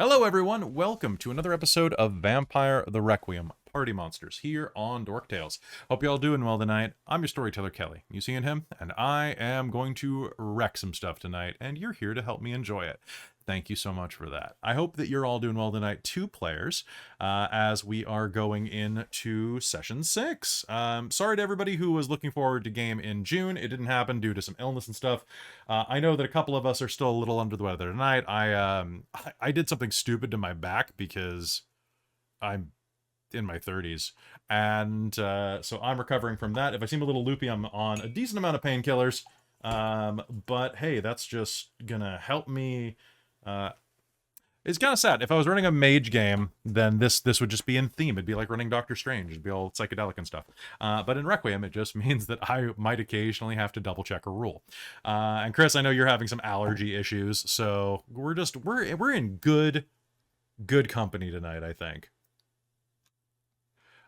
Hello everyone, welcome to another episode of Vampire the Requiem, Party Monsters, here on Dork Tales. Hope you all doing well tonight. I'm your storyteller, Kelly. You seeing him? And I am going to wreck some stuff tonight, and you're here to help me enjoy it. Thank you so much for that. I hope that you're all doing well tonight, two players, as we are going into Session 6. Sorry to everybody who was looking forward to game in June. It didn't happen due to some illness and stuff. I know that a couple of us are still a little under the weather tonight. I did something stupid to my back because I'm in my 30s. And so I'm recovering from that. If I seem a little loopy, I'm on a decent amount of painkillers. But hey, that's just gonna help me. It's kind of sad. If I was running a mage game, then this would just be in theme. It'd be like running Doctor Strange. It'd be all psychedelic and stuff. But in Requiem, it just means that I might occasionally have to double check a rule. And Chris, I know you're having some allergy issues, so we're in good company tonight, I think.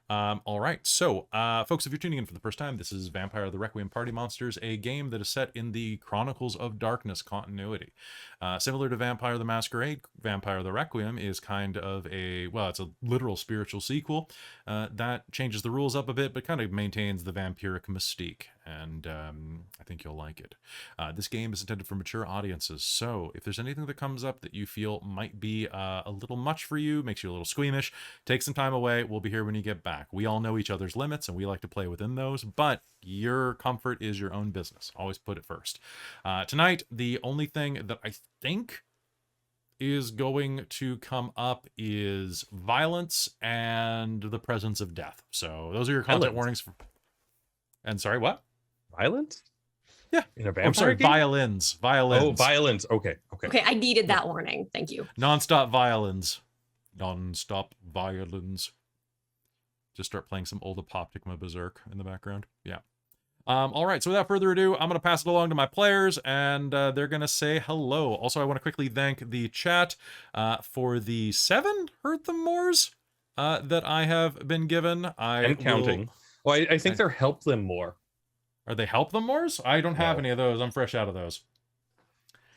All right, so folks, if you're tuning in for the first time, this is Vampire the Requiem Party Monsters, a game that is set in the Chronicles of Darkness continuity. Similar to Vampire the Masquerade, Vampire the Requiem is kind of it's a literal spiritual sequel that changes the rules up a bit, but kind of maintains the vampiric mystique, and I think you'll like it. This game is intended for mature audiences, so if there's anything that comes up that you feel might be a little much for you, makes you a little squeamish, take some time away. We'll be here when you get back. We all know each other's limits, and we like to play within those, but your comfort is your own business. Always put it first. Tonight, the only thing that I think is going to come up is violence and the presence of death. So those are your content warnings. And sorry, what? Violence? Yeah. In a vampire game? Violins. Oh, violence. Okay. Okay, I needed that warning. Thank you. Non-stop violins. Non-stop violins. Just start playing some old Apoptygma Berserk in the background. Yeah. All right, so without further ado, I'm going to pass it along to my players, and they're going to say hello. Also, I want to quickly thank the chat for the 7 Hurt Them Mores that I have been given. I'm counting. Well, I think they're Help Them More. Are they Help Them Mores? I don't have any of those. I'm fresh out of those.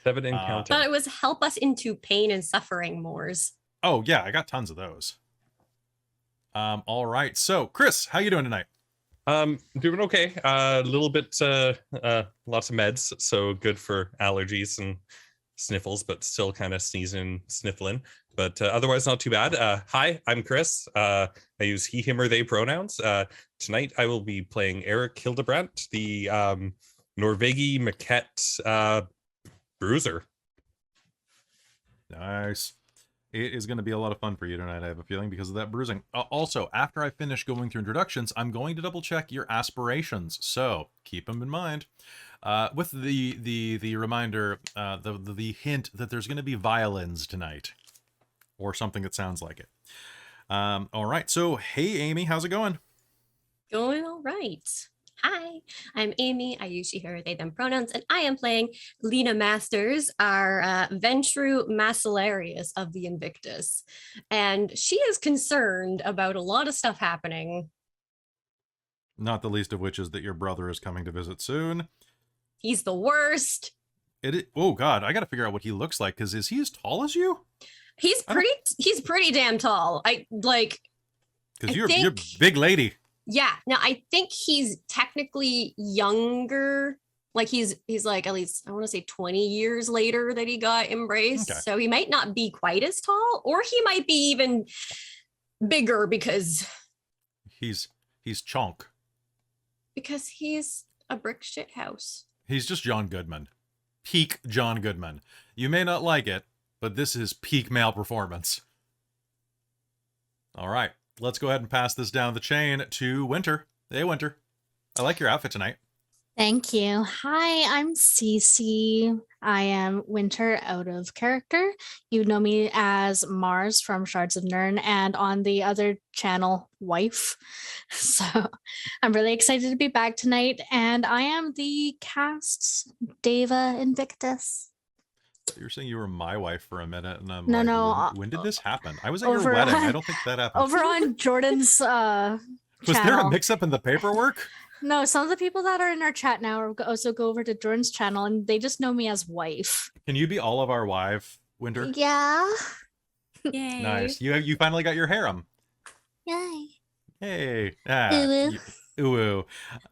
7 and counting. But it was Help Us Into Pain and Suffering Mores. Oh, yeah, I got tons of those. All right, so Chris, how you doing tonight? Doing okay. A little bit, lots of meds, so good for allergies and sniffles, but still kind of sneezing, sniffling. But otherwise, not too bad. Hi, I'm Chris. I use he, him, or they pronouns. Tonight, I will be playing Erik Hildebrandt, the Norvegi Maquette bruiser. Nice. It is going to be a lot of fun for you tonight, I have a feeling, because of that bruising. Also, after I finish going through introductions, I'm going to double check your aspirations, so keep them in mind. With the reminder, the hint that there's going to be violins tonight, or something that sounds like it. All right, so hey Amy, how's it going? Going all right. Hi, I'm Amy. I use she, her, they, them pronouns, and I am playing Lena Masters, our Ventru Macellarius of the Invictus. And she is concerned about a lot of stuff happening. Not the least of which is that your brother is coming to visit soon. He's the worst. Oh God, I got to figure out what he looks like, because is he as tall as you? He's pretty damn tall. Because you're a big lady. Yeah. Now I think he's technically younger. Like he's like at least I want to say 20 years later that he got embraced. Okay. So he might not be quite as tall, or he might be even bigger because he's chonk. Because he's a brick shit house. He's just John Goodman. Peak John Goodman. You may not like it, but this is peak male performance. All right. Let's go ahead and pass this down the chain to Winter. Hey, Winter. I like your outfit tonight. Thank you. Hi, I'm Cece. I am Winter out of character. You know me as Mars from Shards of Nirn, and on the other channel, Wife. So I'm really excited to be back tonight, and I am the cast's Deva Invictus. You were saying you were my wife for a minute, and I'm when did this happen? I was at your wedding. I don't think that happened. Over on Jordan's Was there a mix-up in the paperwork? No, some of the people that are in our chat now also go over to Jordan's channel, and they just know me as Wife. Can you be all of our wife, Winter? Yeah. Yay. Nice. You finally got your harem. Yay. Hey. Ooh. Ooh.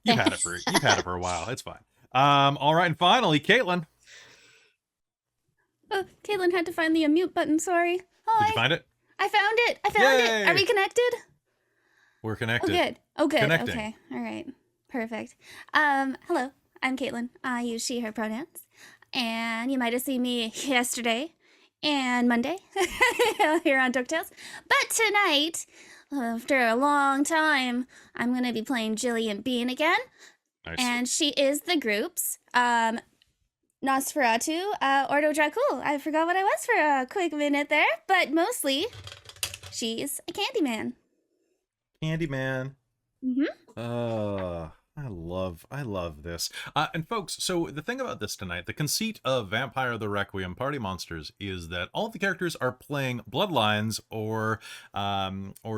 You've had it for a while. It's fine. All right, and finally, Caitlin. Oh, Caitlin had to find the unmute button. Sorry. Did you find it? I found it. I found Yay! it. Are we connected? We're Oh, connected. good. Oh, good. Connecting. Okay. All right. Perfect. Hello. I'm Caitlin. I use she, her pronouns. And you might have seen me yesterday and Monday here on DuckTales. But tonight, after a long time, I'm going to be playing Jillian Bean again. Nice. And she is the group's Nosferatu, Ordo Dracul. I forgot what I was for a quick minute there, but mostly she's a Candyman. Candyman. Mm-hmm. I love this. And folks, so the thing about this tonight, the conceit of Vampire the Requiem Party Monsters is that all the characters are playing bloodlines or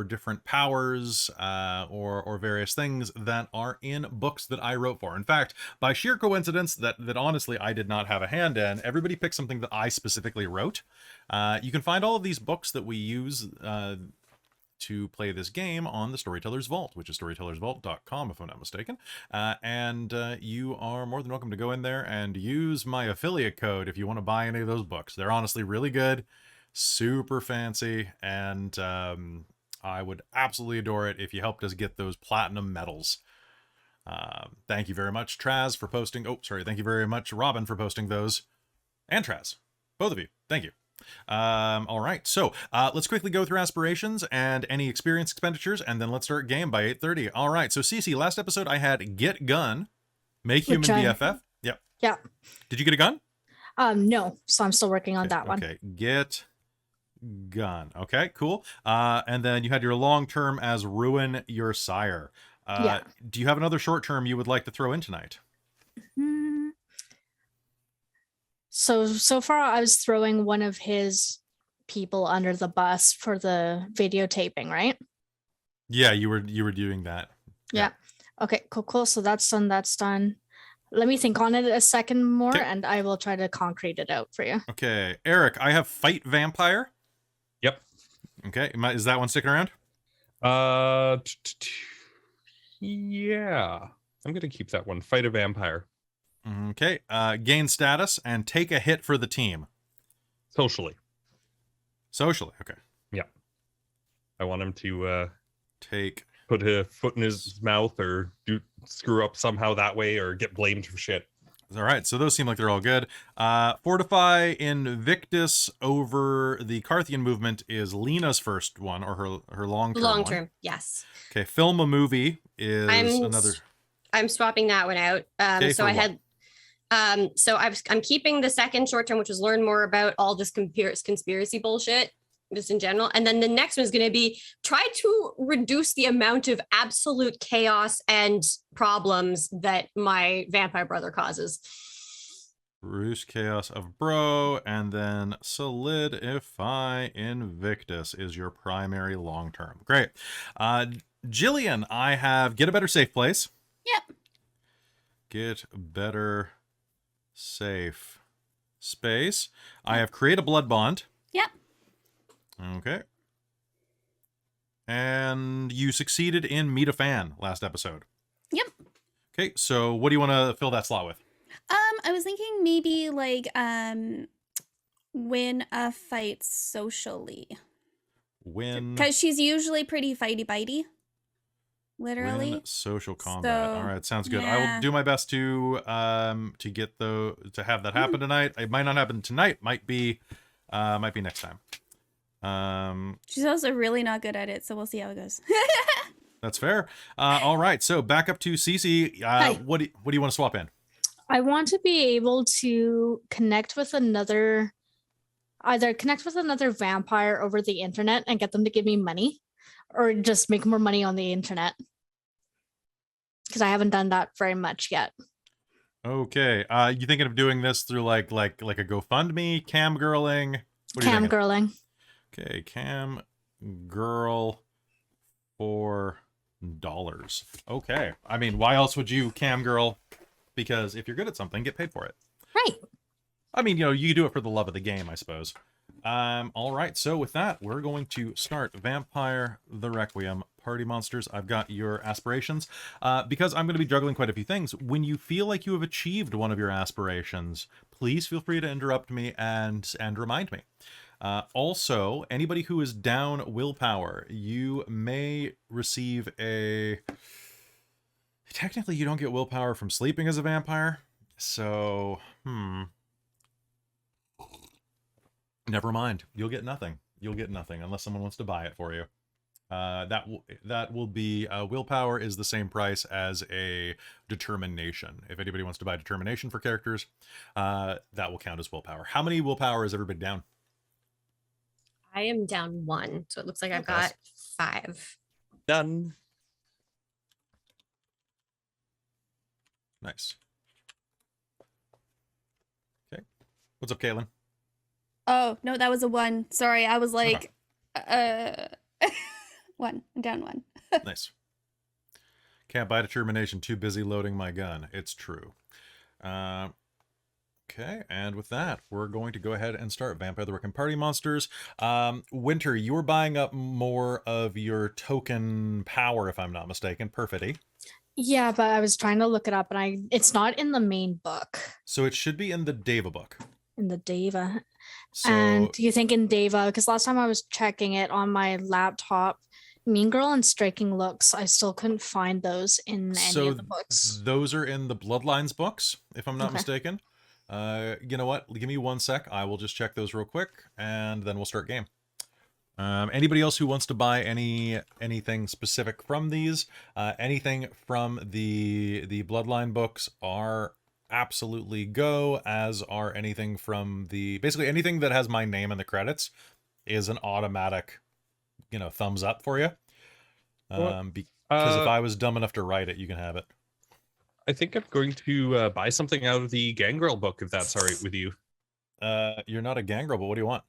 different powers or various things that are in books that I wrote for. In fact, by sheer coincidence that honestly I did not have a hand in, everybody picked something that I specifically wrote. You can find all of these books that we use to play this game on the Storyteller's Vault, which is storytellersvault.com if I'm not mistaken. And you are more than welcome to go in there and use my affiliate code if you want to buy any of those books. They're honestly really good, super fancy, and I would absolutely adore it if you helped us get those platinum medals. Thank you very much, Traz, for posting. Oh, sorry. Thank you very much, Robin, for posting those. And Traz. Both of you. Thank you. All right, so let's quickly go through aspirations and any experience expenditures, and then let's start game by 8:30. All right, so Cece, last episode I had get gun, make human BFF. Yep. Yeah. Did you get a gun? No, so I'm still working on that one. Okay, get gun. Okay, cool. And then you had your long term as ruin your sire. Yeah. Do you have another short term you would like to throw in tonight? So far I was throwing one of his people under the bus for the videotaping, right? Yeah, you were doing that. Yeah. Okay, cool. So that's done. Let me think on it a second more, Okay. and I will try to concrete it out for you. Okay, Erik, I have fight vampire. Yep. Okay, is that one sticking around? Yeah. I'm gonna keep that one. Fight a vampire. Okay, gain status and take a hit for the team. Socially. Socially, okay. Yeah. I want him to Take. put a foot in his mouth or screw up somehow that way or get blamed for shit. All right, so those seem like they're all good. Fortify Invictus over the Carthian movement is Lena's first one, or her long-term Long one. term, yes. Okay, film a movie is another. I'm swapping that one out. Okay, So for I what? had. So I'm keeping the second short term, which was learn more about all this conspiracy bullshit, just in general. And then the next one is going to be try to reduce the amount of absolute chaos and problems that my vampire brother causes. Bruce Chaos of Bro, and then Solidify Invictus is your primary long-term. Great. Jillian, I have Get a Better Safe Place. Yep. Get Better Safe Space. I have Create a Blood Bond. Yep. Okay. And you succeeded in Meet a Fan last episode. Yep. Okay, so what do you want to fill that slot with? I was thinking maybe like win a fight socially. Win. Because she's usually pretty fighty bitey. Literally. Win social combat. So, All right, sounds good. I yeah. will do my best to get to have that happen tonight. It might not happen tonight. Might be next time. She's also really not good at it, so we'll see how it goes. That's fair. All right, so back up to Cece. Hi. What do you want to swap in? I want to be able to connect with another vampire over the internet and get them to give me money, or just make more money on the internet. Because I haven't done that very much yet. Okay. You thinking of doing this through like a GoFundMe, cam girling? What are you Cam thinking? girling. Okay, cam girl for $. Okay. I mean, why else would you cam girl? Because if you're good at something, get paid for it. Right. I mean, you do it for the love of the game, I suppose. All right, so with that, we're going to start Vampire the Requiem. Party monsters, I've got your aspirations. Because I'm going to be juggling quite a few things, when you feel like you have achieved one of your aspirations, please feel free to interrupt me and remind me. Also, anybody who is down willpower, you may receive a... Technically, you don't get willpower from sleeping as a vampire, so, never mind. You'll get nothing. You'll get nothing unless someone wants to buy it for you. That will be willpower is the same price as a determination. If anybody wants to buy determination for characters, that will count as willpower. How many willpower is everybody down? I am down 1, so it looks like I've got 5. Done. Nice. Okay. What's up, Caitlin? Oh, no, that was a 1. Sorry, I was like, 1. I'm down 1. Nice. Can't buy determination, too busy loading my gun. It's true. Okay, and with that, we're going to go ahead and start Vampire the Requiem Party Monsters. Winter, you were buying up more of your token power, if I'm not mistaken, perfidy. Yeah, but I was trying to look it up and it's not in the main book. So it should be in the Deva book. In the Deva. So, And do you think in Deva, because last time I was checking it on my laptop, Mean Girl and Striking Looks, I still couldn't find those in any of the books. Those are in the Bloodlines books, if I'm not mistaken. You know what? Give me 1 sec. I will just check those real quick, and then we'll start game. Anybody else who wants to buy anything specific from these, anything from the Bloodline books are absolutely go, as are anything from basically anything that has my name in the credits is an automatic, thumbs up for you. Because if I was dumb enough to write it, you can have it. I think I'm going to buy something out of the Gangrel book, if that's all right with you. You're not a gangrel, but what do you want?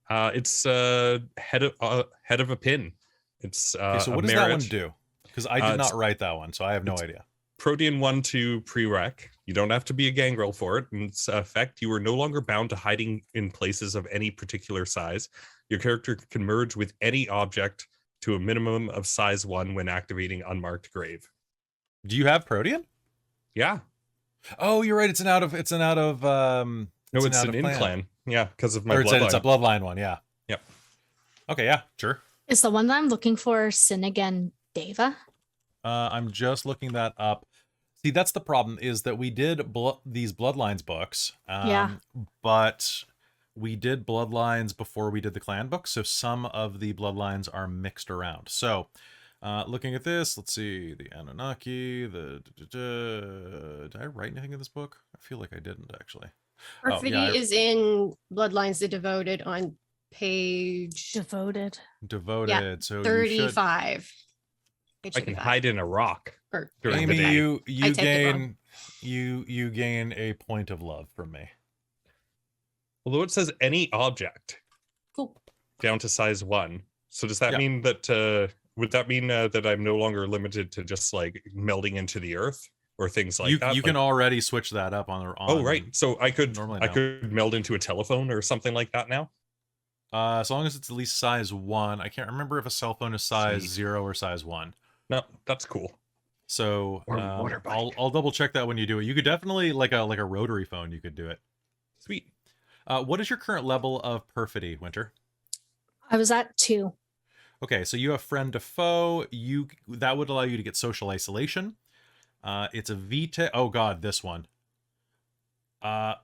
It's head of a pin. It's okay, so what does that one do? Because I did not write that one, so I have no idea. Protean 1-2 prereq. You don't have to be a gangrel for it. In its effect, you are no longer bound to hiding in places of any particular size. Your character can merge with any object to a minimum of size 1 when activating Unmarked Grave. Do you have Protean? Yeah. Oh, you're right. It's an out of No, it's an in-clan. Yeah, because of my bloodline. It's a bloodline one, yeah. Yep. Okay, yeah, sure. Is the one that I'm looking for Sinnigan Deva? I'm just looking that up. See, that's the problem, is that we did these Bloodlines books. But we did Bloodlines before we did the clan books, so some of the Bloodlines are mixed around. So, looking at this, let's see, the Anunnaki, did I write anything in this book? I feel like I didn't, actually. Perfidy is in Bloodlines the Devoted on page... Devoted. Yeah, so 35. I can hide in a rock. Amy, you gain a point of love from me. Although it says any object. Cool. Down to size 1. So does that mean that would that mean that I'm no longer limited to just like melding into the earth or things like that? You can already switch that up on Oh, right. So I could meld into a telephone or something like that now. As long as it's at least size 1. I can't remember if a cell phone is size 0 or size 1. No, that's cool. So I'll double check that when you do it. You could definitely like a rotary phone. You could do it. Sweet. What is your current level of perfidy, Winter? I was at 2. Okay, so you have friend to foe. That would allow you to get social isolation. It's a vita. Oh god, this one.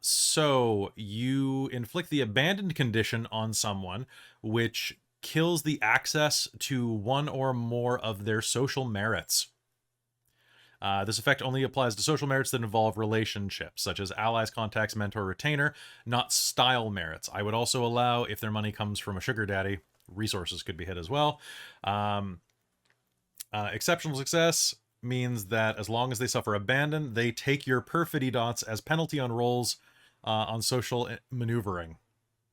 So you inflict the abandoned condition on someone, which kills the access to one or more of their social merits. This effect only applies to social merits that involve relationships, such as allies, contacts, mentor, retainer, not style merits. I would also allow, if their money comes from a sugar daddy, resources could be hit as well. Exceptional success means that as long as they suffer abandon, they take your perfidy dots as penalty on rolls on social maneuvering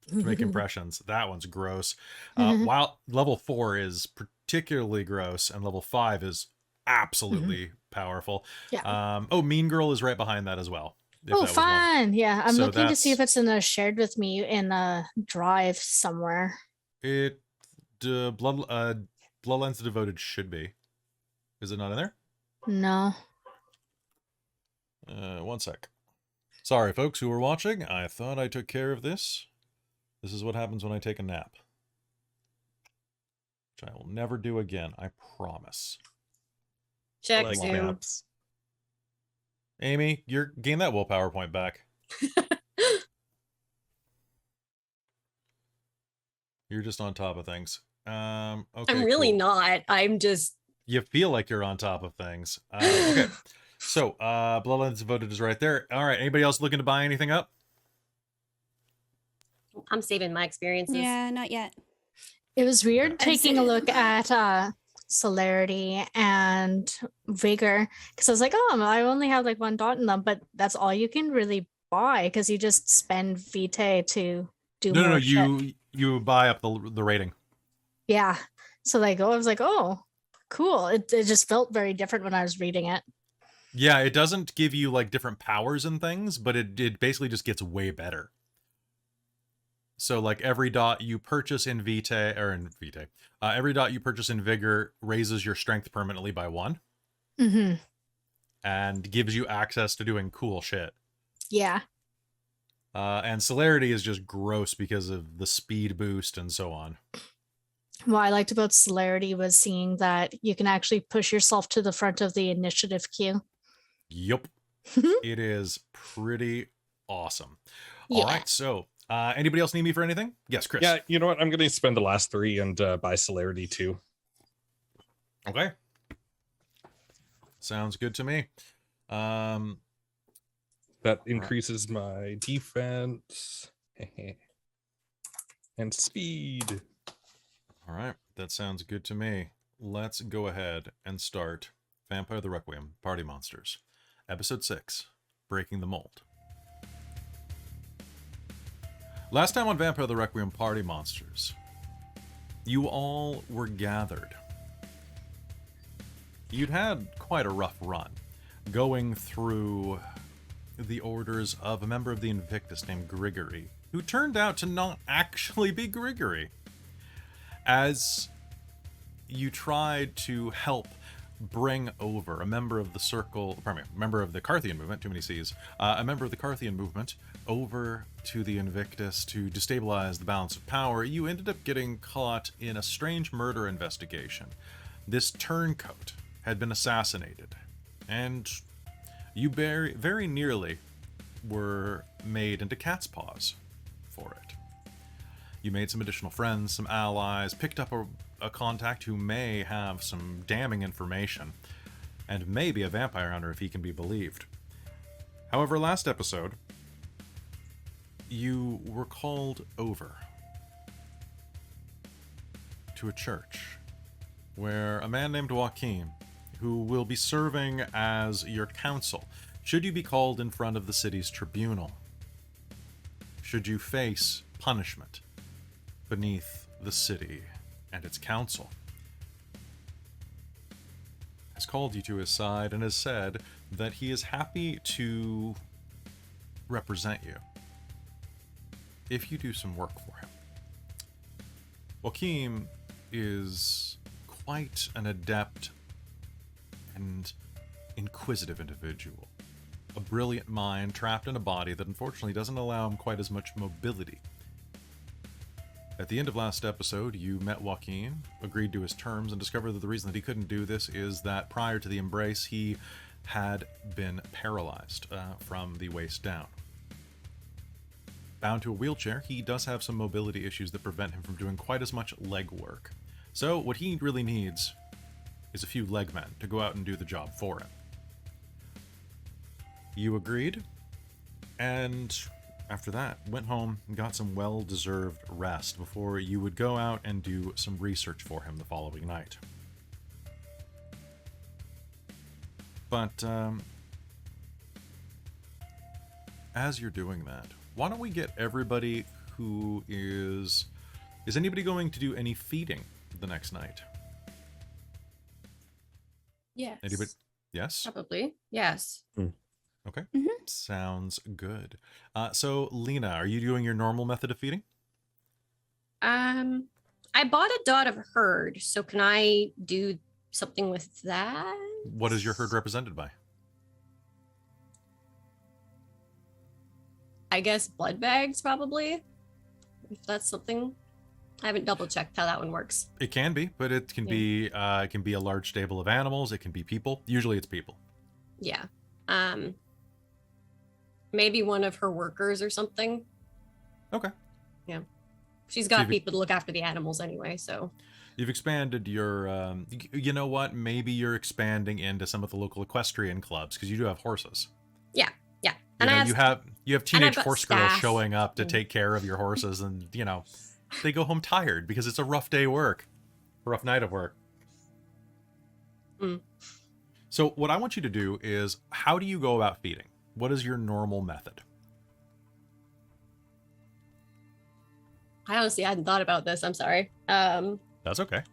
to make impressions. That one's gross. While level 4 is particularly gross and level 5 is absolutely powerful. Yeah. Oh, Mean Girl is right behind that as well. if Oh, that was one. fun. Yeah, I'm So looking to see if that's- it's in a shared with me in a drive somewhere. It Bloodlines Devoted should be. Is it not in there? No. One sec. Sorry, folks who were watching. I thought I took care of this. This is what happens when I take a nap. Which I will never do again, I promise. Check Like Zoom. naps. Amy, gain that willpower point back. You're just on top of things. Okay, I'm really cool. not. I'm just. You feel like you're on top of things. Okay. So, Bloodlines Devoted is right there. All right. Anybody else looking to buy anything up? I'm saving my experiences. Yeah, not yet. It was weird I'm taking a saying- look at celerity and vigor because I was like, oh, I only have like one dot in them, but that's all you can really buy because you just spend vitae to do No, more. you buy up the rating. Yeah. So like, I was like, oh, cool. It just felt very different when I was reading it. Yeah, it doesn't give you like different powers and things, but it basically just gets way better. So like every dot you purchase in every dot you purchase in vigor raises your strength permanently by 1 Mm-hmm. and gives you access to doing cool shit. Yeah. And celerity is just gross because of the speed boost and so on. What I liked about celerity was seeing that you can actually push yourself to the front of the initiative queue. Yup. It is pretty awesome. Yeah. All right, so anybody else need me for anything? Yes, Chris. Yeah, you know what? I'm going to spend the last 3 and buy celerity too. Okay. Sounds good to me. That increases my defense and speed. All right, that sounds good to me. Let's go ahead and start Vampire the Requiem, Party Monsters, Episode 6, Breaking the Mold. Last time on Vampire the Requiem, Party Monsters, you all were gathered. You'd had quite a rough run, going through the orders of a member of the Invictus named Grigory, who turned out to not actually be Grigory. As you tried to help bring over a member of the member of the Carthian movement, too many C's, a member of the Carthian movement over to the Invictus to destabilize the balance of power, you ended up getting caught in a strange murder investigation. This turncoat had been assassinated, and you very nearly were made into cat's paws for it. You made some additional friends, some allies, picked up a contact who may have some damning information, and may be a vampire hunter if he can be believed. However, last episode, you were called over to a church where a man named Joaquin, who will be serving as your counsel, should you be called in front of the city's tribunal, should you face punishment beneath the city and its council, has called you to his side and has said that he is happy to represent you if you do some work for him. Joaquin is quite an adept and inquisitive individual, a brilliant mind trapped in a body that unfortunately doesn't allow him quite as much mobility. At the end of last episode, you met Joaquin, agreed to his terms, and discovered that the reason that he couldn't do this is that prior to the embrace, he had been paralyzed from the waist down. Bound to a wheelchair, he does have some mobility issues that prevent him from doing quite as much leg work. So what he really needs is a few leg men to go out and do the job for him. You agreed, and after that, went home and got some well-deserved rest before you would go out and do some research for him the following night. But, as you're doing that, why don't we get everybody who is... Is anybody going to do any feeding the next night? Yes. Anybody? Yes? Probably. Yes. Okay. Mhm. Sounds good. So, Lena, are you doing your normal method of feeding? I bought a dot of herd, so can I do something with that? What is your herd represented by? I guess blood bags, probably. If that's something. I haven't double checked how that one works. It can be, but it can be a large stable of animals. It can be people. Usually, it's people. Yeah. Maybe one of her workers or something. Okay. Yeah. She's So got you've- people to look after the animals anyway, so. You've expanded your. You know what? Maybe you're expanding into some of the local equestrian clubs because you do have horses. Yeah. You And know, I have, you have teenage got horse girls staff. showing up to Yeah. take care of your horses, and they go home tired because it's a rough day of work, a rough night of work. Mm. So what I want you to do is, how do you go about feeding? What is your normal method? I honestly hadn't thought about this. I'm sorry. That's okay.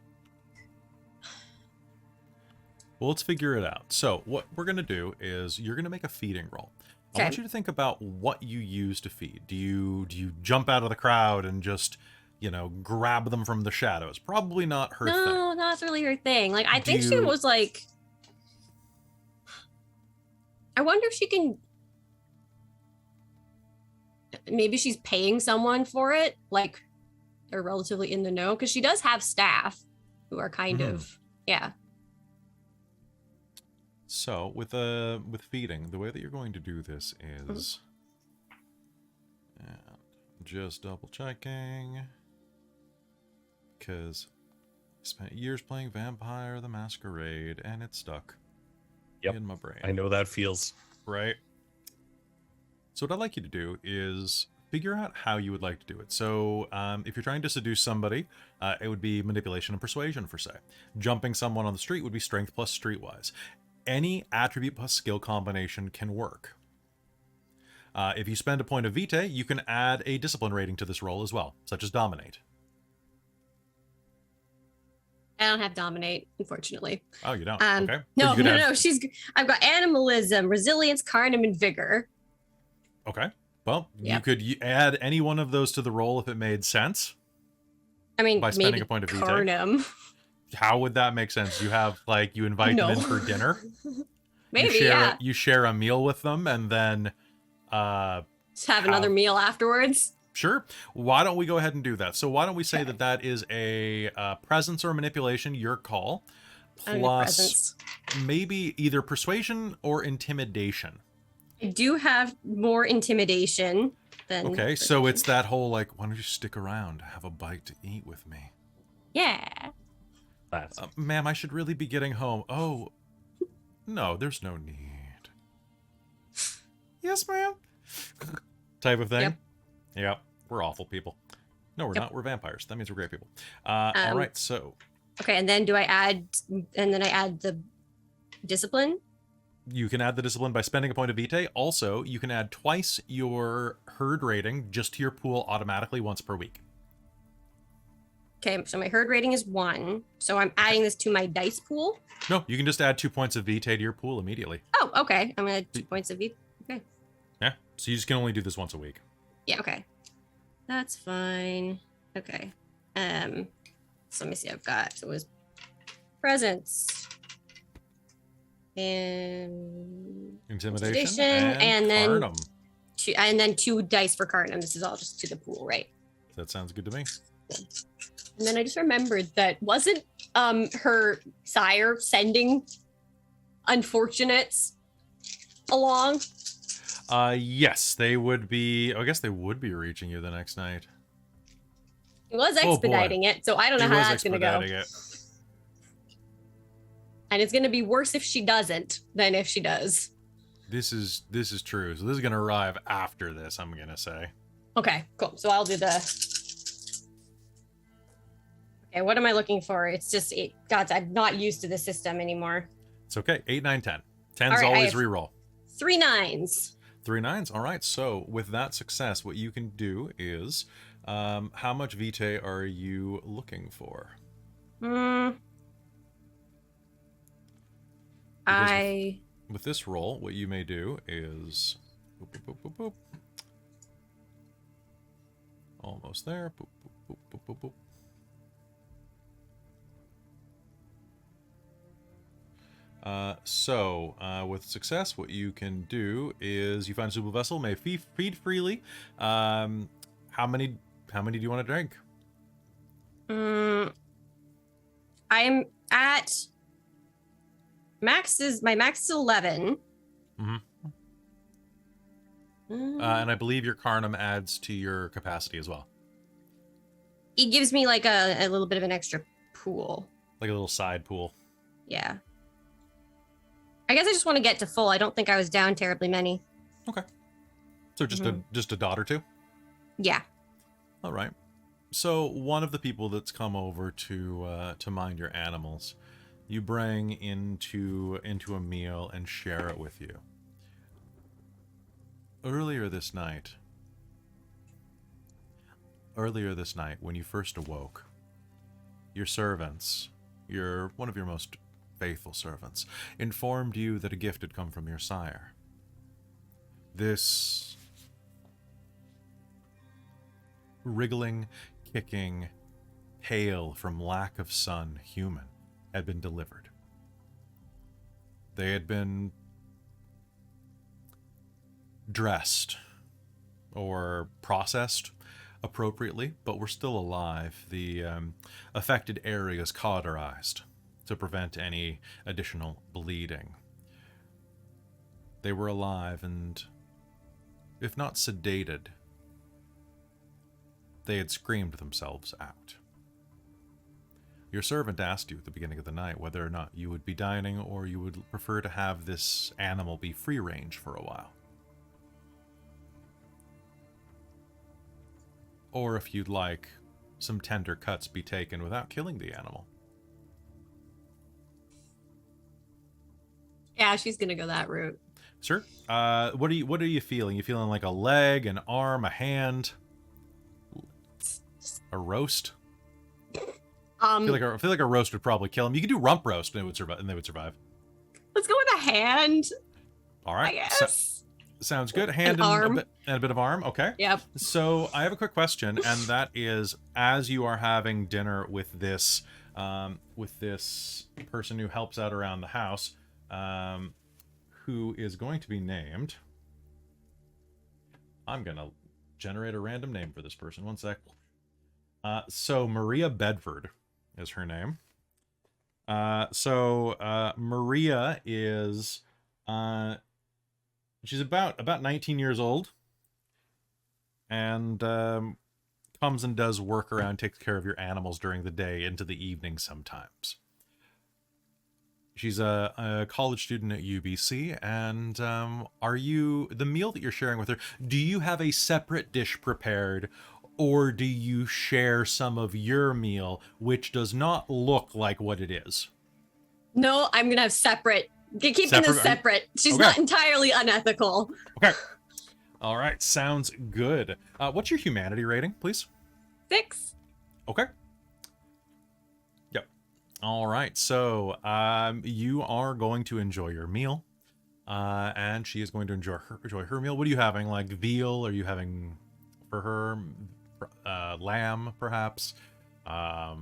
Well, let's figure it out. So what we're going to do is you're going to make a feeding roll. I want Okay. you to think about what you use to feed. Do you jump out of the crowd and just, grab them from the shadows? Probably not her thing. No, that's really her thing. Like, I think she you- was like, I wonder if she can. Maybe she's paying someone for it. Like, they're relatively in the know because she does have staff who are kind Mhm. of, yeah. So with feeding, the way that you're going to do this is, and just double checking, because I spent years playing Vampire the Masquerade and it's stuck in my brain. I know that feels. Right? So what I'd like you to do is figure out how you would like to do it. So if you're trying to seduce somebody, it would be manipulation and persuasion, for say. Jumping someone on the street would be strength plus streetwise. Any attribute plus skill combination can work. If you spend a point of vitae, you can add a discipline rating to this roll as well, such as dominate. I don't have dominate, unfortunately. Oh, you don't? Um, Okay. No, Or you no, could no. I've got animalism, resilience, carnum, and vigor. Okay. Well, you Yep. could add any one of those to the roll if it made sense. I mean, By spending maybe a point of vitae. carnum. How would that make sense? You have, you invite them in for dinner. Maybe, yeah. You share a meal with them, and then, Just have another meal afterwards. sure. Why don't we go ahead and do that? So why don't we say that is a presence or manipulation, your call, I don't need plus presents. maybe either persuasion or intimidation. I do have more intimidation than. Okay, so it's that whole, why don't you stick around, have a bite to eat with me? Yeah. That's Ma'am, I should really be getting home. Oh, no, there's no need. Yes, ma'am. Type of thing. Yep. Yep. We're awful people. No, we're Yep. not. We're vampires. That means we're great people. All right, so Okay, and then do I add? And then I add the discipline. you can add the discipline by spending a point of vitae. Also, you can add twice your herd rating just to your pool automatically once per week. Okay, so my herd rating is 1. So I'm adding this to my dice pool. No, you can just add 2 points of vitae to your pool immediately. Oh, okay. I'm gonna add 2 points of each. Okay. Yeah, so you just can only do this once a week. Yeah. Okay. That's fine. Okay. So let me see. I've got so it was presence and Intimidation, and then Carnum. 2 dice for Carnum. This is all just to the pool, right? That sounds good to me. And then I just remembered that wasn't her sire sending unfortunates along? Yes, they would be. I guess they would be reaching you the next night. He was Oh, boy. expediting it, so I don't know He how was that's gonna go. expediting it. And it's gonna be worse if she doesn't than if she does. This is true. So this is gonna arrive after this. I'm gonna say. Okay, cool. So I'll do the. Okay, what am I looking for? It's just God, I'm not used to the system anymore. It's okay. 8, 9, 10. 10's All right, I always have- reroll. 3 9s. 3 9s. All right. So with that success, what you can do is, how much vitae are you looking for? I with this roll, what you may do is... Boop, boop, boop, boop, boop. Almost there. Boop, boop, boop, boop, boop, boop. With success, what you can do is you find a suitable vessel, may feed freely. How many do you want to drink? I'm at my max is 11. Mm-hmm. And I believe your Carnum adds to your capacity as well. It gives me like a little bit of an extra pool. Like a little side pool. Yeah. I guess I just want to get to full. I don't think I was down terribly many. Okay. So just a dot or two? Yeah. All right. So one of the people that's come over to mind your animals, you bring into a meal and share it with you. Earlier this night, when you first awoke, your servants, one of your most faithful servants, informed you that a gift had come from your sire. This wriggling, kicking, pale from lack of sun human had been delivered. They had been dressed or processed appropriately, but were still alive. The affected areas cauterized to prevent any additional bleeding. They were alive and, if not sedated, they had screamed themselves out. Your servant asked you at the beginning of the night whether or not you would be dining or you would prefer to have this animal be free range for a while. Or if you'd like some tender cuts be taken without killing the animal. Yeah, she's gonna go that route. Sir, what are you feeling? You feeling like a leg, an arm, a hand, a roast? I feel like a roast would probably kill him. You could do rump roast and they would survive. Let's go with a hand. All right. I guess. Sounds good. Hand An arm. And a bit of arm. Okay. Yep. So I have a quick question, and that is, as you are having dinner with this person who helps out around the house, who is going to be named. I'm gonna generate a random name for this person. One sec. So Maria Bedford is her name. Maria is she's about 19 years old, and comes and does work around, takes care of your animals during the day into the evening sometimes. She's a college student at UBC, and the meal that you're sharing with her, do you have a separate dish prepared, or do you share some of your meal, which does not look like what it is? No, I'm gonna have separate. Keeping this separate. She's not entirely unethical. Okay. All right. Sounds good. What's your humanity rating, please? 6. Okay. Yep. All right. So you are going to enjoy your meal, and she is going to enjoy her meal. What are you having? Like veal? Are you having for her lamb, perhaps? A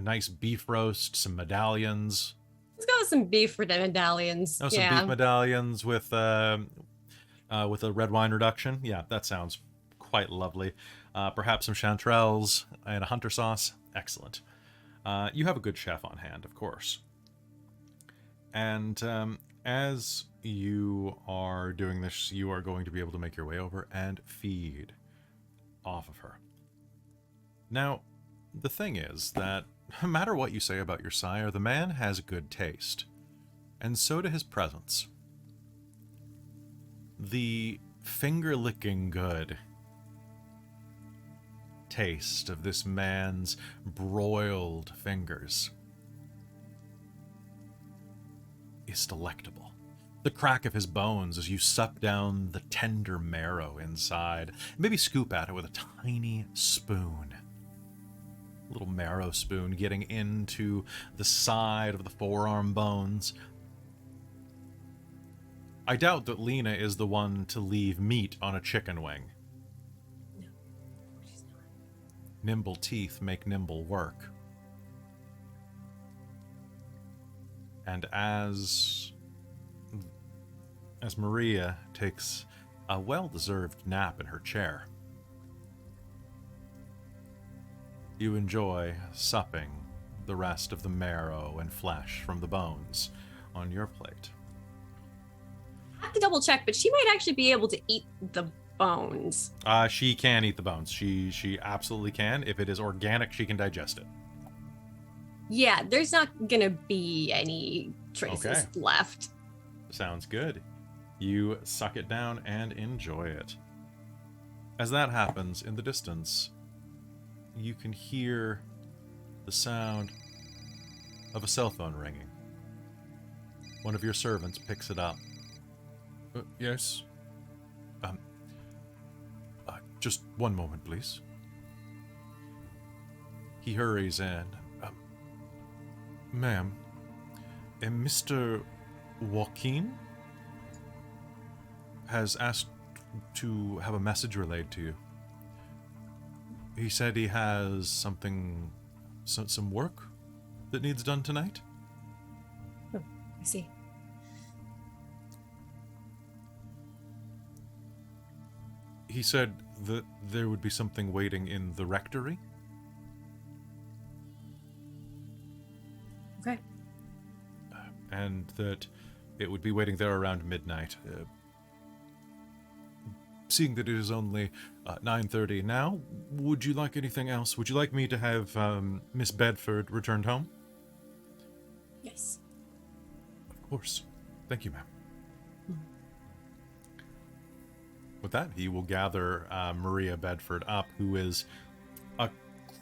nice beef roast, some medallions. Let's go with some beef for the medallions. Oh, some beef medallions with a red wine reduction. Yeah, that sounds quite lovely. Perhaps some chanterelles and a hunter sauce. Excellent. You have a good chef on hand, of course. And as you are doing this, you are going to be able to make your way over and feed off of her. Now, the thing is that no matter what you say about your sire, the man has good taste, and so do his presence. The finger-licking good taste of this man's broiled fingers is delectable. The crack of his bones as you suck down the tender marrow inside, maybe scoop at it with a tiny spoon. Little marrow spoon getting into the side of the forearm bones. I doubt that Lena is the one to leave meat on a chicken wing. No, she's not. Nimble teeth make nimble work. And as Maria takes a well-deserved nap in her chair, you enjoy supping the rest of the marrow and flesh from the bones on your plate. I have to double check, but she might actually be able to eat the bones. She can eat the bones. She absolutely can. If it is organic, she can digest it. Yeah, there's not gonna be any traces Okay. left. Sounds good. You suck it down and enjoy it. As that happens, in the distance, you can hear the sound of a cell phone ringing. One of your servants picks it up. Yes? Just one moment, please. He hurries in. Ma'am, Mr. Joaquin has asked to have a message relayed to you. He said he has some work that needs done tonight. I see. He said that there would be something waiting in the rectory. Okay. And that it would be waiting there around midnight. Seeing that it is only 9:30 now, would you like anything else? Would you like me to have Miss Bedford returned home? Yes. Of course. Thank you, ma'am. With that, he will gather Maria Bedford up, who is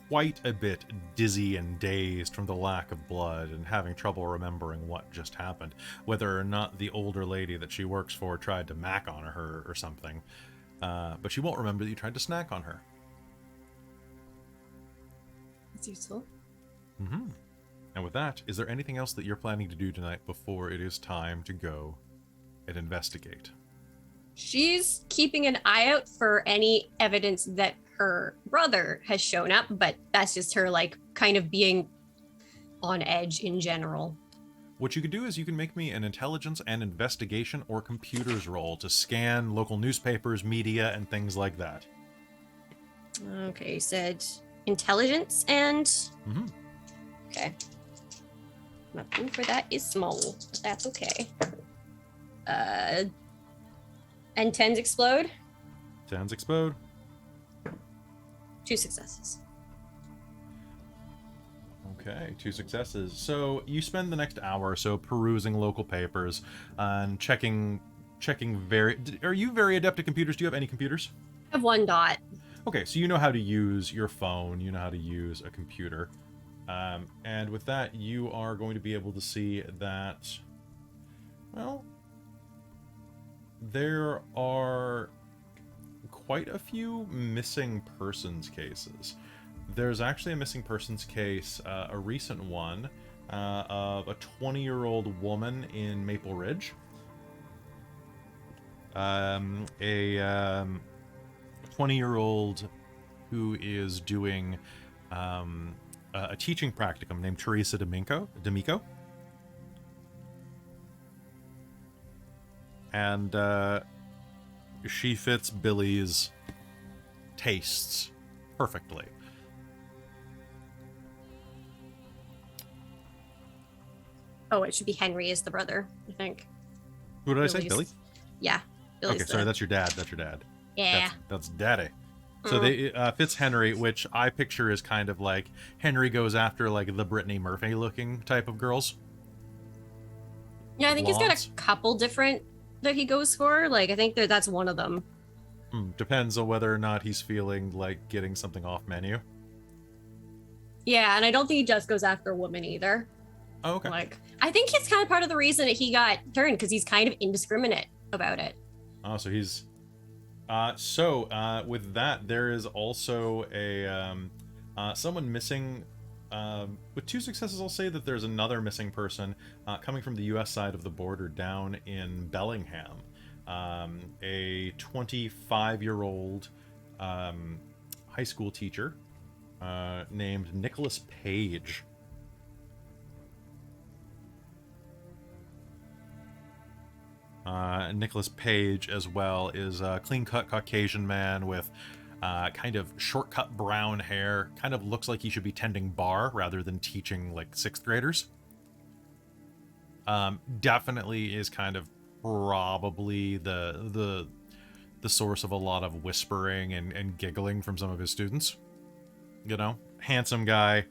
quite a bit dizzy and dazed from the lack of blood and having trouble remembering what just happened. Whether or not the older lady that she works for tried to mac on her or something. But she won't remember that you tried to snack on her. That's useful. Mm-hmm. And with that, is there anything else that you're planning to do tonight before it is time to go and investigate? She's keeping an eye out for any evidence that her brother has shown up, but that's just her, like, kind of being on edge in general. What you could do is you can make me an intelligence and investigation or computers roll to scan local newspapers, media, and things like that. Okay, you said intelligence and... Mm-hmm. Okay. My pool for that is small, but that's okay. And 10s explode? 10s explode. 2 successes. Okay, 2 successes. So you spend the next hour or so perusing local papers and checking very... Are you very adept at computers? Do you have any computers? I have 1 dot. Okay, so you know how to use your phone, you know how to use a computer. And with that, you are going to be able to see that, well, there are quite a few missing persons cases. There's actually a missing persons case, a recent one, of a 20-year-old woman in Maple Ridge. A 20-year-old who is doing a teaching practicum named Teresa D'Amico. And she fits Billy's tastes perfectly. Oh, it should be Henry is the brother, I think. Who did I say? Billy's- Billy? Yeah. Billy's Okay, sorry, that's your dad. That's your dad. Yeah. That's daddy. So they fits Henry, which I picture is kind of like Henry goes after like the Brittany Murphy looking type of girls. Yeah, I think he's got Blondes. a couple different that he goes for. Like, I think that's one of them. Depends on whether or not he's feeling like getting something off menu. Yeah, and I don't think he just goes after a woman either. Oh, okay. Like, I think it's kind of part of the reason that he got turned, because he's kind of indiscriminate about it. Oh, so he's... with that, there is also a someone missing with 2 successes, I'll say that there's another missing person coming from the U.S. side of the border down in Bellingham. A 25-year-old high school teacher named Nicholas Page. Nicholas Page, as well, is a clean-cut Caucasian man with kind of short-cut brown hair. Kind of looks like he should be tending bar rather than teaching, like, 6th graders. Definitely is kind of probably the source of a lot of whispering and giggling from some of his students. You know? Handsome guy.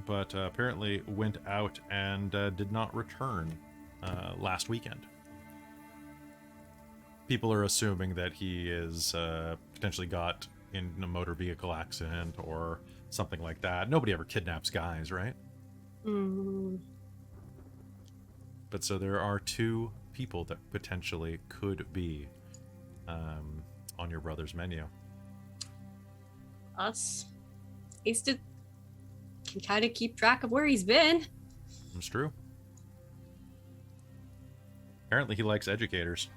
But apparently went out and did not return last weekend. People are assuming that he is potentially got in a motor vehicle accident or something like that. Nobody ever kidnaps guys, right? Mm. But so there are 2 people that potentially could be on your brother's menu. Us. He's to can kind of keep track of where he's been. It's true. Apparently he likes educators.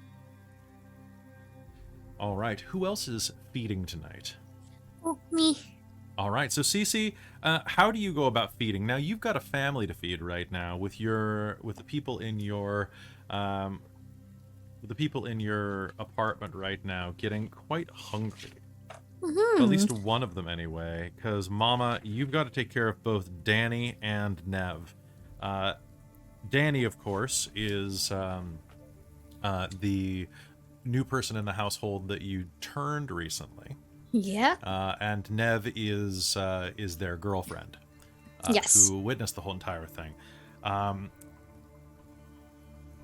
All right, who else is feeding tonight? Oh, me. All right, so Cece, how do you go about feeding? Now you've got a family to feed right now with the people in your apartment right now getting quite hungry. Mm-hmm. At least one of them anyway, because Mama, you've got to take care of both Danny and Nev. Danny, of course, is the new person in the household that you turned recently. Yeah. And Nev is their girlfriend, Yes. who witnessed the whole entire thing.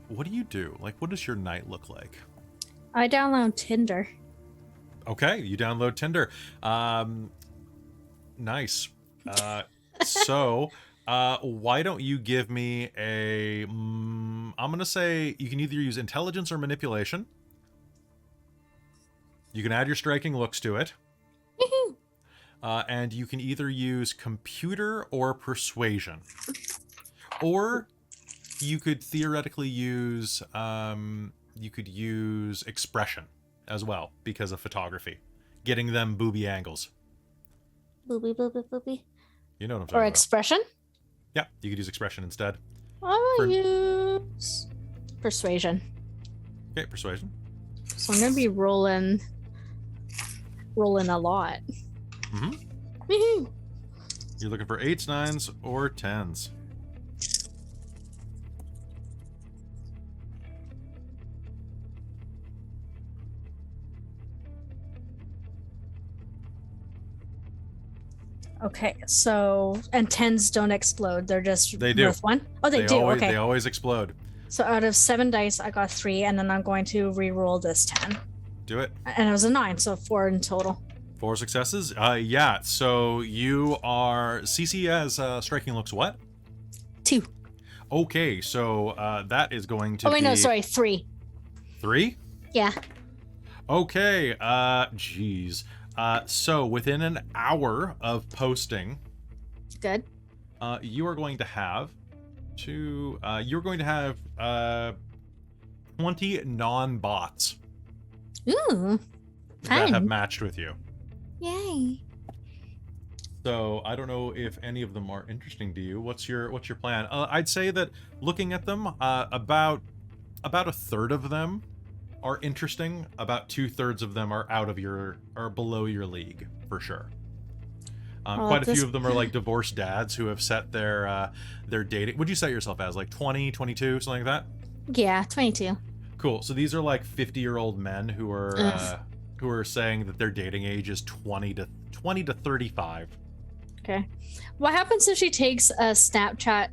What do you do? Like, what does your night look like? I download Tinder. Okay, you download Tinder. Nice. So, why don't you give me a... I'm going to say you can either use intelligence or manipulation. You can add your striking looks to it. And you can either use computer or persuasion. Or you could theoretically use... you could use expression as well, because of photography. Getting them booby angles. Booby, booby, booby. You know what I'm talking Or about. expression? Yeah, you could use expression instead. I'll use persuasion. Okay, persuasion. So I'm gonna be rolling a lot. Mm-hmm. Woohoo! You're looking for 8s, 9s, or 10s. Okay, so and 10s don't explode; they're just They do. worth 1. Oh, they do. Always, Okay. They always explode. So out of 7 dice, I got 3, and then I'm going to re-roll this 10, Do it. and it was a 9, so 4 in total. 4 successes. Yeah. So you are CC as striking looks what? 2. Okay, so that is going to. Oh wait, be no, sorry, 3. 3. Yeah. Okay. Geez. So within an hour of posting, Good. you are going to have 20 non-bots Ooh. that have Fun. matched with you. Yay. So I don't know if any of them are interesting to you. What's your plan? I'd say that looking at them, about a third of them are interesting. About 2/3 of them are below your league for sure. Quite a few of them are like divorced dads who have set their dating. Would you set yourself as like 20, 22, something like that? Yeah, 22. Cool. So these are like 50-year-old men who are saying that their dating age is 20 to 35. Okay. What happens if she takes a Snapchat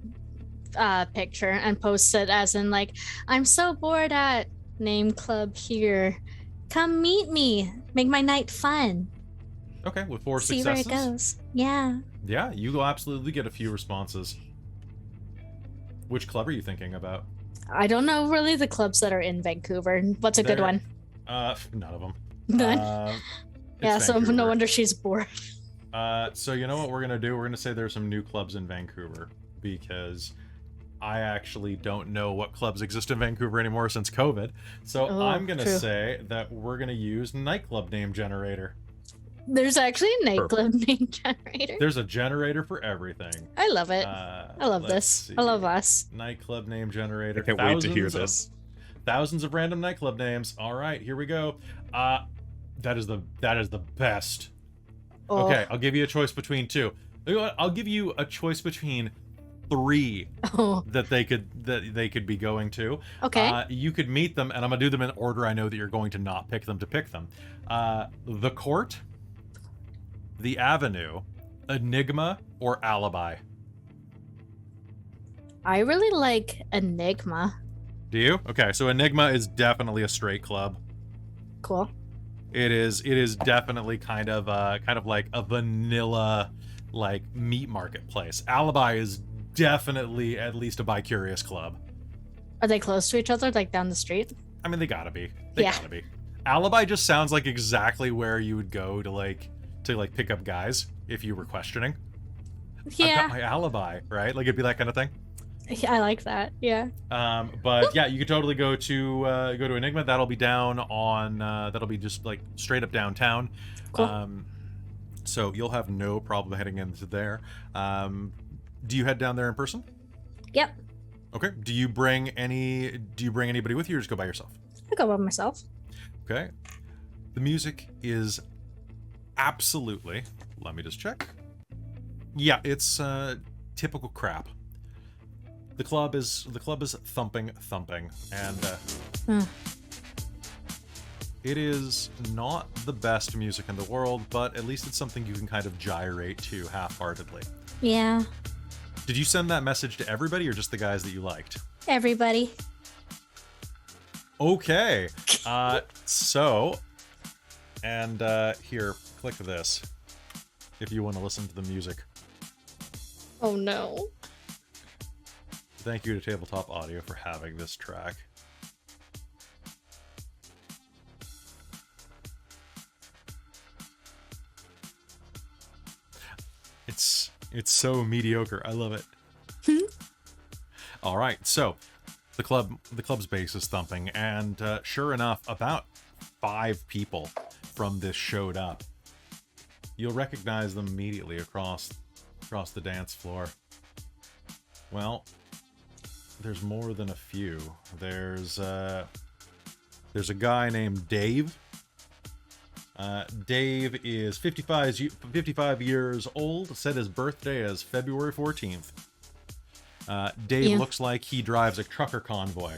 picture and posts it as in like, I'm so bored at name club here. Come meet me. Make my night fun. Okay, with 4 See successes. where it goes. Yeah. Yeah, you will absolutely get a few responses. Which club are you thinking about? I don't know really the clubs that are in Vancouver. What's a good There- one? None of them. None. It's Yeah, so no Vancouver. wonder she's bored. So you know what we're gonna do? We're gonna say there's some new clubs in Vancouver because I actually don't know what clubs exist in Vancouver anymore since COVID. So Oh, I'm gonna true. say that we're gonna use nightclub name generator. There's actually a nightclub name generator. There's a generator for everything. I love it. I love Let's this. see. I love us. Nightclub name generator. I can't wait to hear this. Thousands of random nightclub names. All right, here we go. That is the best. Oh. Okay, I'll give you a choice between two. You know what? I'll give you a choice between 3 Oh. that they could be going to. Okay. You could meet them, and I'm gonna do them in order I know that you're going to not pick them to pick them. The Court, the Avenue, Enigma, or Alibi. I really like Enigma. Do you? Okay, so Enigma is definitely a straight club. Cool. It is definitely kind of like a vanilla like meat market place. Alibi is definitely at least a bi-curious club. Are they close to each other, like down the street? I mean, they gotta be. They Yeah. gotta be. Alibi just sounds like exactly where you would go to pick up guys if you were questioning. I've got Yeah, my alibi, right? Like it'd be that kind of thing. I like that. Yeah. But yeah, you could totally go to Enigma. That'll be down on that'll be just like straight up downtown. Cool. So you'll have no problem heading into there. Do you head down there in person? Yep. Okay. Do you bring anybody with you, or just go by yourself? I go by myself. Okay. The music is absolutely. Let me just check. Yeah, it's typical crap. The club is thumping, and it is not the best music in the world, but at least it's something you can kind of gyrate to half-heartedly. Yeah. Did you send that message to everybody or just the guys that you liked? Everybody. Okay. Here, click this if you want to listen to the music. Oh no. Thank you to Tabletop Audio for having this track. It's so mediocre. I love it. All right, so the club's bass is thumping, and sure enough, about 5 people from this showed up. You'll recognize them immediately across the dance floor. Well, there's more than a few. There's a guy named Dave. Dave is 55 years old, set his birthday as February 14th. Dave looks like he drives a trucker convoy.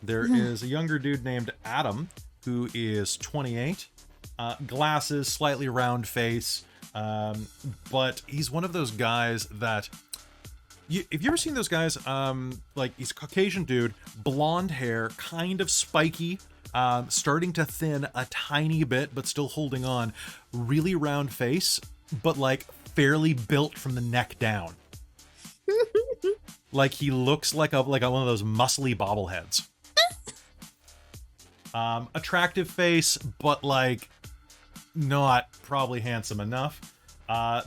There is a younger dude named Adam, who is 28. Glasses, slightly round face, but he's one of those guys that... Have you ever seen those guys? Like, he's a Caucasian dude, blonde hair, kind of spiky, starting to thin a tiny bit, but still holding on. Really round face, but like fairly built from the neck down. Like he looks like one of those muscly bobbleheads. Attractive face, but like not probably handsome enough.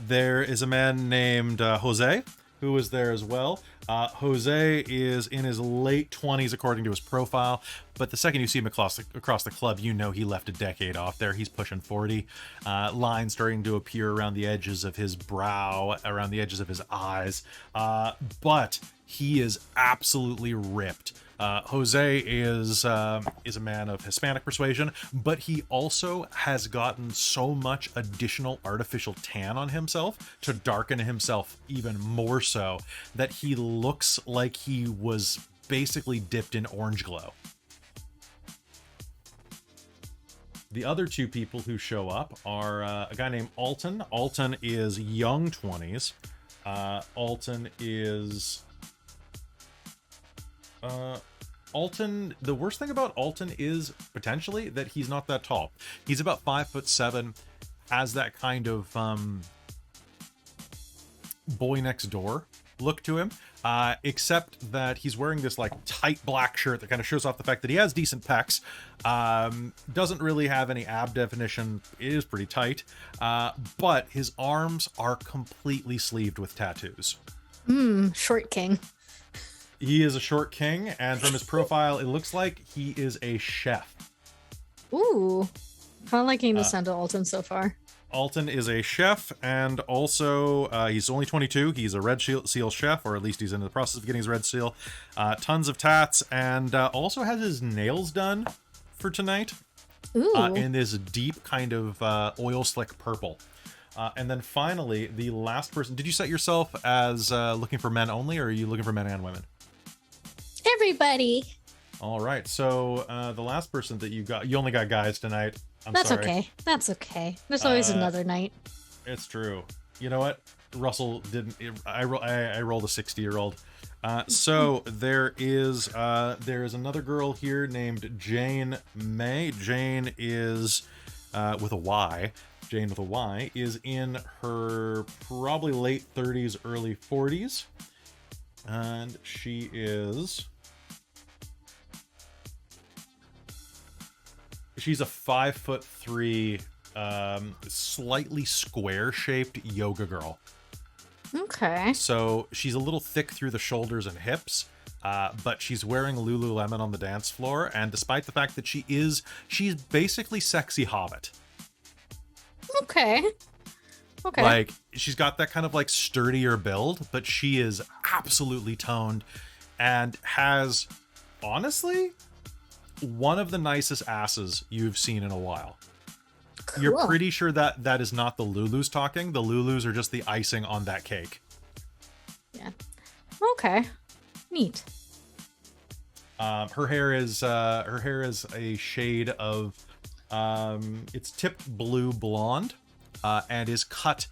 There is a man named Jose, who was there as well. Jose is in his late 20s according to his profile, but the second you see him across the club, you know he left a decade off there. He's pushing 40. Lines starting to appear around the edges of his brow, around the edges of his eyes, but he is absolutely ripped. Jose is a man of Hispanic persuasion, but he also has gotten so much additional artificial tan on himself to darken himself even more so that he looks like he was basically dipped in orange glow. The other 2 people who show up are a guy named Alton. Alton is young 20s. Alton, the worst thing about Alton is potentially that he's not that tall. He's about 5'7", has that kind of boy next door look to him. except that he's wearing this like tight black shirt that kind of shows off the fact that he has decent pecs. Doesn't really have any ab definition. It is pretty tight, but his arms are completely sleeved with tattoos. Short king. He is a short king, and from his profile, it looks like he is a chef. Ooh. Kind of liking the sound of Alton so far. Alton is a chef, and also he's only 22. He's a Red Seal chef, or at least he's in the process of getting his Red Seal. Tons of tats, and also has his nails done for tonight. Ooh. In this deep kind of oil slick purple. And then finally, the last person. Did you set yourself as looking for men only, or are you looking for men and women? Everybody. All right. So the last person that you got, you only got guys tonight. That's sorry. okay. That's okay. There's always another night. It's true. You know what? Russell didn't. I rolled a 60-year-old. So there is another girl here named Jane May. Jane is with a Y. Jane with a Y is in her probably late 30s, early 40s, and she's a 5'3", slightly square-shaped yoga girl. Okay. So she's a little thick through the shoulders and hips, but she's wearing Lululemon on the dance floor, and despite the fact that she's basically sexy hobbit. Okay. Like, she's got that kind of like sturdier build, but she is absolutely toned and has, honestly, one of the nicest asses you've seen in a while. Cool. You're pretty sure that is not the Lulus talking. The Lulus are just the icing on that cake. Yeah. Okay. Neat. Her hair is a shade of it's tipped blue blonde, and is cut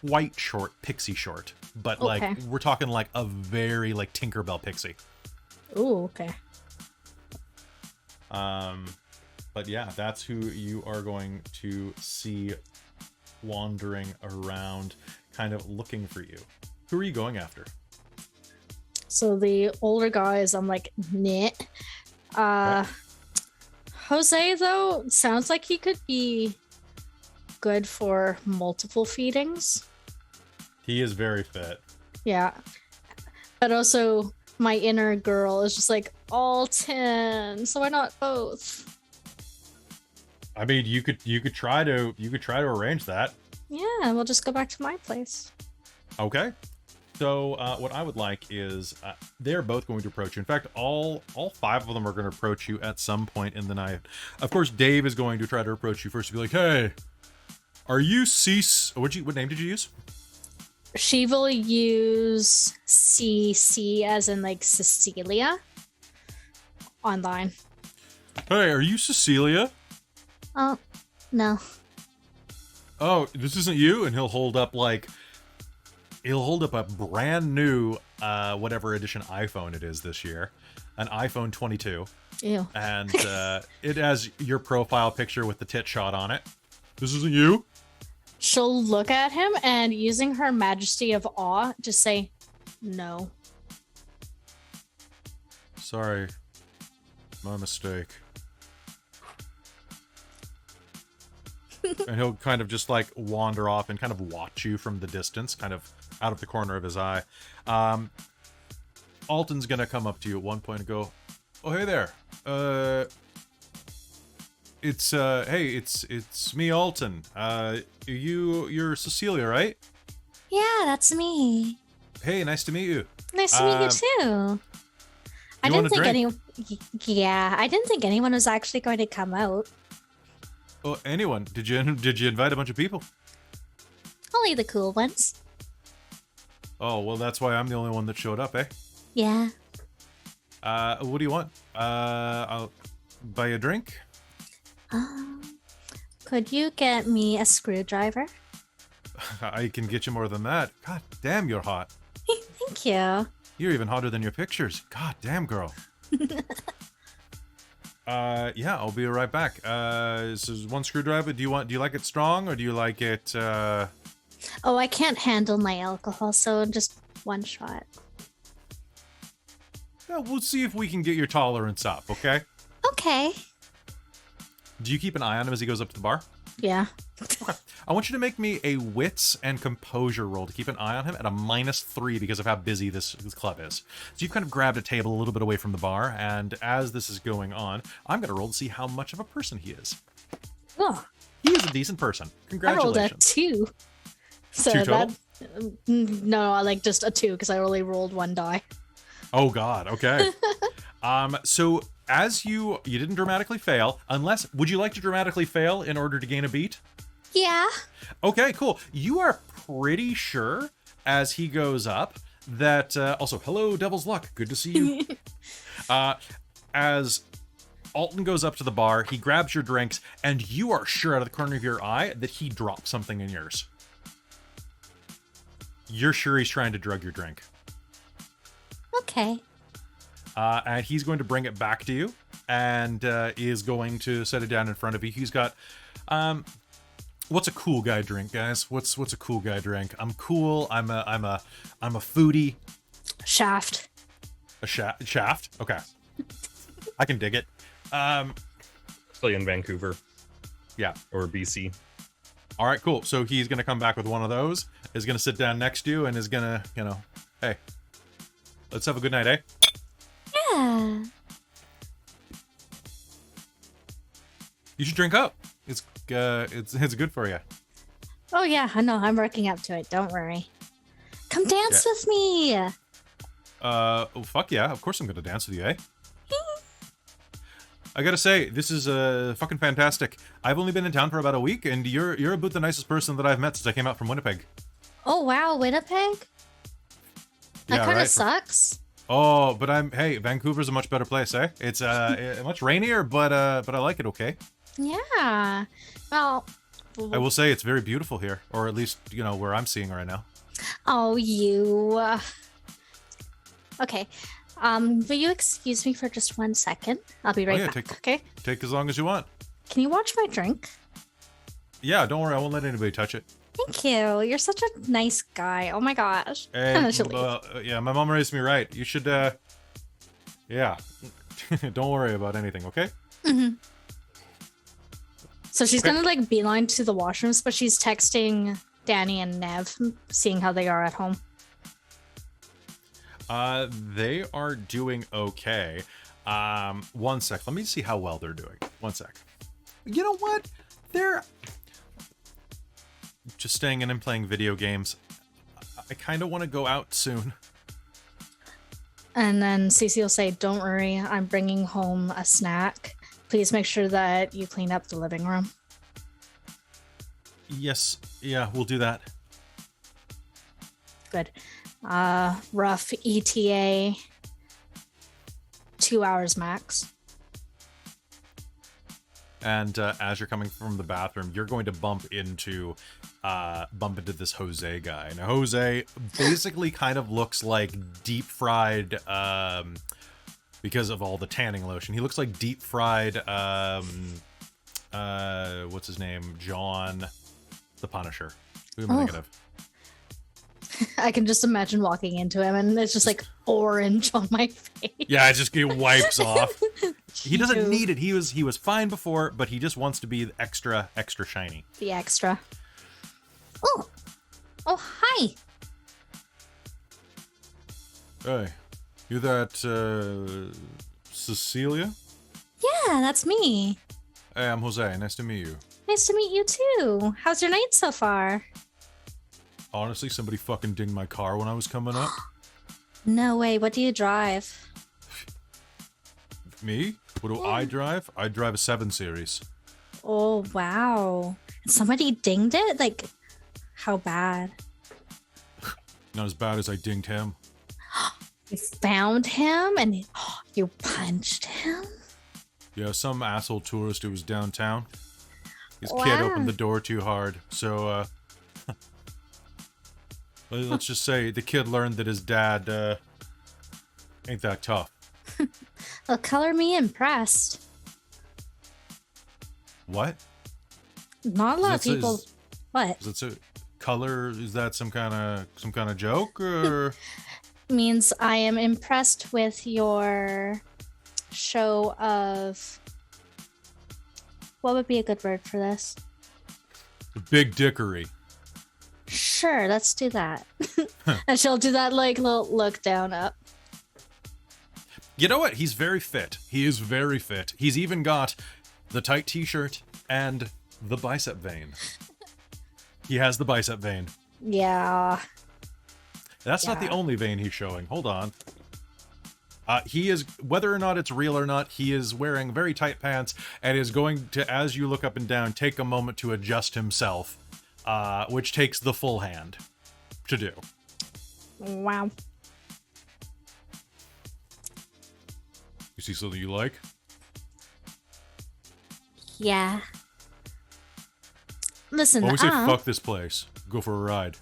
quite short, pixie short. But like we're talking like a very like Tinkerbell pixie. Ooh, okay. But yeah, that's who you are going to see wandering around, kind of looking for you. Who are you going after? So the older guys, I'm like, knit. Okay. Jose, though, sounds like he could be good for multiple feedings. He is very fit. Yeah. But also, my inner girl is just like, Alton, so why not both? I mean, you could try to arrange that. Yeah, we'll just go back to my place. Okay. So what I would like is they're both going to approach you. In fact, all five of them are going to approach you at some point in the night. Of course, Dave is going to try to approach you first to be like, "Hey, are you Cease? What name did you use?" She will use CC as in like Cecilia online. Hey, are you Cecilia? Oh, no. Oh, this isn't you? And he'll hold up a brand new whatever edition iPhone it is this year, an iPhone 22. Ew. And it has your profile picture with the tit shot on it. This isn't you? She'll look at him and, using her majesty of awe, just say, no. Sorry. My mistake. And he'll kind of just like wander off and kind of watch you from the distance, kind of out of the corner of his eye. Alton's gonna come up to you at one point and go, "Oh, hey there. It's me, Alton. You're Cecilia, right? Yeah, that's me. Hey, nice to meet you. Nice to meet you too. I want didn't a think I didn't think anyone was actually going to come out. Oh, anyone? Did you invite a bunch of people? Only the cool ones. Oh, well, that's why I'm the only one that showed up, eh? Yeah. What do you want? I'll buy you a drink. Could you get me a screwdriver? I can get you more than that. God damn, you're hot. Thank you. You're even hotter than your pictures. God damn, girl. Yeah, I'll be right back. This is one screwdriver. Do you like it strong, or do you like it, Oh, I can't handle my alcohol, so just one shot. Yeah, we'll see if we can get your tolerance up, okay? Okay. Do you keep an eye on him as he goes up to the bar? Yeah. I want you to make me a wits and composure roll to keep an eye on him at a -3 because of how busy this club is. So you've kind of grabbed a table a little bit away from the bar, and as this is going on, I'm going to roll to see how much of a person he is. Oh, He is a decent person. I rolled a Congratulations. 2. So 2 total? no, like just a 2 because I only rolled 1 die. Oh God. Okay. So as you didn't dramatically fail, unless would you like to dramatically fail in order to gain a beat? Yeah. Okay, cool. You are pretty sure as he goes up that also hello Devil's Luck, good to see you. As Alton goes up to the bar, he grabs your drinks, and you are sure out of the corner of your eye that he dropped something in yours. You're sure he's trying to drug your drink. Okay. And he's going to bring it back to you, and is going to set it down in front of you. He's got, what's a cool guy drink, guys? What's a cool guy drink? I'm cool. I'm a foodie. Shaft. A shaft. Okay, I can dig it. Especially in Vancouver Yeah. or BC. All right, cool. So he's gonna come back with one of those. Is gonna sit down next to you and is gonna, hey, let's have a good night, eh? Yeah. You should drink up. It's good for you. Oh yeah, I know. I'm working up to it. Don't worry. Come dance with me. Oh, fuck yeah. Of course I'm gonna dance with you, eh? I gotta say, this is fucking fantastic. I've only been in town for about a week, and you're about the nicest person that I've met since I came out from Winnipeg. Oh wow, Winnipeg? That Yeah, kind of right? sucks. Oh, but hey, Vancouver's a much better place, eh? It's much rainier, but I like it, okay? Yeah. Well. I will say it's very beautiful here, or at least, where I'm seeing right now. Oh, you. Okay. Will you excuse me for just 1 second? I'll be right yeah, back. Okay. Take as long as you want. Can you watch my drink? Yeah, don't worry, I won't let anybody touch it. Thank you. You're such a nice guy. Oh my gosh. And, I should leave. yeah, my mom raised me right. You should, yeah. Don't worry about anything, okay? Mm-hmm. So she's Okay. gonna like beeline to the washrooms, but she's texting Danny and Nev, seeing how they are at home. They are doing okay. 1 sec. Let me see how well they're doing. 1 sec. You know what? They're just staying in and playing video games. I kind of want to go out soon. And then Cece will say, "Don't worry, I'm bringing home a snack. Please make sure that you clean up the living room." Yes. Yeah, we'll do that. Good. Rough ETA, 2 hours max. And as you're coming from the bathroom, you're going to bump into this Jose guy. Now, Jose basically kind of looks like deep fried, because of all the tanning lotion. He looks like deep fried, what's his name? John the Punisher. Who am I thinking of? I can just imagine walking into him and it's just like orange on my face. Yeah, it just it wipes off. He doesn't Ew. need it. He was fine before, but he just wants to be extra shiny. The extra. Oh, hi. Hey, you that Cecilia? Yeah, that's me. Hey, I'm Jose. Nice to meet you. Nice to meet you too. How's your night so far? Honestly, somebody fucking dinged my car when I was coming up. No way. What do you drive? Me? What do I drive? I drive a 7 Series. Oh, wow. Somebody dinged it? Like, how bad? Not as bad as I dinged him. You found him and you punched him? Yeah, some asshole tourist who was downtown. His kid Wow. opened the door too hard, so let's just say the kid learned that his dad ain't that tough. Well, color me impressed. What? Not a lot of Is that- people. What? Is it color? Is that some kind of joke or? means I am impressed with your show of... What would be a good word for this? The big dickery. Sure, let's do that. And she'll do that like little look down up. You know what? He's very fit. He is very fit. He's even got the tight t-shirt and the bicep vein. He has the bicep vein. Yeah. That's not the only vein he's showing. Hold on. He is, whether or not it's real or not, he is wearing very tight pants and is going to, as you look up and down, take a moment to adjust himself, which takes the full hand to do. Wow. You see something you like? Yeah. Listen, When we say fuck this place, go for a ride.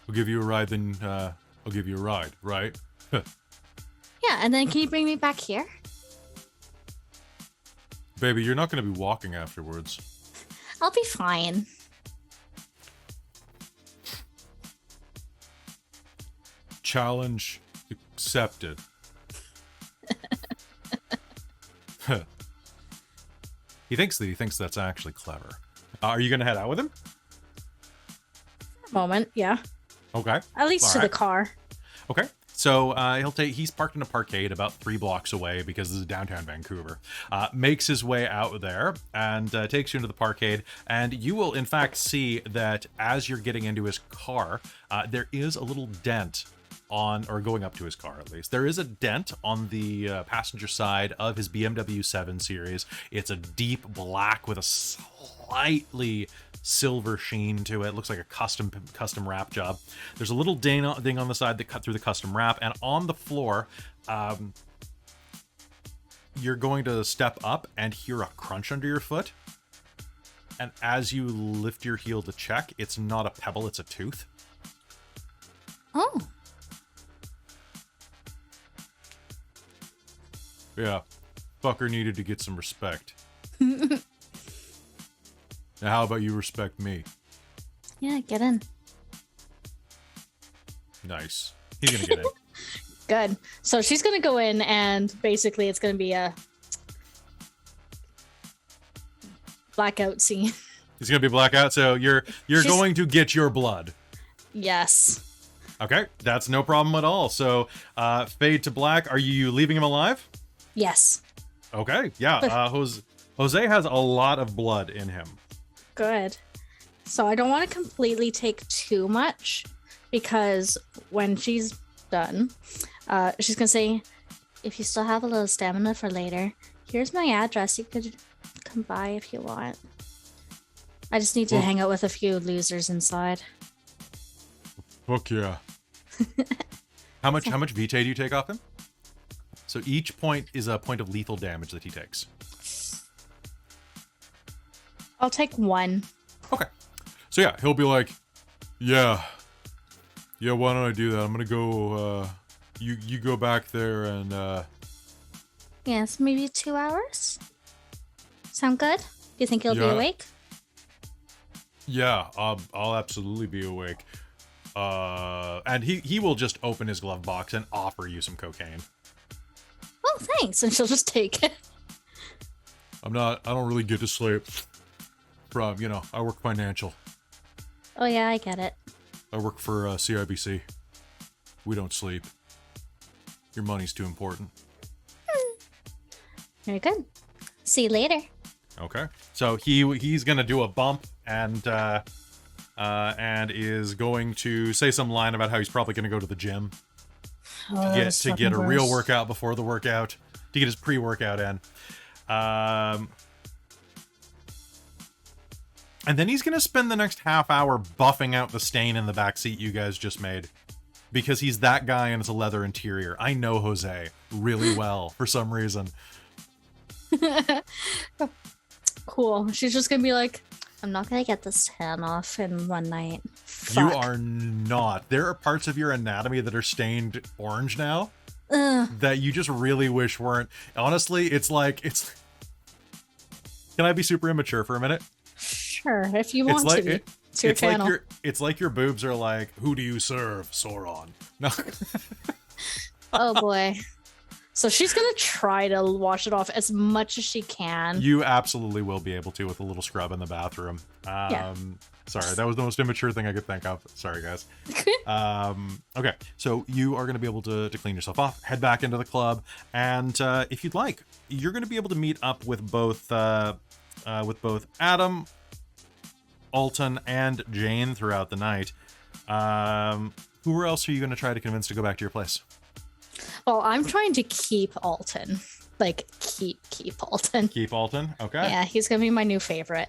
I'll give you a ride, then I'll give you a ride, right? Yeah, and then can you bring me back here? Baby, you're not going to be walking afterwards. I'll be fine. Challenge accepted. He thinks that's actually clever. Are you going to head out with him? Moment, yeah. Okay. At least to the car. Okay. So he's parked in a parkade about 3 blocks away because this is downtown Vancouver. Makes his way out there and takes you into the parkade. And you will, in fact, see that as you're getting into his car, there is a little dent on, or going up to his car at least, there is a dent on the passenger side of his BMW 7 Series. It's a deep black with a slightly silver sheen to it. Looks like a custom wrap job. There's a little ding on the side that cut through the custom wrap, and on the floor, you're going to step up and hear a crunch under your foot. And as you lift your heel to check, it's not a pebble, it's a tooth. Oh. Yeah, fucker needed to get some respect. Now how about you respect me? Yeah, get in. Nice. He's gonna get in. Good. So she's gonna go in, and basically it's gonna be a blackout scene. It's gonna be blackout, so you're going to get your blood. Yes. Okay, that's no problem at all. So fade to black. Are you leaving him alive? Yes. Okay, yeah. Jose has a lot of blood in him. Good. So I don't want to completely take too much, because when she's done, she's gonna say, if you still have a little stamina for later, here's my address. You could come by if you want. I just need to hang out with a few losers inside. Fuck yeah. How much vitae do you take off him? So each point is a point of lethal damage that he takes. I'll take 1. Okay. So yeah, he'll be like, yeah, why don't I do that? I'm gonna go, you go back there and, Yes, maybe 2 hours? Sound good? Do you think you'll be awake? Yeah, I'll absolutely be awake. And he will just open his glove box and offer you some cocaine. Oh, thanks. And she'll just take it. I don't really get to sleep. From, I work financial. Oh, yeah, I get it. I work for CIBC. We don't sleep. Your money's too important. Very good. See you later. Okay. So he's gonna do a bump and is going to say some line about how he's probably gonna go to the gym to get a real workout before the workout, to get his pre-workout in. And then he's going to spend the next half hour buffing out the stain in the back seat you guys just made. Because he's that guy and it's a leather interior. I know Jose really well for some reason. Cool. She's just going to be like, I'm not going to get this tan off in one night. Fuck. You are not. There are parts of your anatomy that are stained orange now. That you just really wish weren't. Honestly, it's... Can I be super immature for a minute? Sure, if you want to. It's your channel. It's like your boobs are like, who do you serve, Sauron? No. Oh boy. So she's gonna try to wash it off as much as she can. You absolutely will be able to with a little scrub in the bathroom. Yeah. Sorry, that was the most immature thing I could think of. Sorry, guys. Okay, so you are going to be able to clean yourself off, head back into the club, and if you'd like, you're going to be able to meet up with both Adam, Alton, and Jane throughout the night. Who else are you going to try to convince to go back to your place? Well, I'm trying to keep Alton. Like, keep Alton. Keep Alton? Okay. Yeah, he's gonna be my new favorite.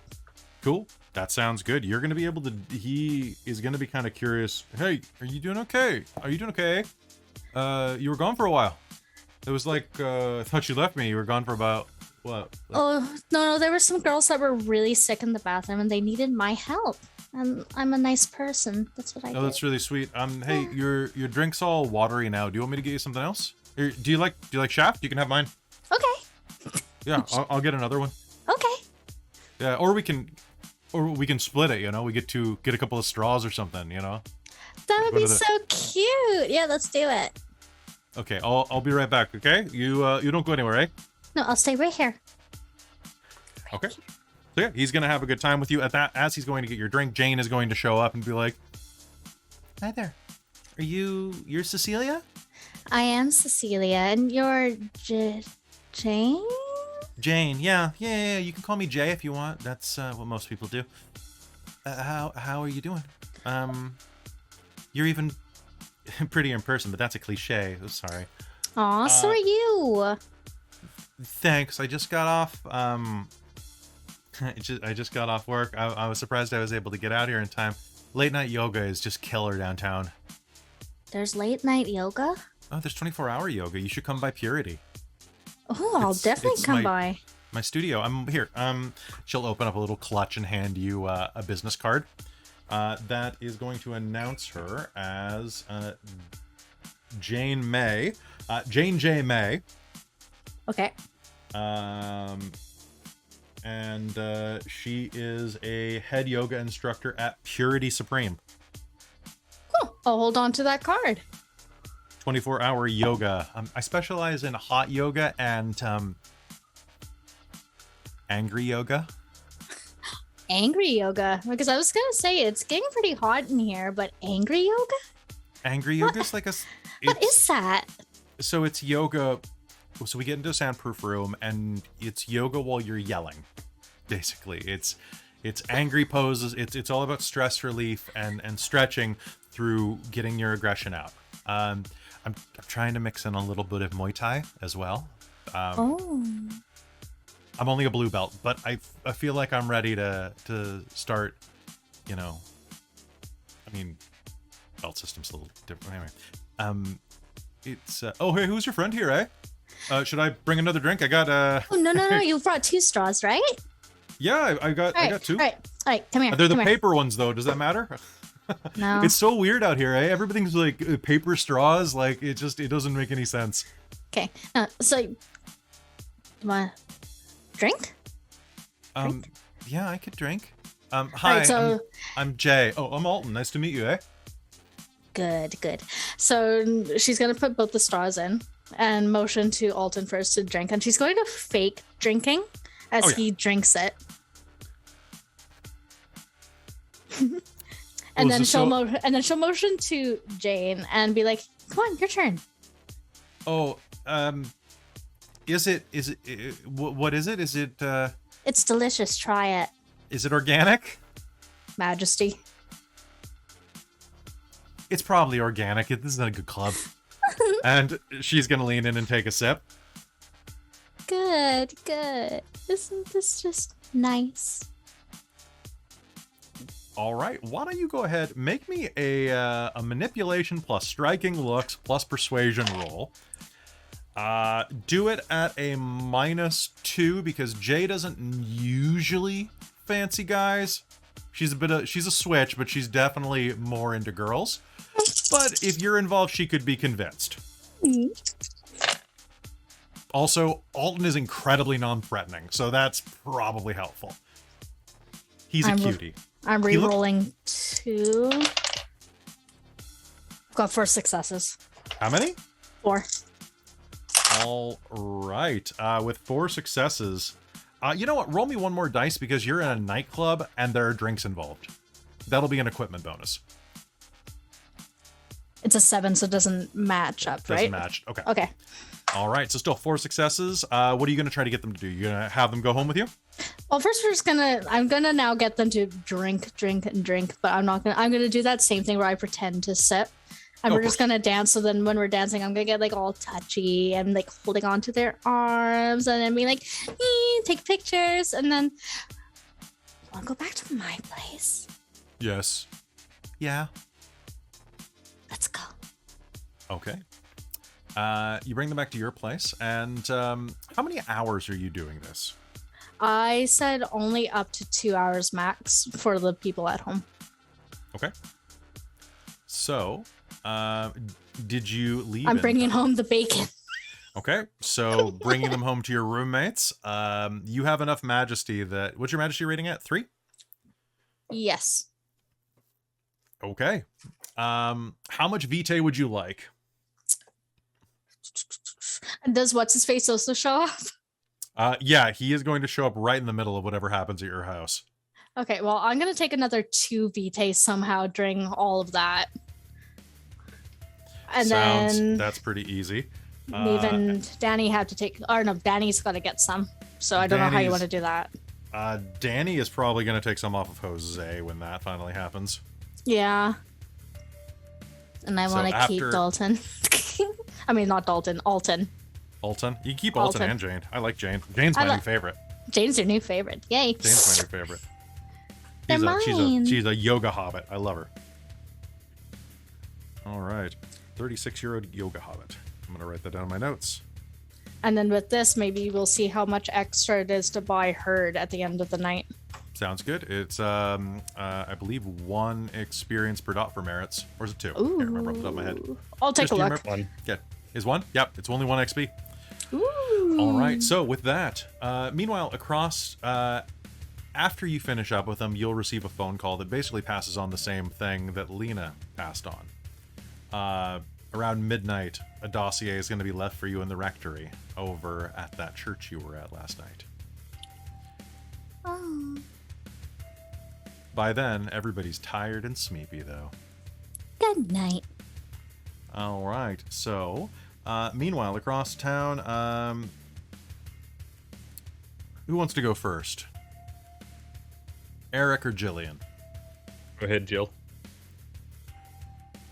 Cool. That sounds good. You're going to be able to... He is going to be kind of curious. Hey, are you doing okay? Are you doing okay? You were gone for a while. It was like, I thought you left me. You were gone for about... What? Oh, no, there were some girls that were really sick in the bathroom and they needed my help. And I'm a nice person. That's what I do. Oh, that's really sweet. Hey, your drink's all watery now. Do you want me to get you something else? Or do you like Shaft? You can have mine. Okay. Yeah, I'll get another one. Okay. Yeah, or we can split it. You know, we get a couple of straws or something. You know. That would be so cute. Yeah, let's do it. Okay, I'll be right back. Okay, you don't go anywhere, eh? No, I'll stay right here. Okay. So yeah, he's gonna have a good time with you. At that, as he's going to get your drink, Jane is going to show up and be like, "Hi there, you're Cecilia? I am Cecilia, and you're Jane? Jane, yeah. You can call me Jay if you want. That's what most people do. How are you doing? You're even pretty in person, but that's a cliche. Oh, sorry. Aw, so are you. Thanks. I just got off. I just got off work. I was surprised I was able to get out here in time. Late night yoga is just killer downtown. There's late night yoga? Oh, there's 24-hour yoga. You should come by Purity. Oh, I'll definitely come by. My studio. I'm here. She'll open up a little clutch and hand you a business card. That is going to announce her as Jane J. May. Okay. And she is a head yoga instructor at Purity Supreme. Cool. I'll hold on to that card. 24-hour yoga. I specialize in hot yoga and angry yoga. Angry yoga? Because I was going to say, it's getting pretty hot in here, but angry yoga? Angry yoga is like a... What is that? So it's yoga... So we get into a soundproof room, and it's yoga while you're yelling. Basically, it's angry poses. It's all about stress relief and stretching through getting your aggression out. I'm trying to mix in a little bit of Muay Thai as well. I'm only a blue belt, but I feel like I'm ready to start. You know, I mean, belt system's a little different. Anyway, it's oh hey, who's your friend here, eh? Should I bring another drink? I got Oh no! You brought 2 straws, right? Yeah, I got 2. All right, come here. They're the paper ones though. Does that matter? No. It's so weird out here, eh? Everything's like paper straws. Like it doesn't make any sense. Okay. So you want drink? Yeah, I could drink. Hi, right, so... I'm Jay. Oh, I'm Alton. Nice to meet you, eh? Good. So she's gonna put both the straws in and motion to Alton first to drink, and she's going to fake drinking as he drinks it. And then she'll motion to Jane and be like, "Come on, your turn." Oh, is it what is it? Is it It's delicious. Try it. Is it organic? Majesty. It's probably organic. This is not a good club. And she's gonna lean in and take a sip. Good. Isn't this just nice? All right. Why don't you go ahead, make me a manipulation plus striking looks plus persuasion roll. Do it at a -2 because Jay doesn't usually fancy guys. She's a switch, but she's definitely more into girls. But if you're involved, she could be convinced. Mm-hmm. Also, Alton is incredibly non-threatening, so that's probably helpful. He's a cutie. I'm He look- re-rolling 2. Got 4 successes. How many? 4. All right. With 4 successes, you know what? Roll me one more dice because you're in a nightclub and there are drinks involved. That'll be an equipment bonus. It's a 7, so it doesn't match up, Doesn't right? match. Okay. Okay. All right. So still 4 successes. What are you going to try to get them to do? You going to have them go home with you? Well, first I'm gonna now get them to drink, but I'm gonna do that same thing where I pretend to sip. And Of we're just course. gonna dance. So then when we're dancing, I'm gonna get like all touchy and like holding on to their arms and then be like, take pictures. And then I'll go back to my place. Yes. Yeah. Let's go. Okay. You bring them back to your place. And how many hours are you doing this? I said only up to 2 hours max for the people at home. Okay. So, did you leave? I'm in bringing time? home the bacon. Okay, so bringing them home to your roommates. You have enough majesty that... What's your majesty rating at? 3? Yes. Okay. How much vitae would you like? Does what's his face also show up? Yeah, he is going to show up right in the middle of whatever happens at your house. Okay, well, I'm gonna take another 2 vitae somehow during all of that. And then That's pretty easy. Neve and Danny have to take, or no, Danny's got to get some. So I don't know how you Danny's- want to do that. Danny is probably going to take some off of Jose when that finally happens. Yeah. And I So want to keep after- Dalton. I mean, not Dalton, Alton. Alton? You can keep Alton, Alton. and Jane. I like Jane. Jane's I my li- new favorite. Jane's your new favorite. Yay. Jane's my new favorite. They're mine. She's a yoga hobbit. I love her. All right. 36-year-old yoga hobbit. I'm going to write that down in my notes. And then with this, maybe we'll see how much extra it is to buy Herd at the end of the night. Sounds good. It's, I believe, 1 experience per dot for merits. Or is it 2? I Ooh. can't remember off the top of my head. I'll take Just a do you look. remember- Yeah. Is 1? Yep. It's only 1 XP. Ooh. All right. So with that, meanwhile, across, after you finish up with them, you'll receive a phone call that basically passes on the same thing that Lena passed on. Around midnight, a dossier is going to be left for you in the rectory over at that church you were at last night. Oh, By then, everybody's tired and sleepy, though. good night. All right. So, meanwhile, across town, who wants to go first? Erik or Jillian? Go ahead, Jill.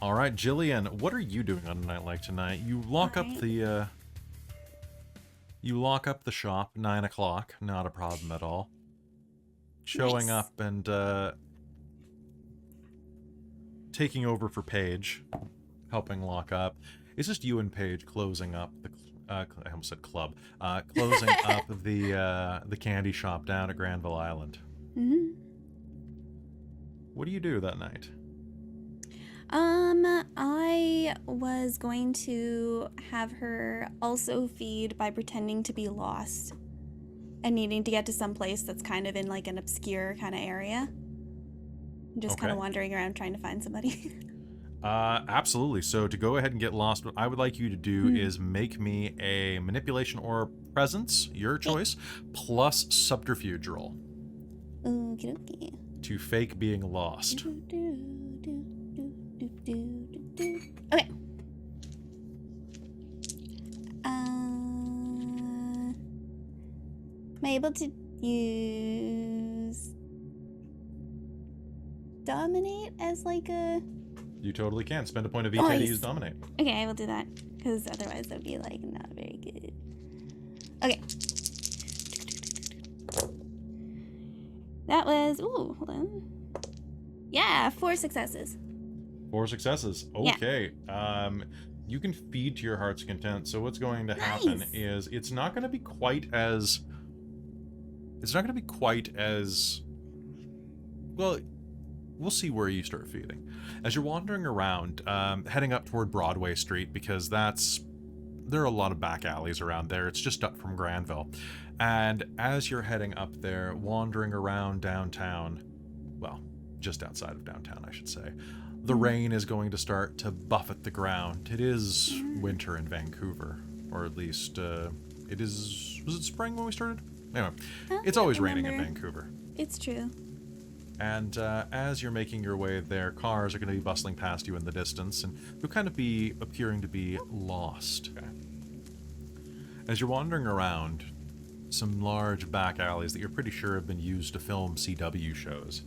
All right, Jillian, what are you doing on a night like tonight? You lock up Alright. the shop 9 o'clock. Not a problem at all. Showing Nice. up and taking over for Paige, helping lock up. It's just you and Paige closing up the. I almost said club. Closing up the candy shop down at Granville Island. Hmm. What do you do that night? I was going to have her also feed by pretending to be lost and needing to get to some place that's kind of in like an obscure kind of area. Just kind Okay. of wandering around trying to find somebody. Absolutely. So to go ahead and get lost, what I would like you to do is make me a manipulation or presence, your choice, plus subterfuge roll Okie dokie. to fake being lost. Okay. Am I able to use dominate as like a? You totally can. Spend a point of vitae to Nice. use dominate. Okay, I will do that because otherwise that would be like not very good. Okay. That was hold on. Yeah, 4 successes. 4 successes. Yeah. Okay. You can feed to your heart's content. So what's going to happen Nice. is it's not going to be quite as. It's not going to be quite as. Well, we'll see where you start feeding. As you're wandering around, heading up toward Broadway Street, because there are a lot of back alleys around there. It's just up from Granville. And as you're heading up there, wandering around downtown, well, just outside of downtown, I should say. The rain is going to start to buffet the ground. It is winter in Vancouver, or at least it is. Was it spring when we started? Anyway, it's always raining in Vancouver. It's true. And as you're making your way there, cars are going to be bustling past you in the distance, and you'll kind of be appearing to be lost. Okay. As you're wandering around some large back alleys that you're pretty sure have been used to film CW shows,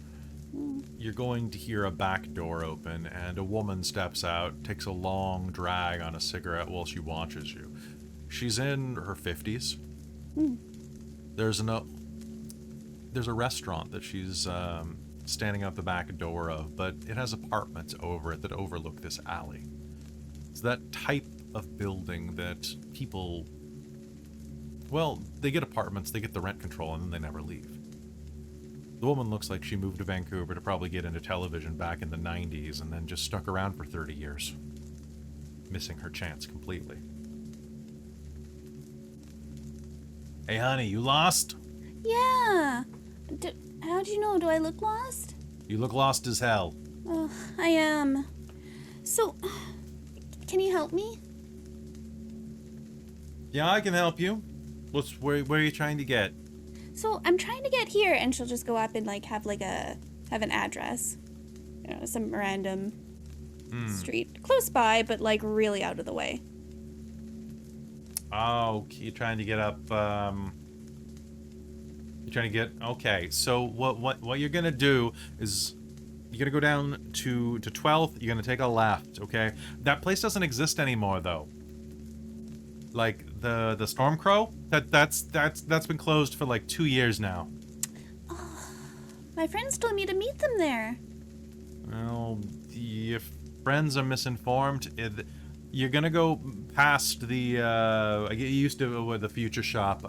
you're going to hear a back door open, and a woman steps out, takes a long drag on a cigarette while she watches you. She's in her 50s. There's a restaurant that she's standing out the back door of, but it has apartments over it that overlook this alley. It's that type of building that people, well, they get apartments, they get the rent control, and then they never leave. The woman looks like she moved to Vancouver to probably get into television back in the 90s and then just stuck around for 30 years, missing her chance completely. Hey, honey, you lost? Yeah. How'd you know? Do I look lost? You look lost as hell. Oh, I am. So, can you help me? Yeah, I can help you. Where are you trying to get? So I'm trying to get here, and she'll just go up and like have an address, some random street close by, but like really out of the way. Oh, you're trying to get up. You're trying to get. Okay, so what you're gonna do is you're gonna go down to 12th. You're gonna take a left. Okay, that place doesn't exist anymore though. Like the Stormcrow, that's been closed for like 2 years now. Oh, my friends told me to meet them there. Well, if friends are misinformed, you're gonna go past the you used to with the Future Shop.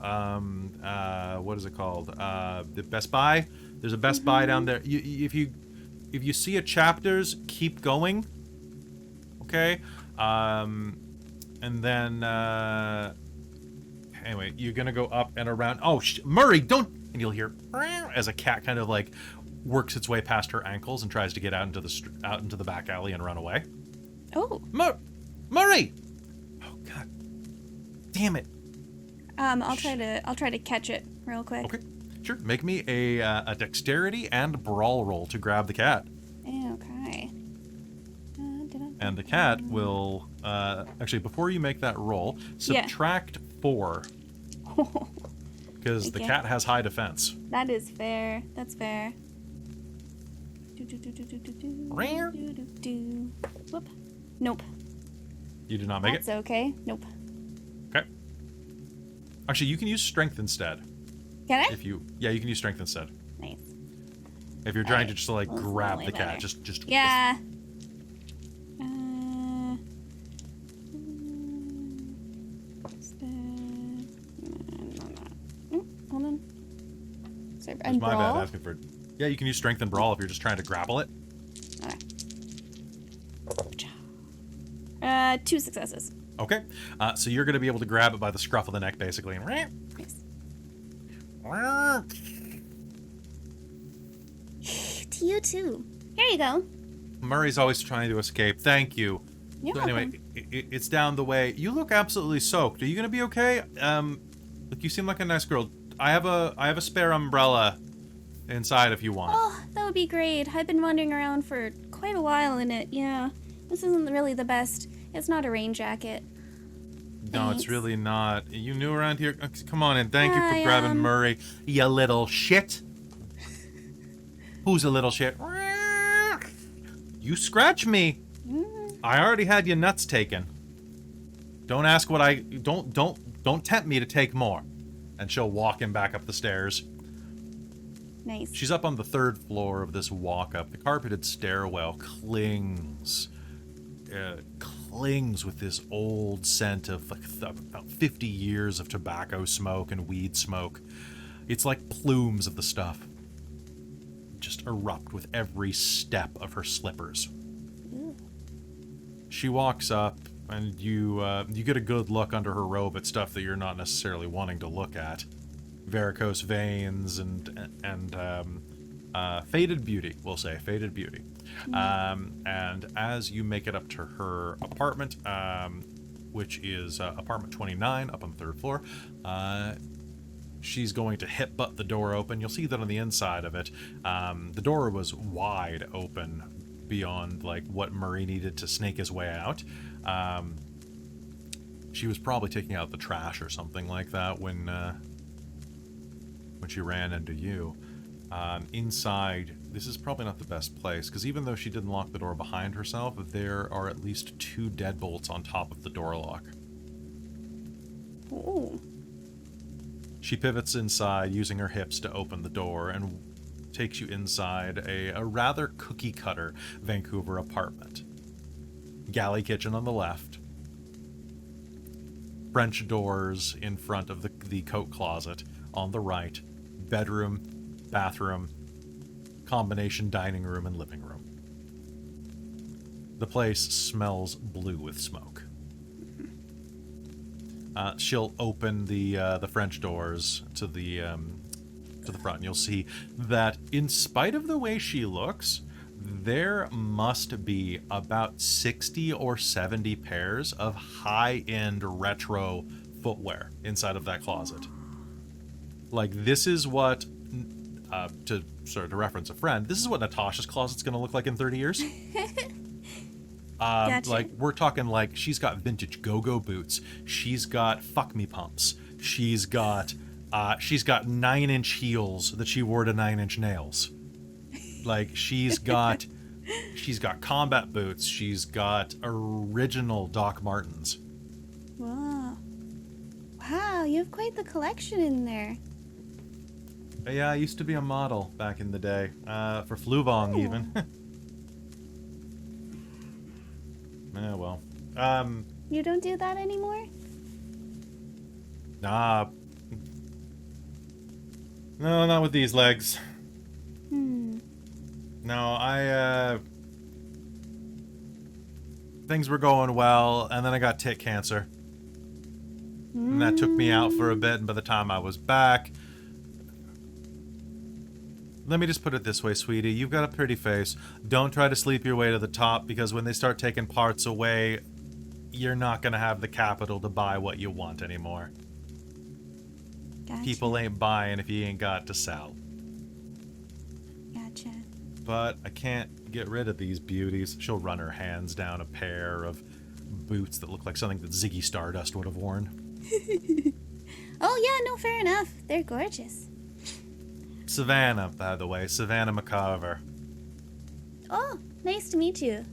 What is it called? The Best Buy. There's a Best Buy down there. If you see a Chapters, keep going. Okay. And then, anyway, you're gonna go up and around. Oh, Murray, don't! And you'll hear as a cat kind of like works its way past her ankles and tries to get out into the back alley and run away. Oh, Murray! Oh God, damn it! I'll try to catch it real quick. Okay, sure. Make me a dexterity and brawl roll to grab the cat. Okay. And the cat will, actually, before you make that roll, subtract 4. Because the cat has high defense. That is fair. That's fair. Whoop. Nope. You did not make That's okay. Nope. it? Okay. Actually, you can use strength instead. Can I? You can use strength instead. Nice. If you're trying to just, like, Well, grab way the cat. better. Just Yeah. Hold on. Sorry, It's my bad asking for it. Yeah, you can use strength and brawl if you're just trying to grapple it. Okay. 2 successes. Okay. So you're going to be able to grab it by the scruff of the neck, basically. And Nice. To you too. Here you go. Murray's always trying to escape. Thank you. You're So welcome. anyway, it's down the way. You look absolutely soaked. Are you gonna be okay? Look, you seem like a nice girl. I have a spare umbrella inside if you want. Oh, that would be great. I've been wandering around for quite a while in it. Yeah, this isn't really the best. It's not a rain jacket. No, it's Thanks. really not. You new around here? Come on in. Thank you I for grabbing am. Murray. You little shit. Who's a little shit? You scratch me. I already had your nuts taken. Don't ask what I don't tempt me to take more. And she'll walk him back up the stairs. Nice. She's up on the 3rd floor of this walk-up. The carpeted stairwell clings with this old scent of like about 50 years of tobacco smoke and weed smoke. It's like plumes of the stuff just erupt with every step of her slippers. Ooh. She walks up, and you get a good look under her robe at stuff that you're not necessarily wanting to look at. Varicose veins and Faded Beauty, we'll say. Faded Beauty. And as you make it up to her apartment, which is apartment 29 up on the 3rd floor, she's going to hip-butt the door open. You'll see that on the inside of it, the door was wide open beyond like what Murray needed to snake his way out. She was probably taking out the trash or something like that when she ran into you. Inside, this is probably not the best place, because even though she didn't lock the door behind herself, there are at least 2 deadbolts on top of the door lock. Ooh. She pivots inside, using her hips to open the door, and takes you inside a rather cookie-cutter Vancouver apartment. Galley kitchen on the left. French doors in front of the coat closet on the right. Bedroom, bathroom, combination dining room and living room. The place smells blue with smoke. She'll open the French doors to the front, and you'll see that in spite of the way she looks, there must be about 60 or 70 pairs of high-end retro footwear inside of that closet. Like, this is what, to reference a friend, this is what Natasha's closet's going to look like in 30 years. Gotcha. Like, we're talking like she's got vintage go-go boots. She's got fuck-me pumps. She's got 9-inch heels that she wore to 9-inch nails. Like, she's got combat boots. She's got original Doc Martens. Wow. Wow, you have quite the collection in there. Yeah, I used to be a model back in the day, for Fluvong even. Yeah, well. You don't do that anymore? Nah. No, not with these legs. No, things were going well, and then I got tit cancer. And that took me out for a bit, and by the time I was back... Let me just put it this way, sweetie. You've got a pretty face. Don't try to sleep your way to the top, because when they start taking parts away, you're not going to have the capital to buy what you want anymore. Gotcha. People ain't buying if you ain't got to sell. Gotcha. But I can't get rid of these beauties. She'll run her hands down a pair of boots that look like something that Ziggy Stardust would have worn. Oh, yeah, no, fair enough. They're gorgeous. Savannah, by the way. Savannah McCarver. Oh, nice to meet you.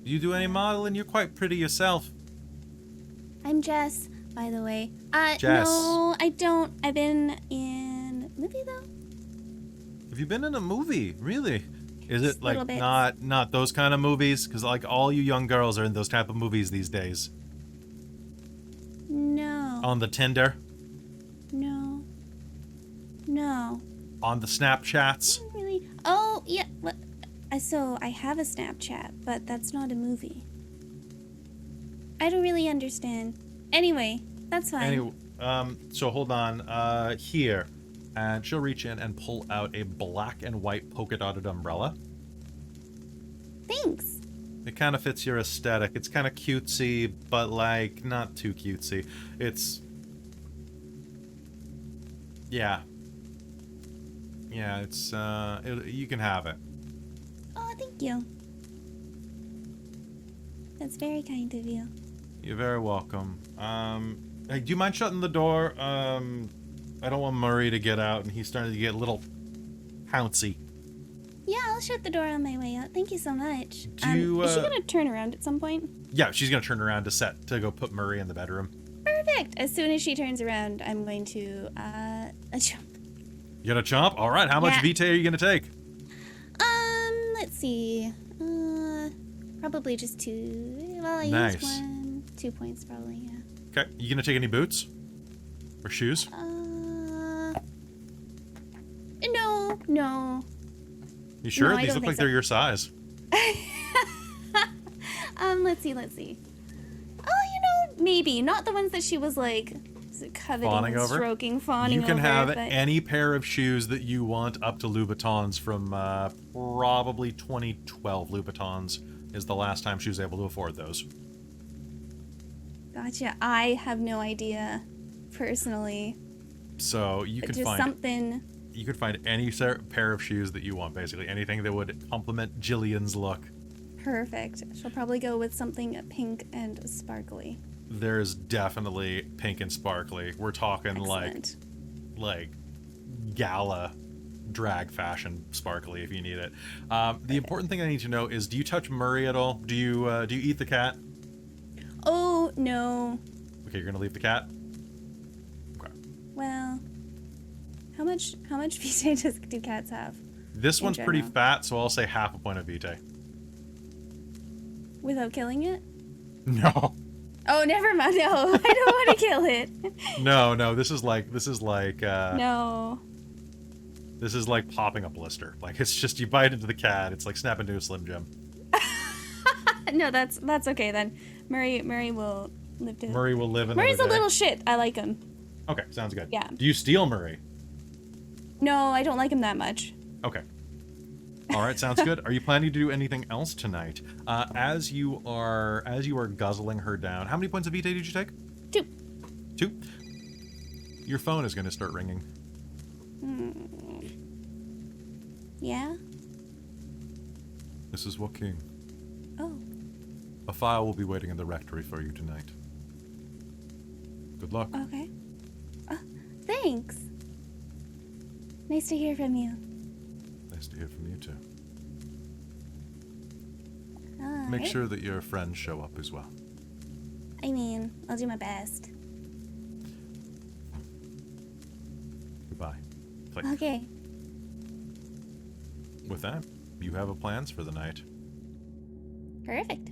Do you do any modeling? You're quite pretty yourself. I'm Jess, by the way. Jess. No, I don't. I've been in a movie, though. Have you been in a movie? Really? Is Just it like little bits. not those kind of movies? Because like all you young girls are in those type of movies these days. No. On the Tinder? No. No. On the Snapchats? Not really. Oh, yeah. So I have a Snapchat, but that's not a movie. I don't really understand. Anyway, that's fine. Anyway, so hold on. Here. And she'll reach in and pull out a black and white polka dotted umbrella. Thanks. It kind of fits your aesthetic. It's kind of cutesy, but like not too cutesy. It's... Yeah. Yeah, it's, you can have it. Oh, thank you. That's very kind of you. You're very welcome. Hey, do you mind shutting the door? I don't want Murray to get out, and he's starting to get a little pouncy. Yeah, I'll shut the door on my way out. Thank you so much. Do you, Is she gonna turn around at some point? Yeah, she's gonna turn around to go put Murray in the bedroom. Perfect. As soon as she turns around, I'm going to jump. You gonna chomp? All right. How much Yeah. vitae are you gonna take? Let's see. Probably just 2. Well, I Nice. used 1. 2 points probably. Yeah. Okay. You gonna take any boots or shoes? No. You sure? No, I These don't look think like so. they're your size. Let's see. Oh, maybe not the ones that she was like coveting, Fawning over? stroking, fawning You can over, have but- any pair of shoes that you want, up to Louboutins from probably 2012. Louboutins is the last time she was able to afford those. Gotcha. I have no idea, personally. So you But could just find something. you could find any pair of shoes that you want, basically anything that would complement Jillian's look. Perfect. She'll probably go with something pink and sparkly. There's definitely pink and sparkly. We're talking Excellent. like gala drag fashion sparkly if you need it. The important thing I need to know is, do you touch Murray at all? Do you eat the cat? Oh, no. Okay, you're gonna leave the cat. Okay. Well, how much vitae do cats have? This In one's pretty general. fat, so I'll say half a point of vitae. Without killing it? No, Oh, never mind. No, I don't want to kill it. no. This is like No. this is like popping a blister. Like, it's just you bite into the cat. It's like snapping into a Slim Jim. No, that's okay then. Murray will live to. Murray will live another Murray's a day. little shit. I like him. Okay, sounds good. Yeah. Do you steal Murray? No, I don't like him that much. Okay. All right, sounds good. Are you planning to do anything else tonight? As you are guzzling her down, how many points of vitae did you take? 2. 2. Your phone is going to start ringing. Yeah. This is Joaquin. Oh. A file will be waiting in the rectory for you tonight. Good luck. Okay. Thanks. Nice to hear from you. Nice to hear from you too. All Make right. sure that your friends show up as well. I mean, I'll do my best. Goodbye. Click. Okay. With that, you have a plans for the night. Perfect.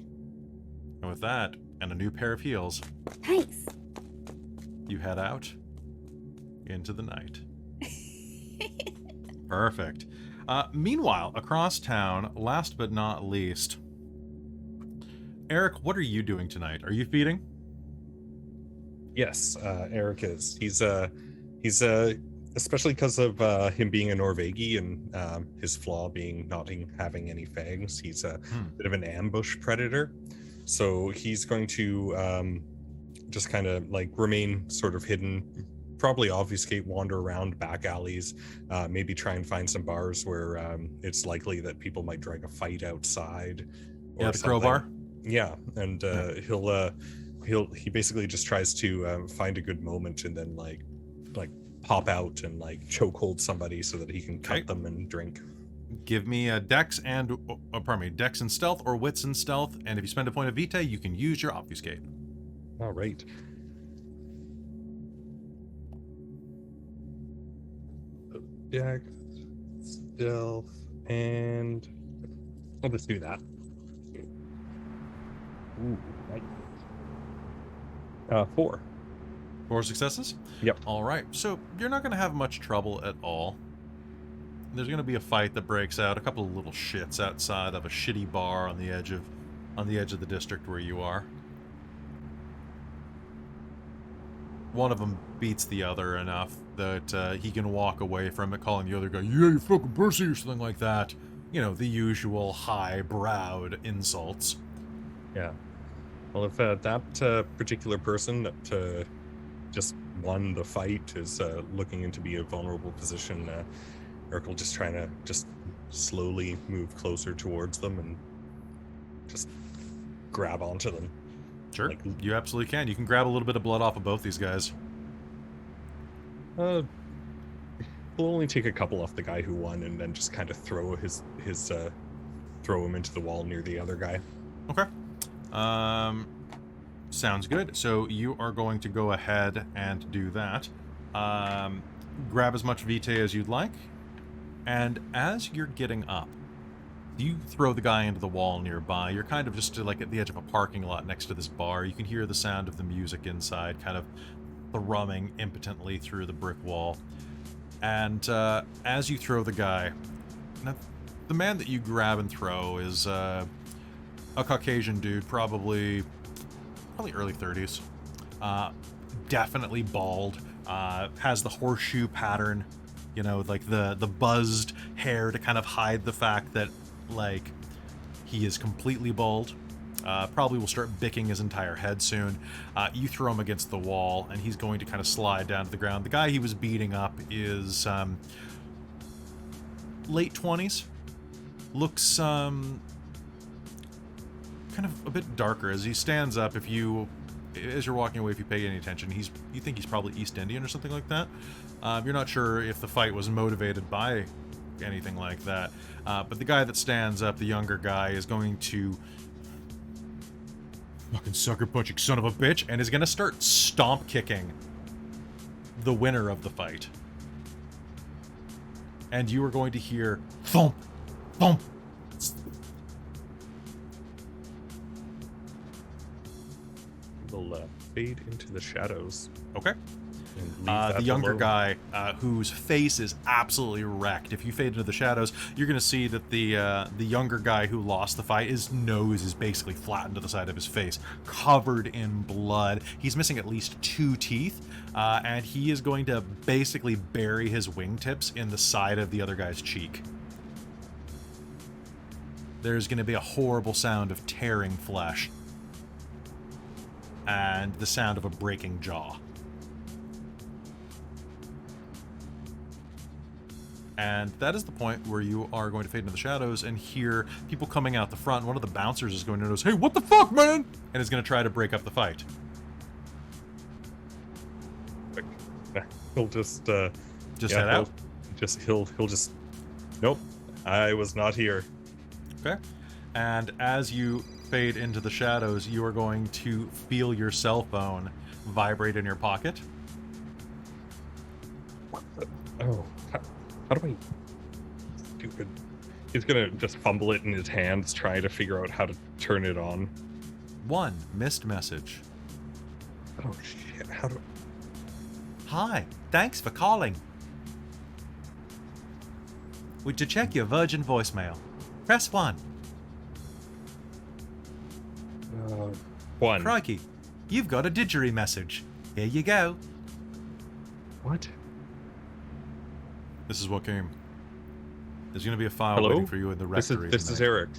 And with that, and a new pair of heels, Nice. you head out into the night. Perfect. Meanwhile, across town, last but not least, Erik, what are you doing tonight? Are you feeding? Yes, Erik is. He's especially because of him being a Norvegi and his flaw being not having any fangs. He's a bit of an ambush predator, so he's going to just kind of like remain sort of hidden, probably obfuscate, wander around back alleys, maybe try and find some bars where it's likely that people might drag a fight outside. Yeah, the crowbar. Yeah, and he basically just tries to find a good moment and then like pop out and like chokehold somebody so that he can cut Okay. them and drink. Give me a dex and dex and stealth or wits and stealth, and if you spend a point of vitae, you can use your obfuscate. All right. Dex, stealth, and I'll just do that. Ooh, nice. 4. 4 successes? Yep. All right. So you're not going to have much trouble at all. There's going to be a fight that breaks out. A couple of little shits outside of a shitty bar on the edge of the district where you are. One of them beats the other enough that he can walk away from it, calling the other guy, "Yeah, you fucking pussy," or something like that. You know, the usual high-browed insults. Yeah. Well, if that particular person that just won the fight is looking into be a vulnerable position, Erik will just try to just slowly move closer towards them and just grab onto them. Sure, Like- you absolutely can. You can grab a little bit of blood off of both these guys. We'll only take a couple off the guy who won, and then just kind of throw throw him into the wall near the other guy. Okay. Sounds good. So you are going to go ahead and do that. Grab as much vitae as you'd like. And as you're getting up, you throw the guy into the wall nearby. You're kind of just like at the edge of a parking lot next to this bar. You can hear the sound of the music inside, kind of thrumming impotently through the brick wall. And as you throw the guy, now, the man that you grab and throw is a Caucasian dude, probably early 30s. definitely bald, has the horseshoe pattern, you know, like the buzzed hair to kind of hide the fact that, like, he is completely bald. Probably will start bicking his entire head soon. You throw him against the wall, and he's going to kind of slide down to the ground. The guy he was beating up is late 20s. Looks kind of a bit darker as he stands up. As you're walking away, if you pay any attention, you think he's probably East Indian or something like that. You're not sure if the fight was motivated by anything like that. But the guy that stands up, the younger guy, is going to fucking sucker punching son of a bitch, and is going to start stomp kicking the winner of the fight. And you are going to hear thump, thump. We'll fade into the shadows. Okay. And leave that The younger alone. guy, whose face is absolutely wrecked. If you fade into the shadows, you're going to see that the younger guy who lost the fight, his nose is basically flattened to the side of his face, covered in blood. He's missing at least 2 teeth, and he is going to basically bury his wingtips in the side of the other guy's cheek. There's going to be a horrible sound of tearing flesh, and the sound of a breaking jaw. And that is the point where you are going to fade into the shadows and hear people coming out the front. One of the bouncers is going to notice, "Hey, what the fuck, man?" and is going to try to break up the fight. He'll just Just yeah, head out. He'll just nope. I was not here. Okay. And as you fade into the shadows, you are going to feel your cell phone vibrate in your pocket. Oh, how do I? Stupid. He's gonna just fumble it in his hands, trying to figure out how to turn it on. 1 missed message. Oh shit! How do? Hi, thanks for calling. To check your Virgin voicemail, press 1. 1. Crikey, you've got a didgeridoo message. Here you go. What? This is what came. There's going to be a file Hello? waiting for you in the rectory. This is tonight. Erik.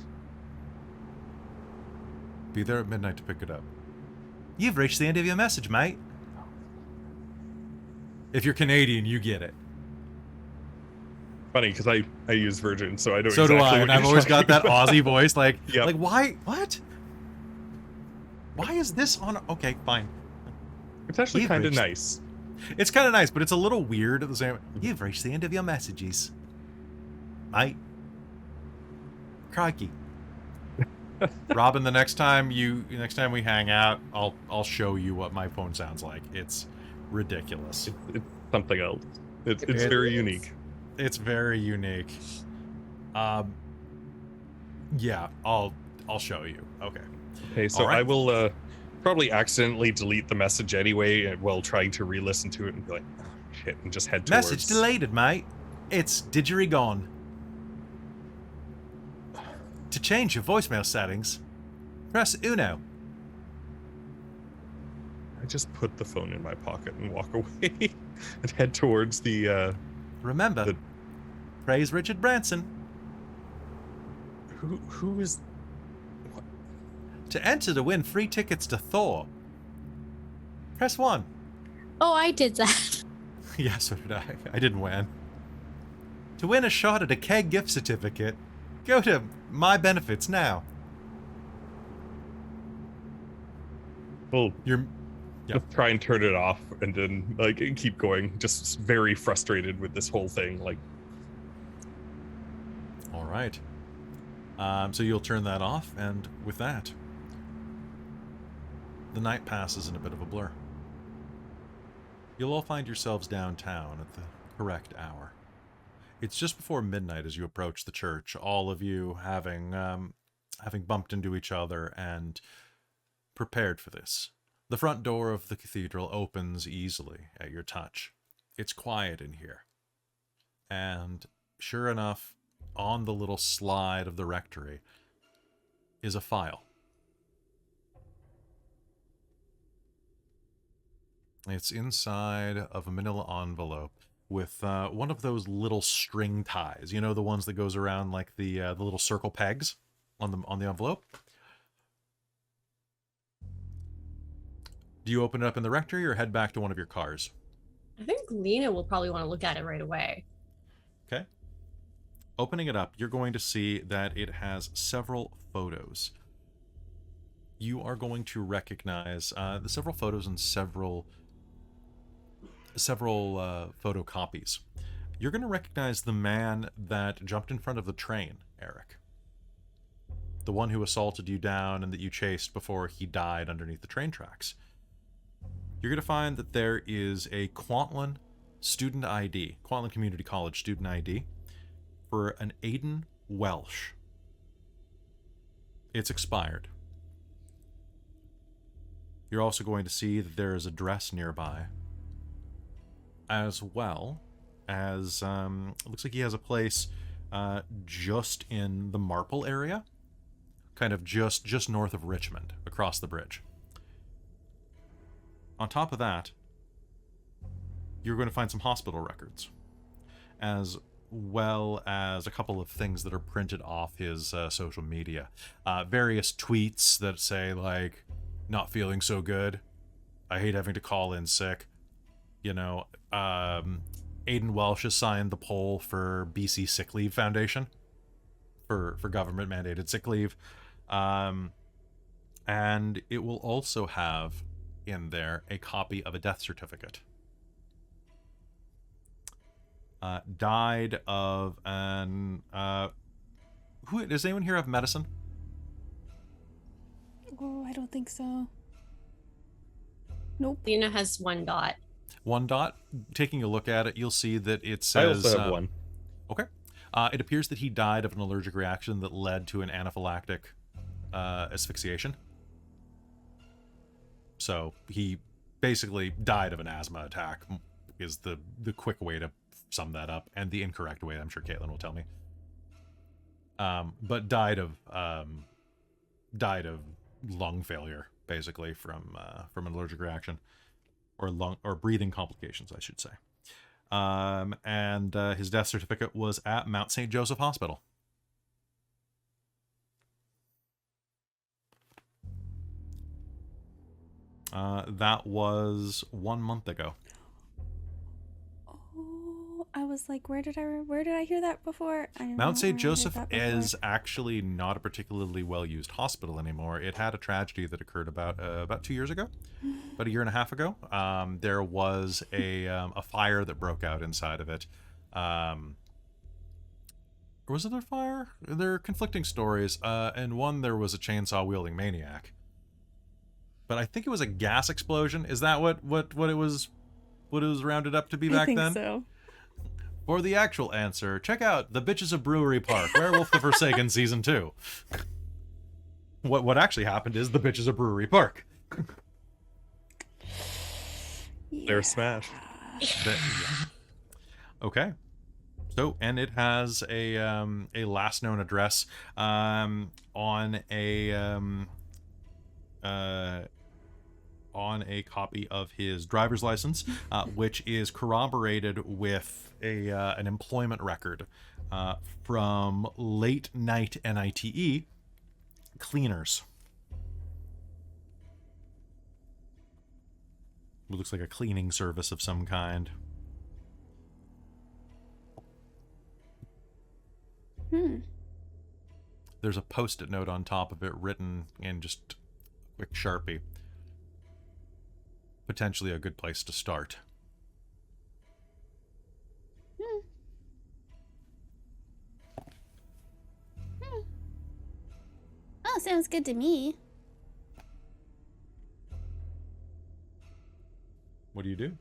Be there at midnight to pick it up. You've reached the end of your message, mate. If you're Canadian, you get it. Funny, because I use Virgin, so I know. So exactly do I, what and you're I've always got talking that about. Aussie voice. Like, Yep. like why? What? Why is this on? Okay, fine. It's actually You've kind of reached- nice. It's kind of nice, but it's a little weird at the same. You've reached the end of your messages, mate. Crikey. Robin, the next time we hang out, I'll show you what my phone sounds like. It's ridiculous. It's something else. It's It very is. unique. It's very unique. Yeah, I'll show you. Okay. Okay, so All right. I will probably accidentally delete the message anyway while trying to re-listen to it and be like, oh, shit, and just head towards. Message deleted, mate. It's didgeridoo gone. To change your voicemail settings, press Uno. I just put the phone in my pocket and walk away and head towards the. Remember, The- praise Richard Branson. Who is? To enter to win free tickets to Thor, press 1. Oh, I did that. Yeah, so did I. I didn't win. To win a shot at a keg gift certificate, go to My Benefits now. Well, You're just try and turn it off and then like keep going. Just very frustrated with this whole thing. Like, all right. So you'll turn that off, and with that, the night passes in a bit of a blur. You'll all find yourselves downtown at the correct hour. It's just before midnight as you approach the church, all of you having bumped into each other and prepared for this. The front door of the cathedral opens easily at your touch. It's quiet in here. And sure enough, on the little slide of the rectory is a file. It's inside of a manila envelope with one of those little string ties. You know, the ones that goes around like the little circle pegs on the envelope. Do you open it up in the rectory or head back to one of your cars? I think Lena will probably want to look at it right away. Okay. Opening it up, you're going to see that it has several photos. You are going to recognize the several photos and several photocopies. You're going to recognize the man that jumped in front of the train, Erik. The one who assaulted you down and that you chased before he died underneath the train tracks. You're going to find that there is a Kwantlen student ID, Kwantlen Community College student ID, for an Aiden Welsh. It's expired. You're also going to see that there is a dress nearby, as well as it looks like he has a place just in the Marple area, kind of just north of Richmond, across the bridge. On top of that, you're going to find some hospital records, as well as a couple of things that are printed off his social media. Various tweets that say, like, not feeling so good, I hate having to call in sick. You know, Aiden Welsh has signed the poll for BC Sick Leave Foundation for government mandated sick leave. And it will also have in there a copy of a death certificate. Died of an who does anyone here have medicine? Oh, I don't think so. Nope. Lena has 1 dot. 1 dot. Taking a look at it, you'll see that it I says also have one. Okay. It appears that he died of an allergic reaction that led to an anaphylactic asphyxiation. So he basically died of an asthma attack is the quick way to sum that up, and the incorrect way, I'm sure Caitlin will tell me. But died of lung failure, basically, from an allergic reaction, or breathing complications, I should say. And his death certificate was at Mount St. Joseph Hospital. That was 1 month ago. Oh, I was like, where did I hear that before? I don't Mount know St. where I heard Joseph that before. is actually not a particularly well-used hospital anymore. It had a tragedy that occurred about 2 years ago, about a year and a half ago. There was a fire that broke out inside of it. Or was it a fire? There are conflicting stories. And one, there was a chainsaw-wielding maniac. But I think it was a gas explosion. Is that what it was rounded up to be back I think then? so. For the actual answer, check out The Bitches of Brewery Park, Werewolf the Forsaken Season 2. What actually happened is The Bitches of Brewery Park. They're smashed. Yeah. Okay. So, and it has a last known address on a copy of his driver's license, which is corroborated with an employment record from late night NITE cleaners. It looks like a cleaning service of some kind. There's a post-it note on top of it written in just quick Sharpie. Potentially a good place to start. Oh, sounds good to me. What do you do?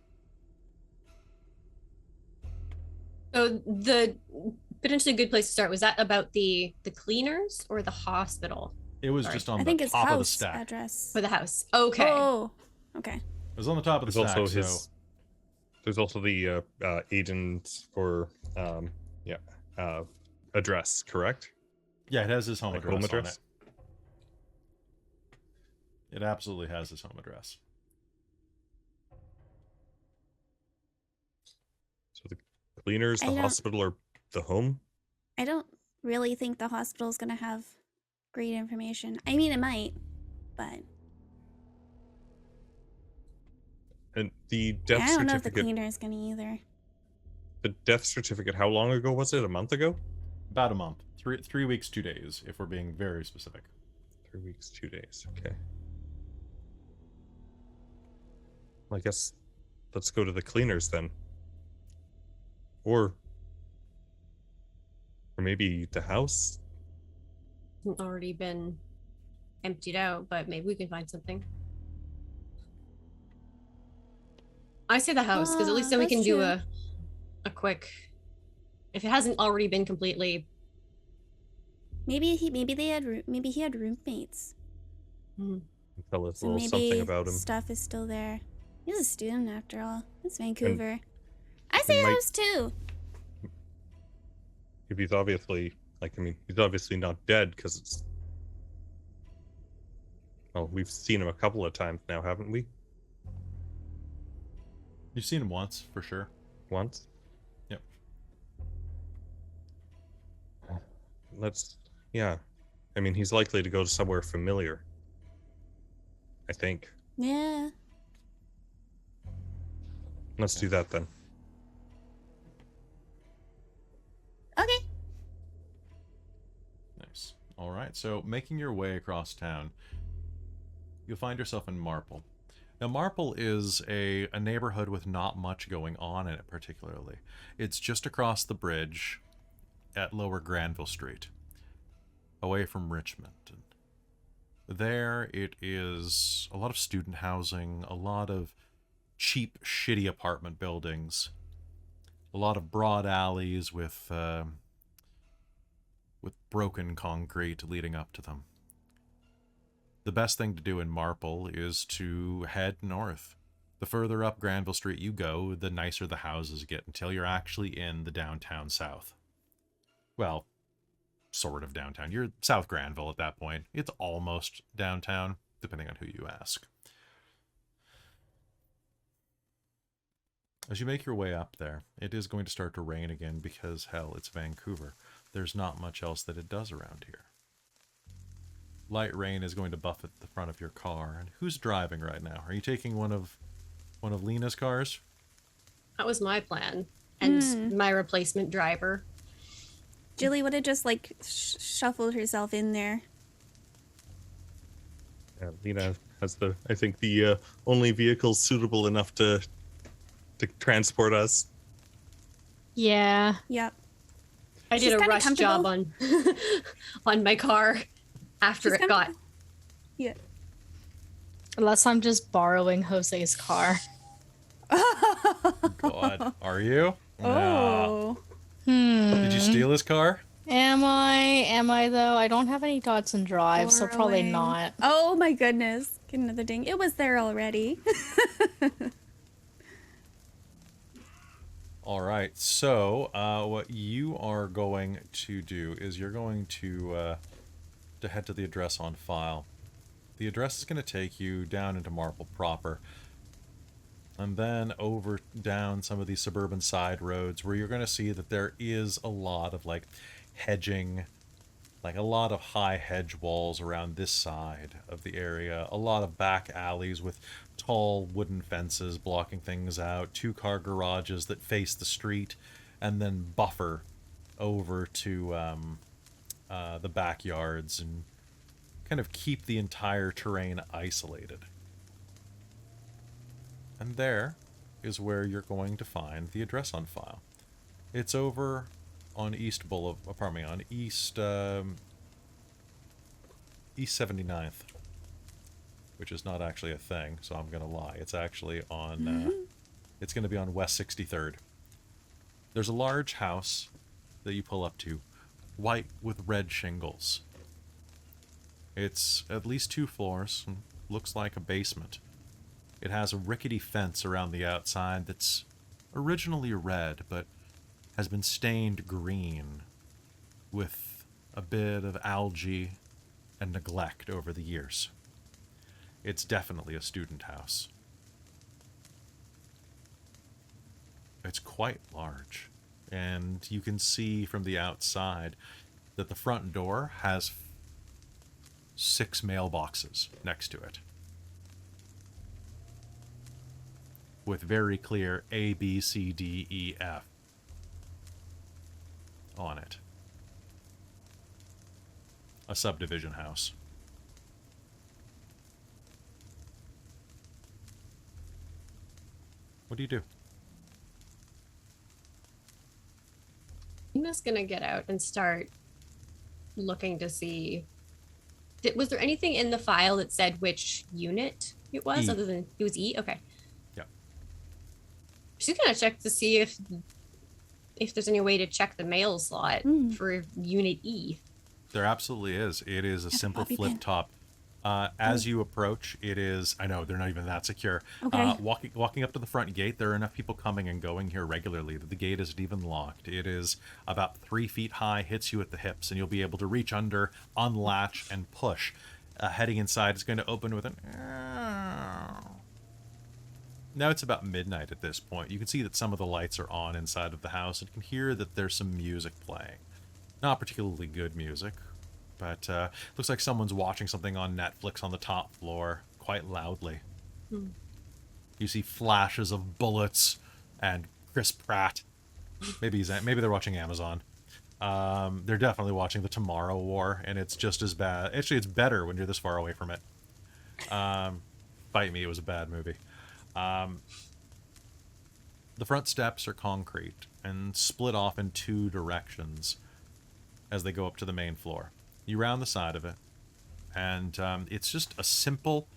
So the potentially good place to start, was that about the cleaners or the hospital? It was Sorry. just on I think the his top of the house stack. address. For the house. Okay. Oh, okay. It was on the top of the There's stack, also so... his. There's also the agent for address, correct? Yeah, it has his home Like address, home on address? it. It absolutely has his home address. Cleaners, I the don't- hospital, or the home? I don't really think the hospital's gonna have great information. I mean, it might, but And the I death don't know if the certificate. cleaner's gonna either. The death certificate. How long ago was it? A month ago? About a month. 3 weeks, 2 days, if we're being very specific. 3 weeks, 2 days. Okay. Well, I guess let's go to the cleaners then. Or maybe the house. Already been emptied out, but maybe we can find something. I say the house because at least then we That's can do true. a quick. If it hasn't already been completely. Maybe he had roommates. Tell us a So little maybe something about him. stuff is still there. He's a student after all. It's Vancouver. I say might- house too. If he's obviously, he's obviously not dead because it's. Well, we've seen him a couple of times now, haven't we? You've seen him once, for sure. Once. Yep. Yeah. I mean, he's likely to go somewhere familiar. I think. Yeah. Let's do that then. Okay. Nice. All right. So, making your way across town, you'll find yourself in Marple. Now, Marple is a neighborhood with not much going on in it, particularly. It's just across the bridge at Lower Granville Street, away from Richmond. And there, it is a lot of student housing, a lot of cheap, shitty apartment buildings, a lot of broad alleys with broken concrete leading up to them. The best thing to do in Marple is to head north. The further up Granville Street you go, the nicer the houses get until you're actually in the downtown south. Well, sort of downtown. You're South Granville at that point. It's almost downtown, depending on who you ask. As you make your way up there, it is going to start to rain again because, hell, it's Vancouver. There's not much else that it does around here. Light rain is going to buffet the front of your car. And who's driving right now? Are you taking one of Lena's cars? That was my plan. And my replacement driver. Jilly would have just shuffled herself in there. Yeah, Lena has the only vehicle suitable enough to transport us. Yeah. Yep. I did She's a kinda rush job comfortable. on my car after She's it got. Yeah. Unless I'm just borrowing Jose's car. God, are you? Oh. Did you steal his car? Am I though? I don't have any Dodson Drive, so probably Borrowing. not. Oh my goodness. Get another ding. It was there already. All right. So, what you are going to do is you're going to head to the address on file. The address is going to take you down into Marple proper, and then over down some of these suburban side roads where you're going to see that there is a lot of hedging, a lot of high hedge walls around this side of the area, a lot of back alleys with tall wooden fences blocking things out, 2-car garages that face the street and then buffer over to the backyards and kind of keep the entire terrain isolated. And there is where you're going to find the address on file. It's over on East East 79th, which is not actually a thing, so I'm gonna lie. It's actually on, it's gonna be on West 63rd. There's a large house that you pull up to, white with red shingles. It's at least 2 floors, and looks like a basement. It has a rickety fence around the outside that's originally red, but has been stained green with a bit of algae and neglect over the years. It's definitely a student house. It's quite large. And you can see from the outside that the front door has 6 mailboxes next to it, with very clear A, B, C, D, E, F on it. A subdivision house. What do you do? I'm just gonna get out and start looking to see. Was there anything in the file that said which unit it was, E. other than it was E? Okay. Yeah. She's gonna check to see if there's any way to check the mail slot for Unit E. There absolutely is. It is a simple bobby flip pin. top. As you approach, it is, I know, they're not even that secure. Okay. Walking up to the front gate, there are enough people coming and going here regularly that the gate isn't even locked. It is about 3 feet high, hits you at the hips, and you'll be able to reach under, unlatch, and push. Heading inside is going to open with an... Now it's about midnight at this point. You can see that some of the lights are on inside of the house, and you can hear that there's some music playing. Not particularly good music, but looks like someone's watching something on Netflix on the top floor quite loudly. You see flashes of bullets and Chris Pratt. Maybe they're watching Amazon. They're definitely watching the Tomorrow War, and it's just as bad. Actually, it's better when you're this far away from it. Fight me, it was a bad movie. The front steps are concrete and split off in 2 directions as they go up to the main floor. You round the side of it, and it's just a simple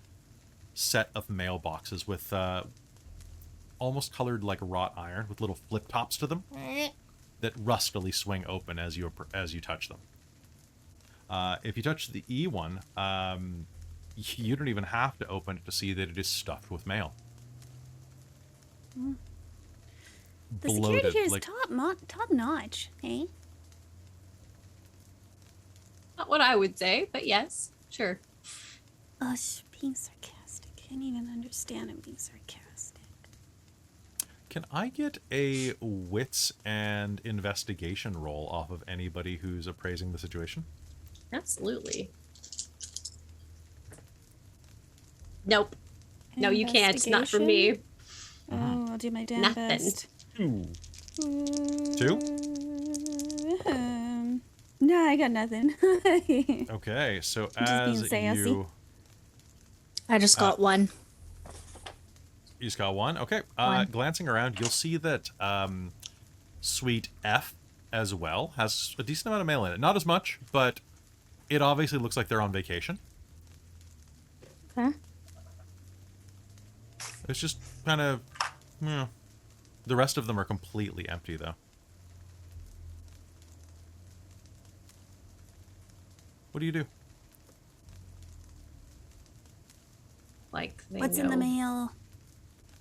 set of mailboxes with almost colored like wrought iron with little flip tops to them that rustily swing open as you touch them. If you touch the E one, you don't even have to open it to see that it is stuffed with mail. The security here is top notch, eh? Not what I would say, but yes, sure. Being sarcastic. Can't even understand him being sarcastic. Can I get a wits and investigation roll off of anybody who's appraising the situation? Absolutely. Nope. No, you can't. It's not for me. Oh, I'll do my damn Nothing. best. 2. No, I got nothing. Okay, so I'm just as being sassy. you I just got one. just got one. Okay, One. glancing around, you'll see that Suite F as well has a decent amount of mail in it. Not as much, but it obviously looks like they're on vacation. Okay. It's just kind of, the rest of them are completely empty, though. What do you do? Like, they What's in the know.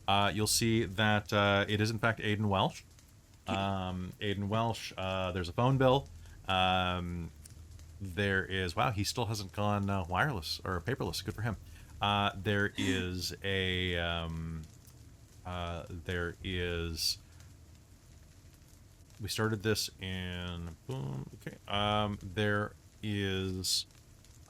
mail? You'll see that it is, in fact, Aiden Welsh. Aiden Welsh, there's a phone bill. There is, wow, he still hasn't gone wireless or paperless. Good for him. There is we started this in, boom, okay. There is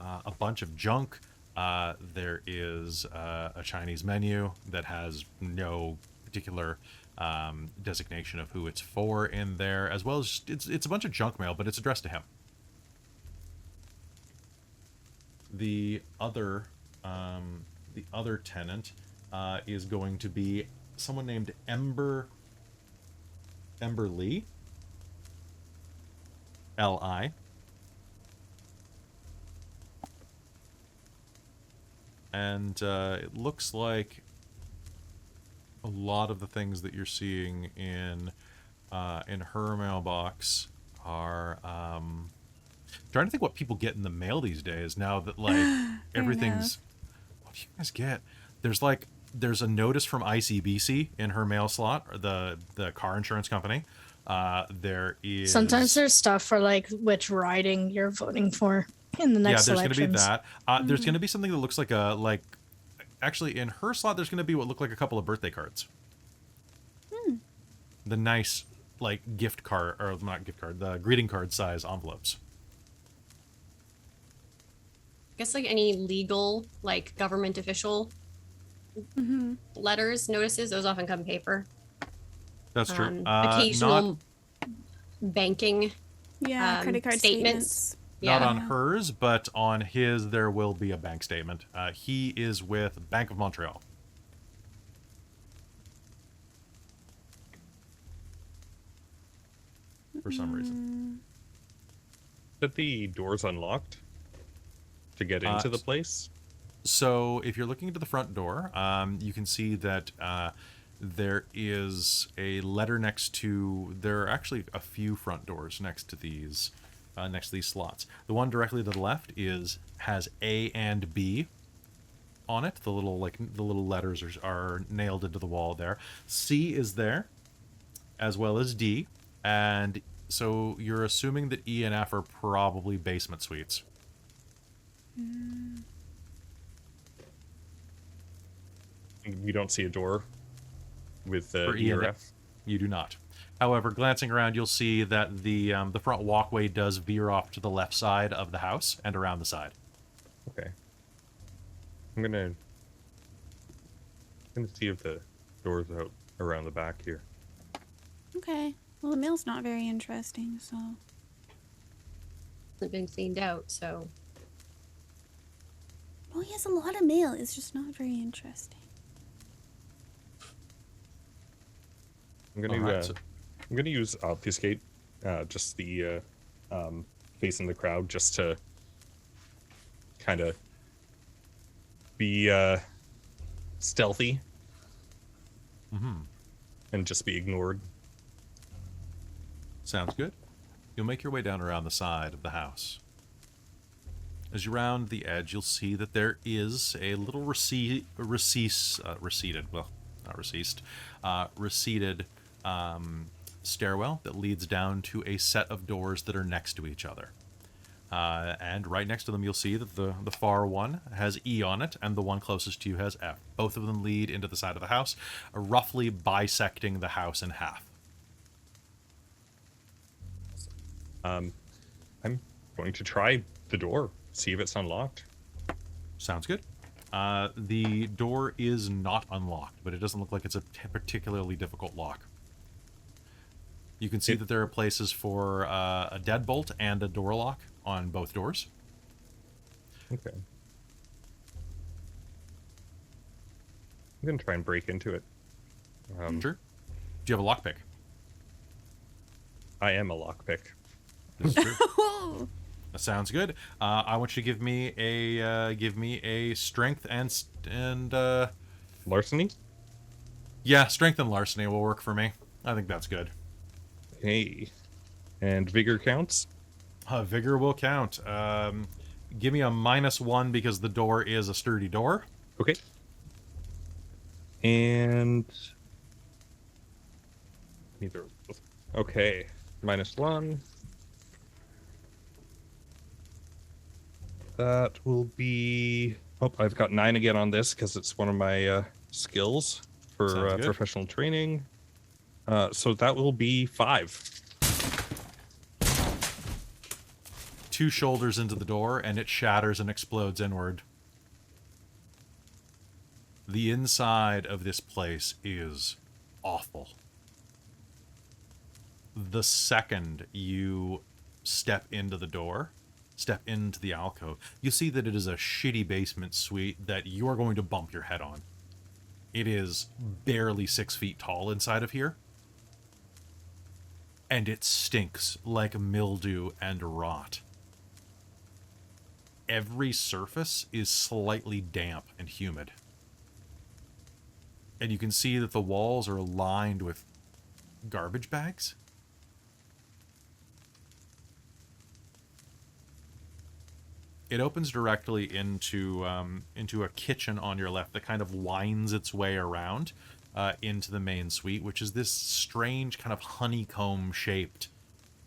a bunch of junk. There is a Chinese menu that has no particular designation of who it's for in there, as well as it's a bunch of junk mail, but it's addressed to him. The other tenant is going to be someone named Ember Lee, L-I. And it looks like a lot of the things that you're seeing in her mailbox are trying to think what people get in the mail these days now that like everything's. What do you guys get? There's a notice from ICBC in her mail slot, or the car insurance company. There is Sometimes there's stuff for like which riding you're voting for in the next there's elections. going to be that. There's going to be something that looks like actually in her slot there's going to be what look like a couple of birthday cards. The nice like gift card, or not gift card, the greeting card size envelopes. I guess like any legal, like government official letters, notices, those often come paper. That's true. Occasional banking Yeah, credit card statements. Not Yeah. on hers, but on his, there will be a bank statement. He is with Bank of Montreal. For some reason. That the door's unlocked to get into the place. So if you're looking into the front door, you can see that there is a letter next to. There are actually a few front doors next to these slots. The one directly to the left has A and B on it. The little letters are nailed into the wall there. C is there, as well as D, and so you're assuming that E and F are probably basement suites. You don't see a door with For E E or and F. You do not. However, glancing around, you'll see that the front walkway does veer off to the left side of the house and around the side. Okay. I'm gonna see if the door's out around the back here. Okay. Well, the mail's not very interesting, so. Hasn't been cleaned out, so Well, he has a lot of mail. It's just not very interesting. I'm gonna Alright, so- I'm gonna use obfuscate, just the facing the crowd, just to kind of be stealthy and just be ignored. Sounds good. You'll make your way down around the side of the house. As you round the edge, you'll see that there is a little receded stairwell that leads down to a set of doors that are next to each other. And right next to them, you'll see that the far one has E on it, and the one closest to you has F. Both of them lead into the side of the house, roughly bisecting the house in half. I'm going to try the door, see if it's unlocked. Sounds good. The door is not unlocked, but it doesn't look like it's a particularly difficult lock. You can see that there are places for a deadbolt and a door lock on both doors. Okay. I'm gonna try and break into it. Sure. Do you have a lockpick? I am a lockpick. This is true. Oh! That sounds good. I want you to give me a strength and Larceny? yeah, strength and larceny will work for me. I think that's good. Hey. And vigor counts? Vigor will count. Give me a -1 because the door is a sturdy door. Okay. And neither. Okay. -1. That will be. Oh, I've got 9 again on this because it's one of my skills for Sounds good. professional training. So that will be 5. 2 shoulders into the door, and it shatters and explodes inward. The inside of this place is awful. The second you step into the door, step into the alcove, you see that it is a shitty basement suite that you are going to bump your head on. It is barely 6 feet tall inside of here. And it stinks like mildew and rot. Every surface is slightly damp and humid. And you can see that the walls are lined with garbage bags. It opens directly into a kitchen on your left that kind of winds its way around into the main suite, which is this strange kind of honeycomb-shaped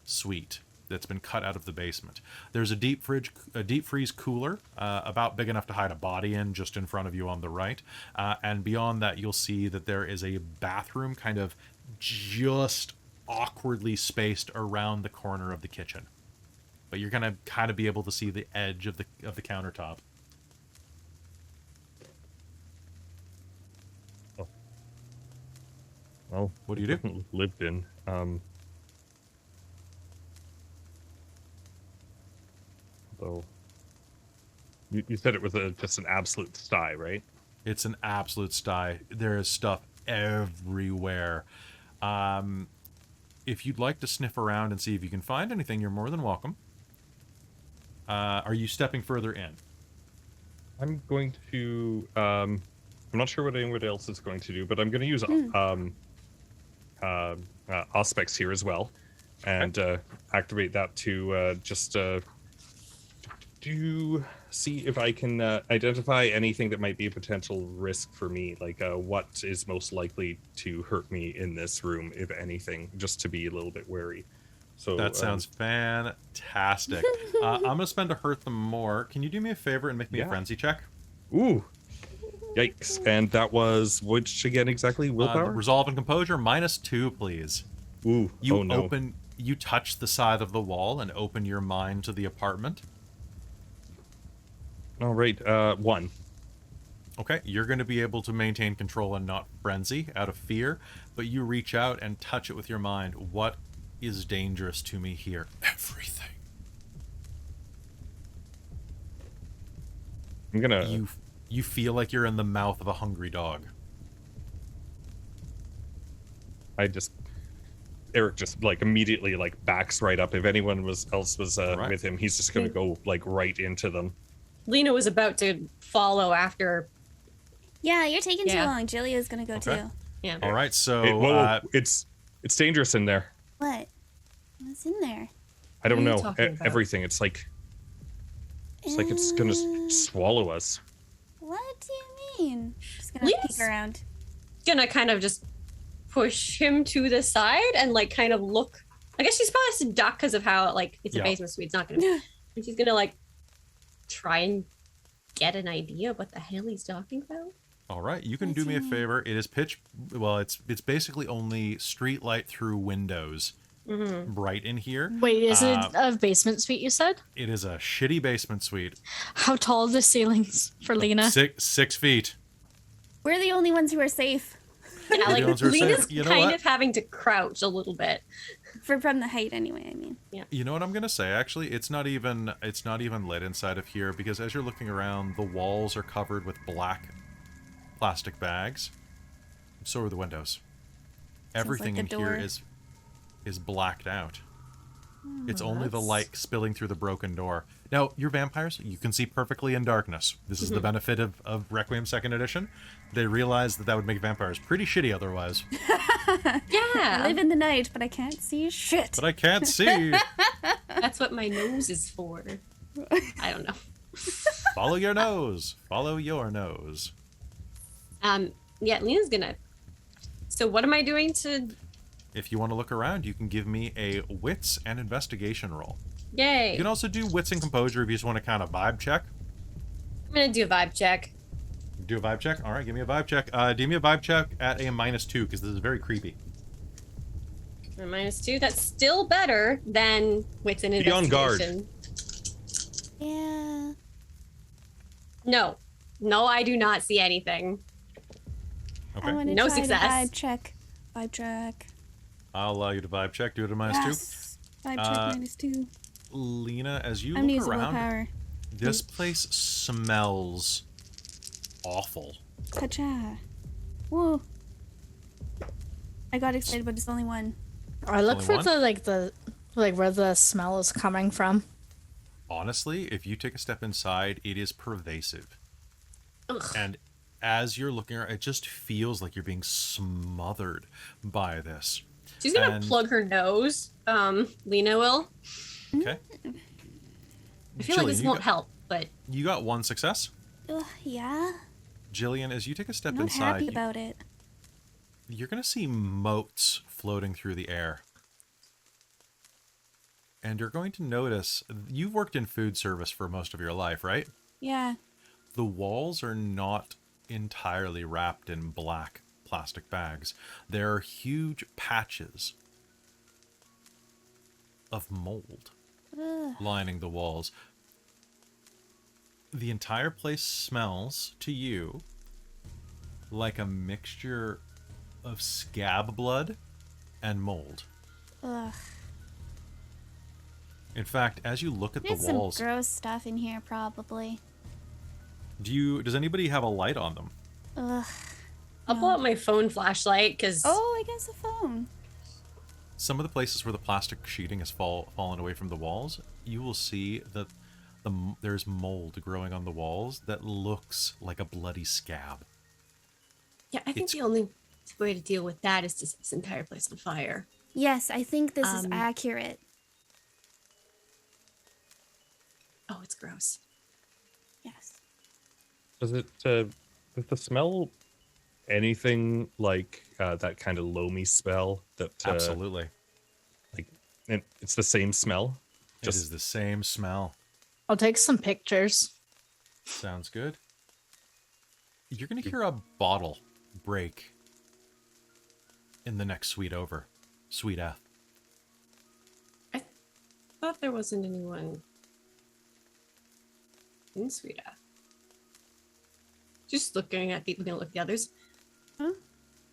suite that's been cut out of the basement. There's a deep freeze cooler about big enough to hide a body in, just in front of you on the right. And beyond that, you'll see that there is a bathroom kind of just awkwardly spaced around the corner of the kitchen. But you're gonna kind of be able to see the edge of the countertop. Oh. Well, What do you do? definitely lived in. Though you said it was just an absolute sty, right? It's an absolute sty. There is stuff everywhere. If you'd like to sniff around and see if you can find anything, you're more than welcome. Are you stepping further in? I'm going to. I'm not sure what anyone else is going to do, but I'm going to use Auspex here as well, and activate that to just to see if I can identify anything that might be a potential risk for me, like what is most likely to hurt me in this room, if anything, just to be a little bit wary. So That sounds fantastic. I'm going to spend to hurt them more. Can you do me a favor and make me a Yeah. frenzy check? Ooh, yikes! And that was which again exactly? Willpower. Resolve and composure, -2, please. Ooh, You oh no. you touch the side of the wall and open your mind to the apartment. All right, 1. Okay, you're going to be able to maintain control and not frenzy out of fear, but you reach out and touch it with your mind. What is dangerous to me here? Everything. I'm gonna. You feel like you're in the mouth of a hungry dog. Eric just like immediately like backs right up. If anyone else was Right. with him, he's just gonna go like right into them. Lena was about to follow after. Yeah, you're taking too Yeah. long. Julia's gonna go Okay. too. Yeah. All right, so Whoa, it's dangerous in there. What? What's in there? I don't What are you know talking about? everything. It's like it's gonna swallow us. What do you mean? Just gonna Lena's- peek around. Gonna kind of just push him to the side and like kind of look. I guess she's probably to duck because of how like it's Yeah. a basement suite. It's not gonna. And she's gonna like try and get an idea of what the hell he's talking about. all right, you can do me a favor. It is it's basically only street light through windows bright in here. Wait, is it a basement suite you said? It is a shitty basement suite. How tall are the ceilings for Lena? 6 feet. We're the only ones who are safe Yeah, like ones who are Lena's saying, "You know kind what?" of having to crouch a little bit. from the height, anyway. I mean, You know what I'm gonna say? Actually, it's not even lit inside of here because as you're looking around, the walls are covered with black plastic bags. So are the windows. Everything like in the here door. is blacked out. It's only the that's- light spilling through the broken door. Now, you're vampires. You can see perfully in darkness. This is the benefit of Requiem 2nd Edition. They realized that would make vampires pretty shitty otherwise. I Yeah, live in the night, but I can't see shit. But I can't see. that's what my nose is for. I don't know. Follow your nose. Follow your nose. Yeah, Lena's gonna. So what am I doing to? If you want to look around, you can give me a wits and investigation roll. Yay! You can also do wits and composure if you just want to kind of vibe check. I'm gonna do a vibe check. Do a vibe check? All right, give me a vibe check. Do me a vibe check at a -2 because this is very creepy. A -2. That's still better than wits and Be on guard. investigation. Yeah. No, I do not see anything. I Okay, want to No try success. To vibe check. Vibe check. I'll allow you to vibe check. Do it at -2. Yes. Vibe check -2. Lena, as you I'm gonna look use a around, willpower. this place smells awful. Kacha. Whoa. I got excited, but it's only one. I look Only for one? the where the smell is coming from. Honestly, if you take a step inside, it is pervasive. Ugh. And as you're looking around, it just feels like you're being smothered by this. She's gonna And- plug her nose. Lena will. Okay. I feel like Jillian, this you won't got- help, but You got 1 success. Ugh, yeah. Jillian, as you take a step I'm not inside, happy about it. you're going to see motes floating through the air. And you're going to notice, you've worked in food service for most of your life, right? Yeah. The walls are not entirely wrapped in black plastic bags. There are huge patches of mold Ugh. lining the walls. The entire place smells to you like a mixture of scab blood and mold. Ugh. In fact, as you look at the There's some walls, gross stuff in here, probably. does anybody have a light on them? Ugh. I'll pull out my phone flashlight because Oh, I guess a phone. Some of the places where the plastic sheeting has fallen away from the walls, you will see that there's mold growing on the walls that looks like a bloody scab. yeah, I think it's- the only way to deal with that is to set this entire place on fire. Yes, I think this is Um, accurate. Oh, it's gross. Yes. Does the smell anything like that kind of loamy smell that Absolutely. and it's the same smell? It is the same smell. I'll take some pictures. Sounds good. You're going to hear a bottle break in the next suite over. Suite F. I thought there wasn't anyone in Suite F. Just looking at people, gonna look at the others. Huh?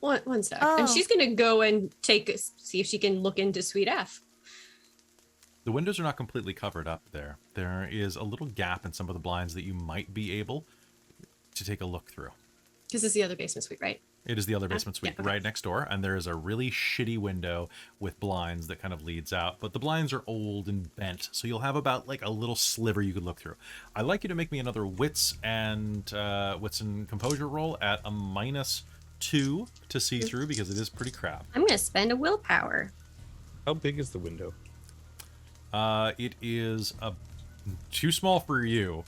One sec. Oh. And she's gonna go and see if she can look into Suite F. The windows are not completely covered up there. There is a little gap in some of the blinds that you might be able to take a look through. Because it's the other basement suite, right? It is the other basement suite yeah, okay. right next door, and there is a really shitty window with blinds that kind of leads out. But the blinds are old and bent, so you'll have about like a little sliver you could look through. I'd like you to make me another wits and composure roll at a -2 to see through because it is pretty crap. I'm gonna spend a willpower. How big is the window? It is too small for you,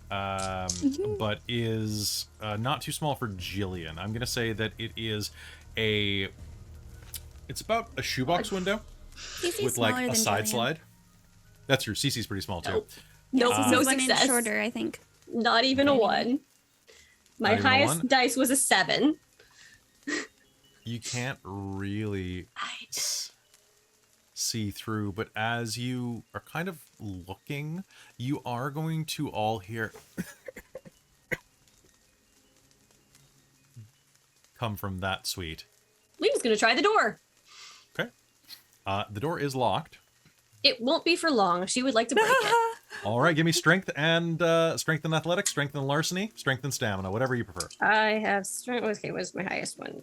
but is not too small for Jillian. I'm gonna say that it is it's about a shoebox window Cece's with like smaller a than side Jillian. slide. That's true. Cece's pretty small too. No, Cece's no is 1 inch success. shorter, I think. Not even a 1. My Not even a highest 1? dice was a 7. You can't really see through, but as you are kind of looking, you are going to all hear come from that suite. Lena's gonna try the door. Okay. The door is locked. It won't be for long. She would like to break it. All right, give me strength and athletics, strength and larceny, strength and stamina, whatever you prefer. I have strength. Okay, what's my highest one?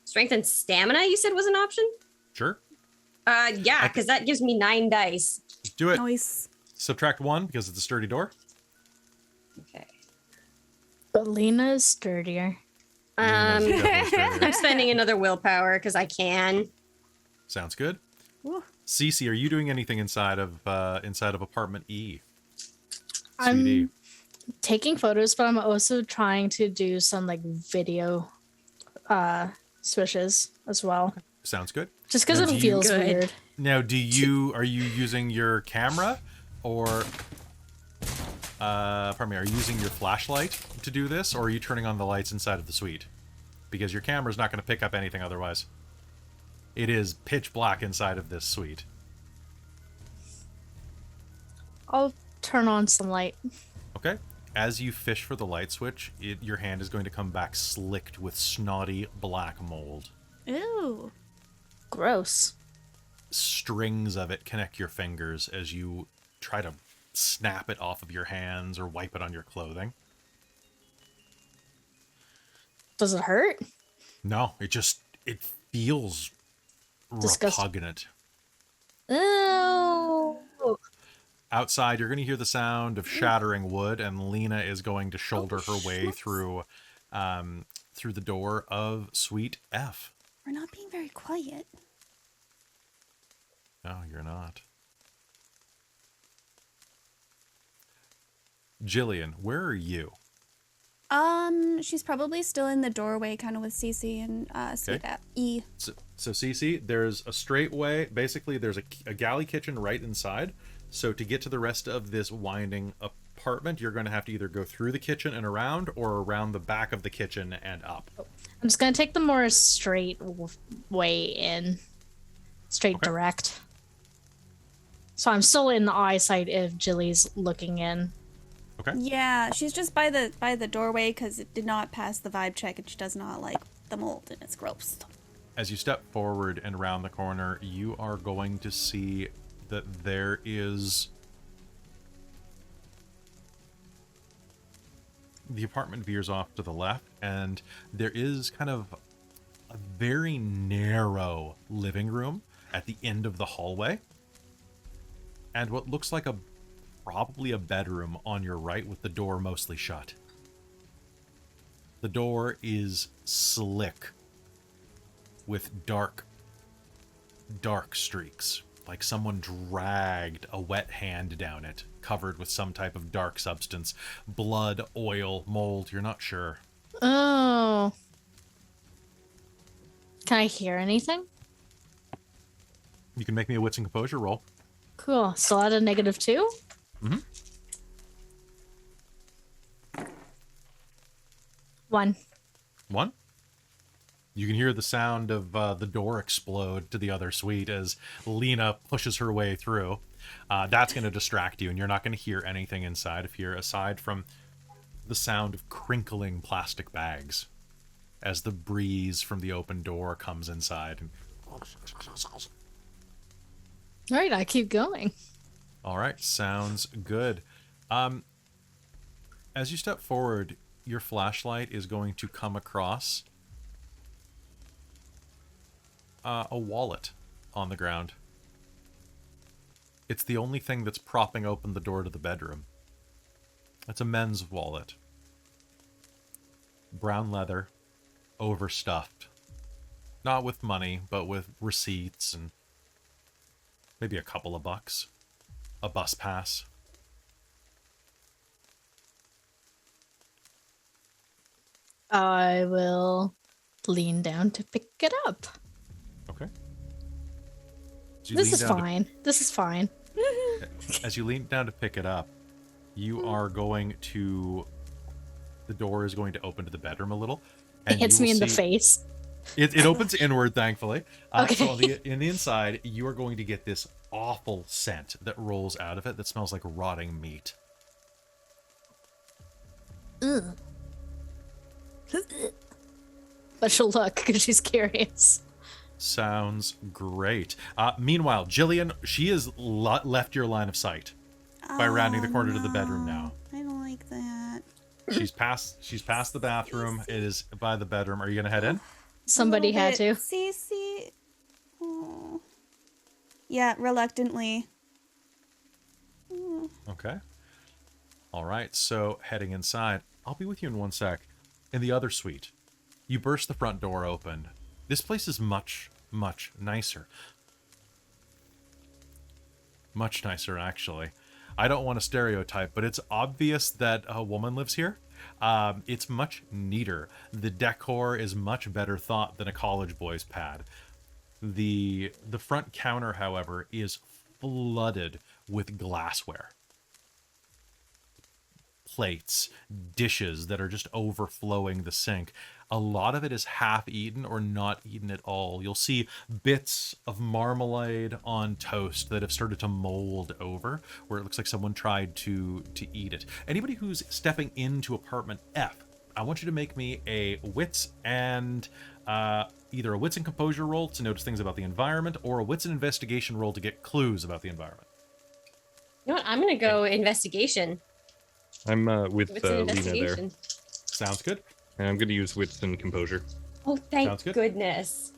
Strength and stamina. You said was an option. Sure. Yeah, because that gives me 9 dice. Do it. Nice. Subtract 1 because it's a sturdy door. Okay. But Lena is sturdier. Luna's definitely I'm sturdier. spending another willpower because I can. Sounds good. Woo. Cece, are you doing anything inside of apartment E? I'm Suite E? taking photos, but I'm also trying to do some like video swishes as well. Sounds good. Just because Now, it do you- feels Good. weird. Now, are you using your camera or pardon me, are you using your flashlight to do this, or are you turning on the lights inside of the suite? Because your camera's not going to pick up anything otherwise. It is pitch black inside of this suite. I'll turn on some light. Okay. As you fish for the light switch, your hand is going to come back slicked with snotty black mold. Ooh. Gross. Strings of it connect your fingers as you try to snap it off of your hands or wipe it on your clothing. Does it hurt? No, it feels Disgusting. repugnant. Oh. Outside, you're going to hear the sound of shattering wood, and Lena is going to shoulder her way through the door of Suite F. We're not being very quiet. No, you're not. Jillian, where are you? She's probably still in the doorway, kind of with Cece and Suite E. So Cece, there's a straight way. Basically, there's a galley kitchen right inside. So to get to the rest of this winding apartment, you're going to have to either go through the kitchen and around, or around the back of the kitchen and up. I'm just gonna take the more straight way in. Straight Okay. direct. So I'm still in the eyesight if Jilly's looking in. Okay. Yeah, she's just by the doorway because it did not pass the vibe check, and she does not like the mold, and it's gross. As you step forward and around the corner, you are going to see that there is... The apartment veers off to the left, and there is kind of a very narrow living room at the end of the hallway. And what looks like probably a bedroom on your right with the door mostly shut. The door is slick with dark streaks, like someone dragged a wet hand down it, covered with some type of dark substance. Blood, oil, mold, you're not sure. Oh. Can I hear anything? You can make me a wits and composure roll. Cool. Still at a -2? Mm-hmm. 1. 1. You can hear the sound of the door explode to the other suite as Lena pushes her way through. That's going to distract you, and you're not going to hear anything inside of here aside from the sound of crinkling plastic bags as the breeze from the open door comes inside. All right, I keep going. All right, sounds good. As you step forward, your flashlight is going to come across a wallet on the ground. It's the only thing that's propping open the door to the bedroom. It's a men's wallet. Brown leather, overstuffed. Not with money, but with receipts and maybe a couple of bucks. A bus pass. I will lean down to pick it up. Okay. This is fine. This is fine. As you lean down to pick it up, you are going to... The door is going to open to the bedroom a little. It hits me in the face. It opens inward, thankfully. Okay. So on the inside, you are going to get this awful scent that rolls out of it that smells like rotting meat. Ugh. But she'll look because she's curious. Sounds great. Meanwhile, Jillian, she has left your line of sight by rounding the corner to the bedroom now. I don't like that. She's past the bathroom. It is by the bedroom. Are you gonna head in? Somebody had to. See. Oh. Yeah, reluctantly. Okay. All right. So heading inside, I'll be with you in one sec. In the other suite, you burst the front door open. This place is much, much nicer. Much nicer, actually. I don't want to stereotype, but it's obvious that a woman lives here. It's much neater. The decor is much better thought than a college boy's pad. The front counter, however, is flooded with glassware. Plates, dishes that are just overflowing the sink. A lot of it is half eaten or not eaten at all. You'll see bits of marmalade on toast that have started to mold over, where it looks like someone tried to eat it. Anybody who's stepping into apartment F, I want you to make me a wits and either a wits and composure roll to notice things about the environment, or a wits and investigation roll to get clues about the environment. You know what? I'm gonna go investigation. I'm with Wits and Lena there. investigation. Sounds good. And I'm going to use wits and composure. Oh, Sounds thank good. goodness.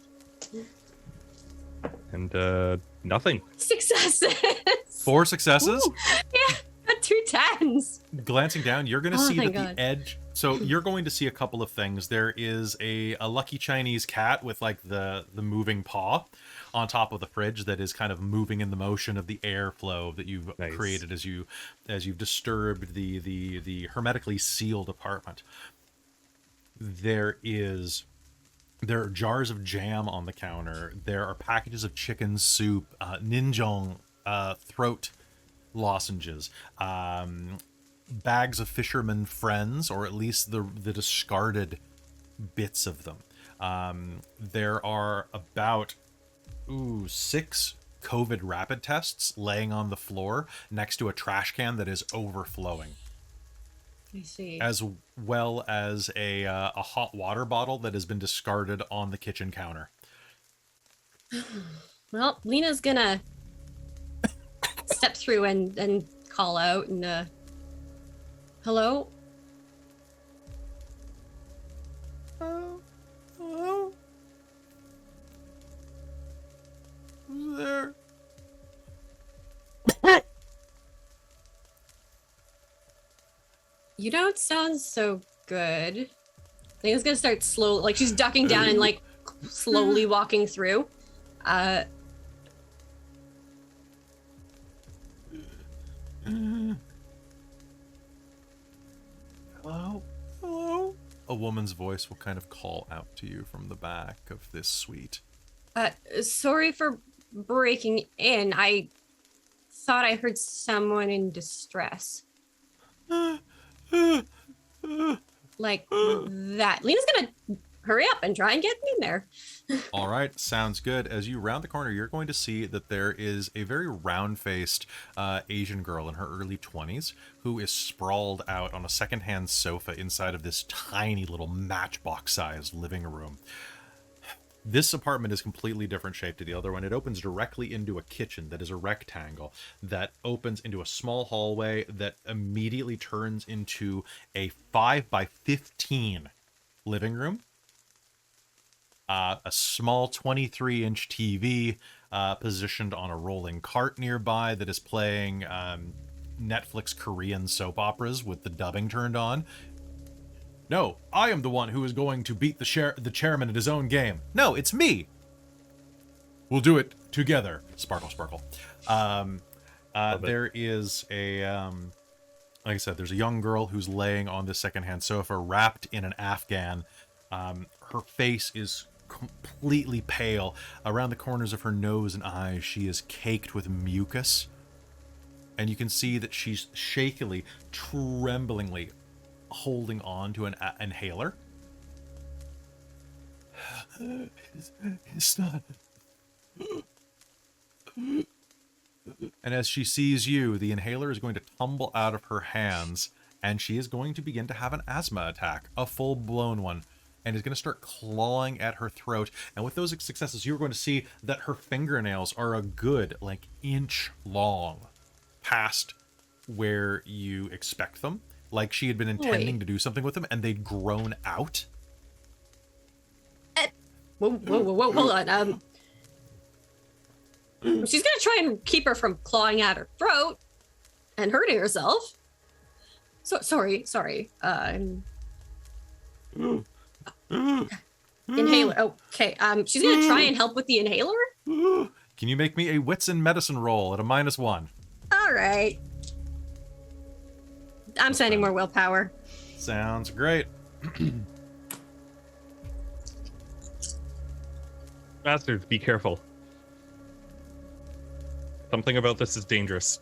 And nothing. Successes. 4 successes. Ooh, yeah, got 2 10s. Glancing down, you're going to Oh see my that God. the edge... So you're going to see a couple of things. There is a lucky Chinese cat with like the moving paw on top of the fridge that is kind of moving in the motion of the airflow that you've Nice. created as you've disturbed the hermetically sealed apartment. There are jars of jam on the counter. There are packages of chicken soup, ninjong throat lozenges, bags of fisherman friends, or at least the discarded bits of them. There are about 6 COVID rapid tests laying on the floor next to a trash can that is overflowing. I see. As well as a hot water bottle that has been discarded on the kitchen counter. Well, Lena's gonna step through and call out and hello? Hello? Who's there? You don't sound so good. Lena's gonna start slow, like she's ducking down and like slowly walking through. Hello? Hello? A woman's voice will kind of call out to you from the back of this suite. Sorry for breaking in. I thought I heard someone in distress. Like that. Lena's gonna hurry up and try and get in there. All right, sounds good. As you round the corner, you're going to see that there is a very round-faced Asian girl in her early 20s who is sprawled out on a secondhand sofa inside of this tiny little matchbox-sized living room. This apartment is completely different shape to the other one. It opens directly into a kitchen that is a rectangle that opens into a small hallway that immediately turns into a 5x15 living room. A small 23-inch TV positioned on a rolling cart nearby that is playing Netflix Korean soap operas with the dubbing turned on. No, I am the one who is going to beat the chairman at his own game. No, it's me. We'll do it together. Sparkle, sparkle. There is a, like I said, there's a young girl who's laying on this secondhand sofa wrapped in an Afghan. Her face is completely pale. Around the corners of her nose and eyes, she is caked with mucus. And you can see that she's shakily, tremblingly holding on to an inhaler. It's not. And as she sees you, the inhaler is going to tumble out of her hands, and she is going to begin to have an asthma attack, a full-blown one, and is going to start clawing at her throat. And with those successes, you're going to see that her fingernails are a good, like, inch long, past where you expect them. Like she had been intending to do something with them, and they'd grown out. Whoa, hold on. She's gonna try and keep her from clawing at her throat and hurting herself. Sorry. Inhaler. Okay. She's gonna try and help with the inhaler. Can you make me a wits and medicine roll at a -1? All right. I'm spending more willpower. Sounds great. Masters, be careful. Something about this is dangerous.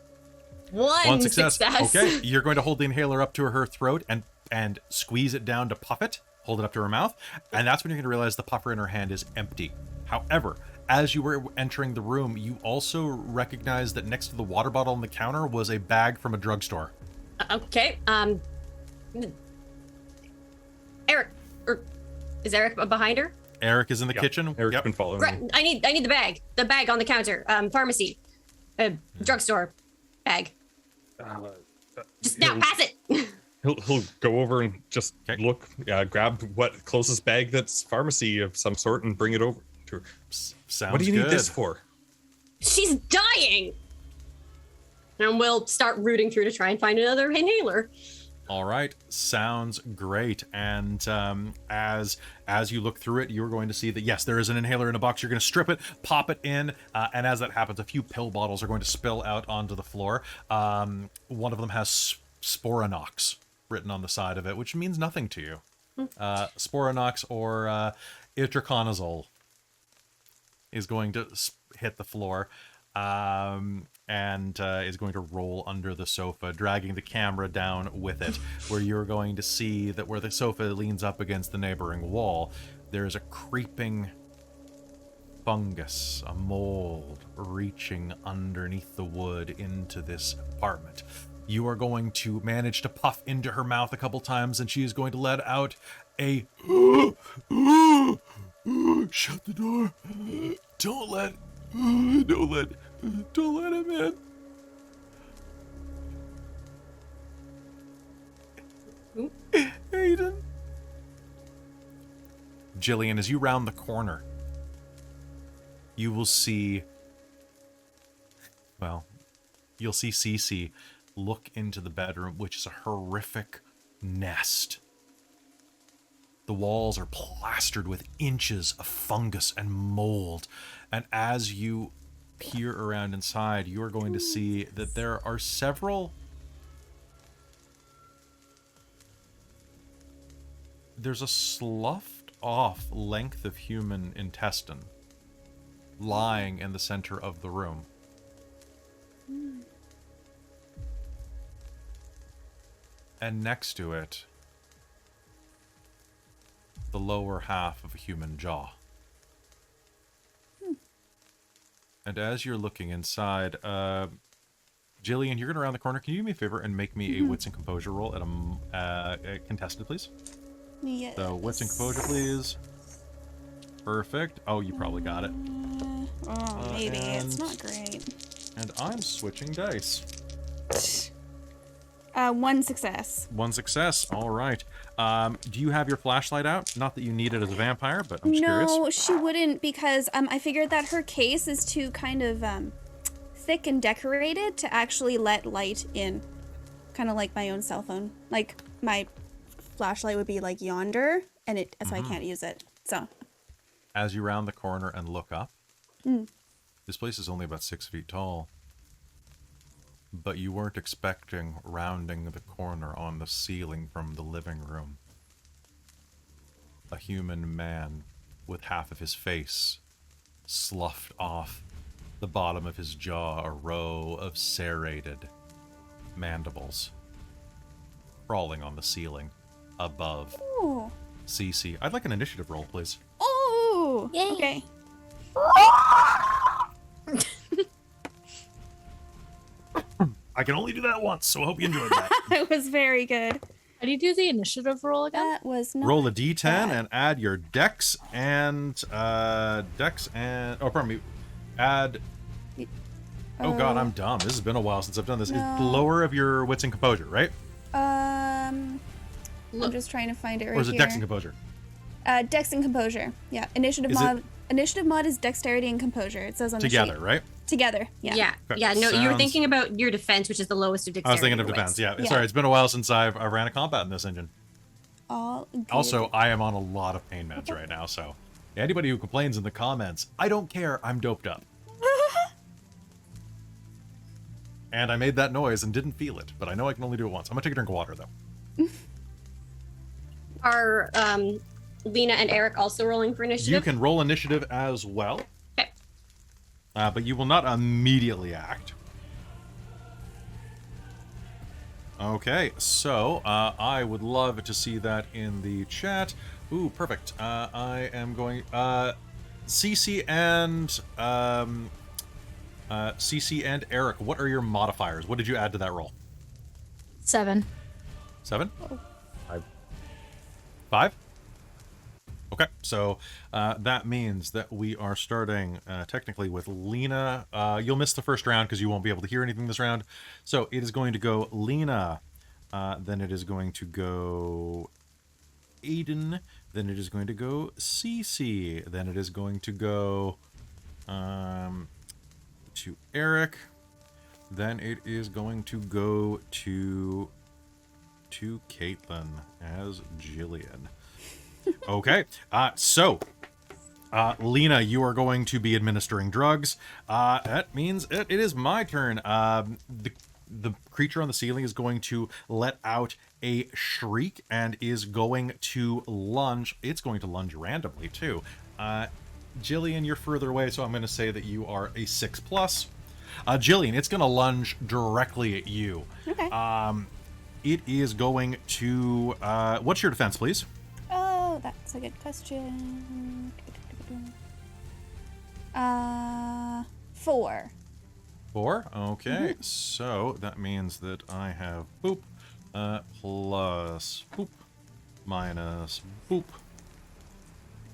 One success. Okay, you're going to hold the inhaler up to her throat and squeeze it down to puff it. Hold it up to her mouth, and that's when you're going to realize the puffer in her hand is empty. However, as you were entering the room, you also recognized that next to the water bottle on the counter was a bag from a drugstore. Okay. Erik, is Erik behind her? Erik is in the kitchen. Eric's been following me. I need the bag. The bag on the counter. Pharmacy. Drugstore. Bag. Just now, pass it. He'll go over and just look, grab what closest bag that's pharmacy of some sort and bring it over to her. Sounds what do you good. need this for? She's dying. And we'll start rooting through to try and find another inhaler. All right, sounds great. And as you look through it, you're going to see that, yes, there is an inhaler in a box. You're going to strip it, pop it in, and as that happens, a few pill bottles are going to spill out onto the floor. One of them has Sporanox written on the side of it, which means nothing to you. Sporanox or itraconazole is going to hit the floor. And is going to roll under the sofa, dragging the camera down with it, where you're going to see that where the sofa leans up against the neighboring wall, there is a creeping fungus, a mold reaching underneath the wood into this apartment. You are going to manage to puff into her mouth a couple times, and she is going to let out a shut the door. Don't let him in. Aiden. Jillian, as you round the corner, you will see, well, you'll see Cece look into the bedroom, which is a horrific nest. The walls are plastered with inches of fungus and mold. And as you peer around inside, you are going to see that there are several... There's a sloughed off length of human intestine lying in the center of the room. And next to it, the lower half of a human jaw. And as you're looking inside, Jillian, you're going to round the corner. Can you do me a favor and make me a wits and composure roll at a contested, please? Yes. So, wits and composure, please. Perfect. Oh, you probably got it. Maybe. It's not great. And I'm switching dice. One success. One success. All right. Do you have your flashlight out? Not that you need it as a vampire, but I'm just curious. No, she wouldn't, because I figured that her case is too kind of thick and decorated to actually let light in. Kind of like my own cell phone. Like, my flashlight would be like yonder, and so I can't use it. So as you round the corner and look up, this place is only about 6 feet tall, but you weren't expecting rounding the corner on the ceiling from the living room a human man with half of his face sloughed off the bottom of his jaw, a row of serrated mandibles crawling on the ceiling above Ooh. Cece. I'd like an initiative roll, please. Oh, Yay. okay. I can only do that once, so I hope you enjoyed that. It was very good. How do you do the initiative roll again? That was not Roll a d10 bad. and add your dex and oh, pardon me. Add. Oh God, I'm dumb. This has been a while since I've done this. No. It's lower of your wits and composure, right? I'm just trying to find it right Or is it here. dex and composure? Dex and composure. Yeah. Initiative Is mod. Initiative mod is dexterity and composure. It says on the Together, sheet. right? Together. Yeah. Yeah. No, you were Sounds- thinking about your defense, which is the lowest of dexterity. I was thinking of on the defense. list. Yeah. Yeah. Sorry, it's been a while since I ran a combat in this engine. All good. Also, I am on a lot of pain meds right now, so anybody who complains in the comments, I don't care. I'm doped up. And I made that noise and didn't feel it, but I know I can only do it once. I'm gonna take a drink of water though. Are Lena and Erik also rolling for initiative? You can roll initiative as well. Okay. But you will not immediately act. Okay, so I would love to see that in the chat. Ooh, perfect. I am going... Cece and Erik, what are your modifiers? What did you add to that roll? 7. 7? Oh. 5? Okay, so that means that we are starting technically with Lena. You'll miss the first round because you won't be able to hear anything this round. So it is going to go Lena, then it is going to go Aiden, then it is going to go Cece, then it is going to go to Erik, then it is going to go to Caitlin as Jillian. Okay, so Lena, you are going to be administering drugs. That means it is my turn. The creature on the ceiling is going to let out a shriek and is going to lunge. It's going to lunge randomly too. Jillian, you're further away, so I'm going to say that you are a 6+. Jillian, it's going to lunge directly at you. Okay. It is going to... what's your defense, please? Oh, that's a good question. 4. 4. Okay, so that means that I have boop plus boop minus boop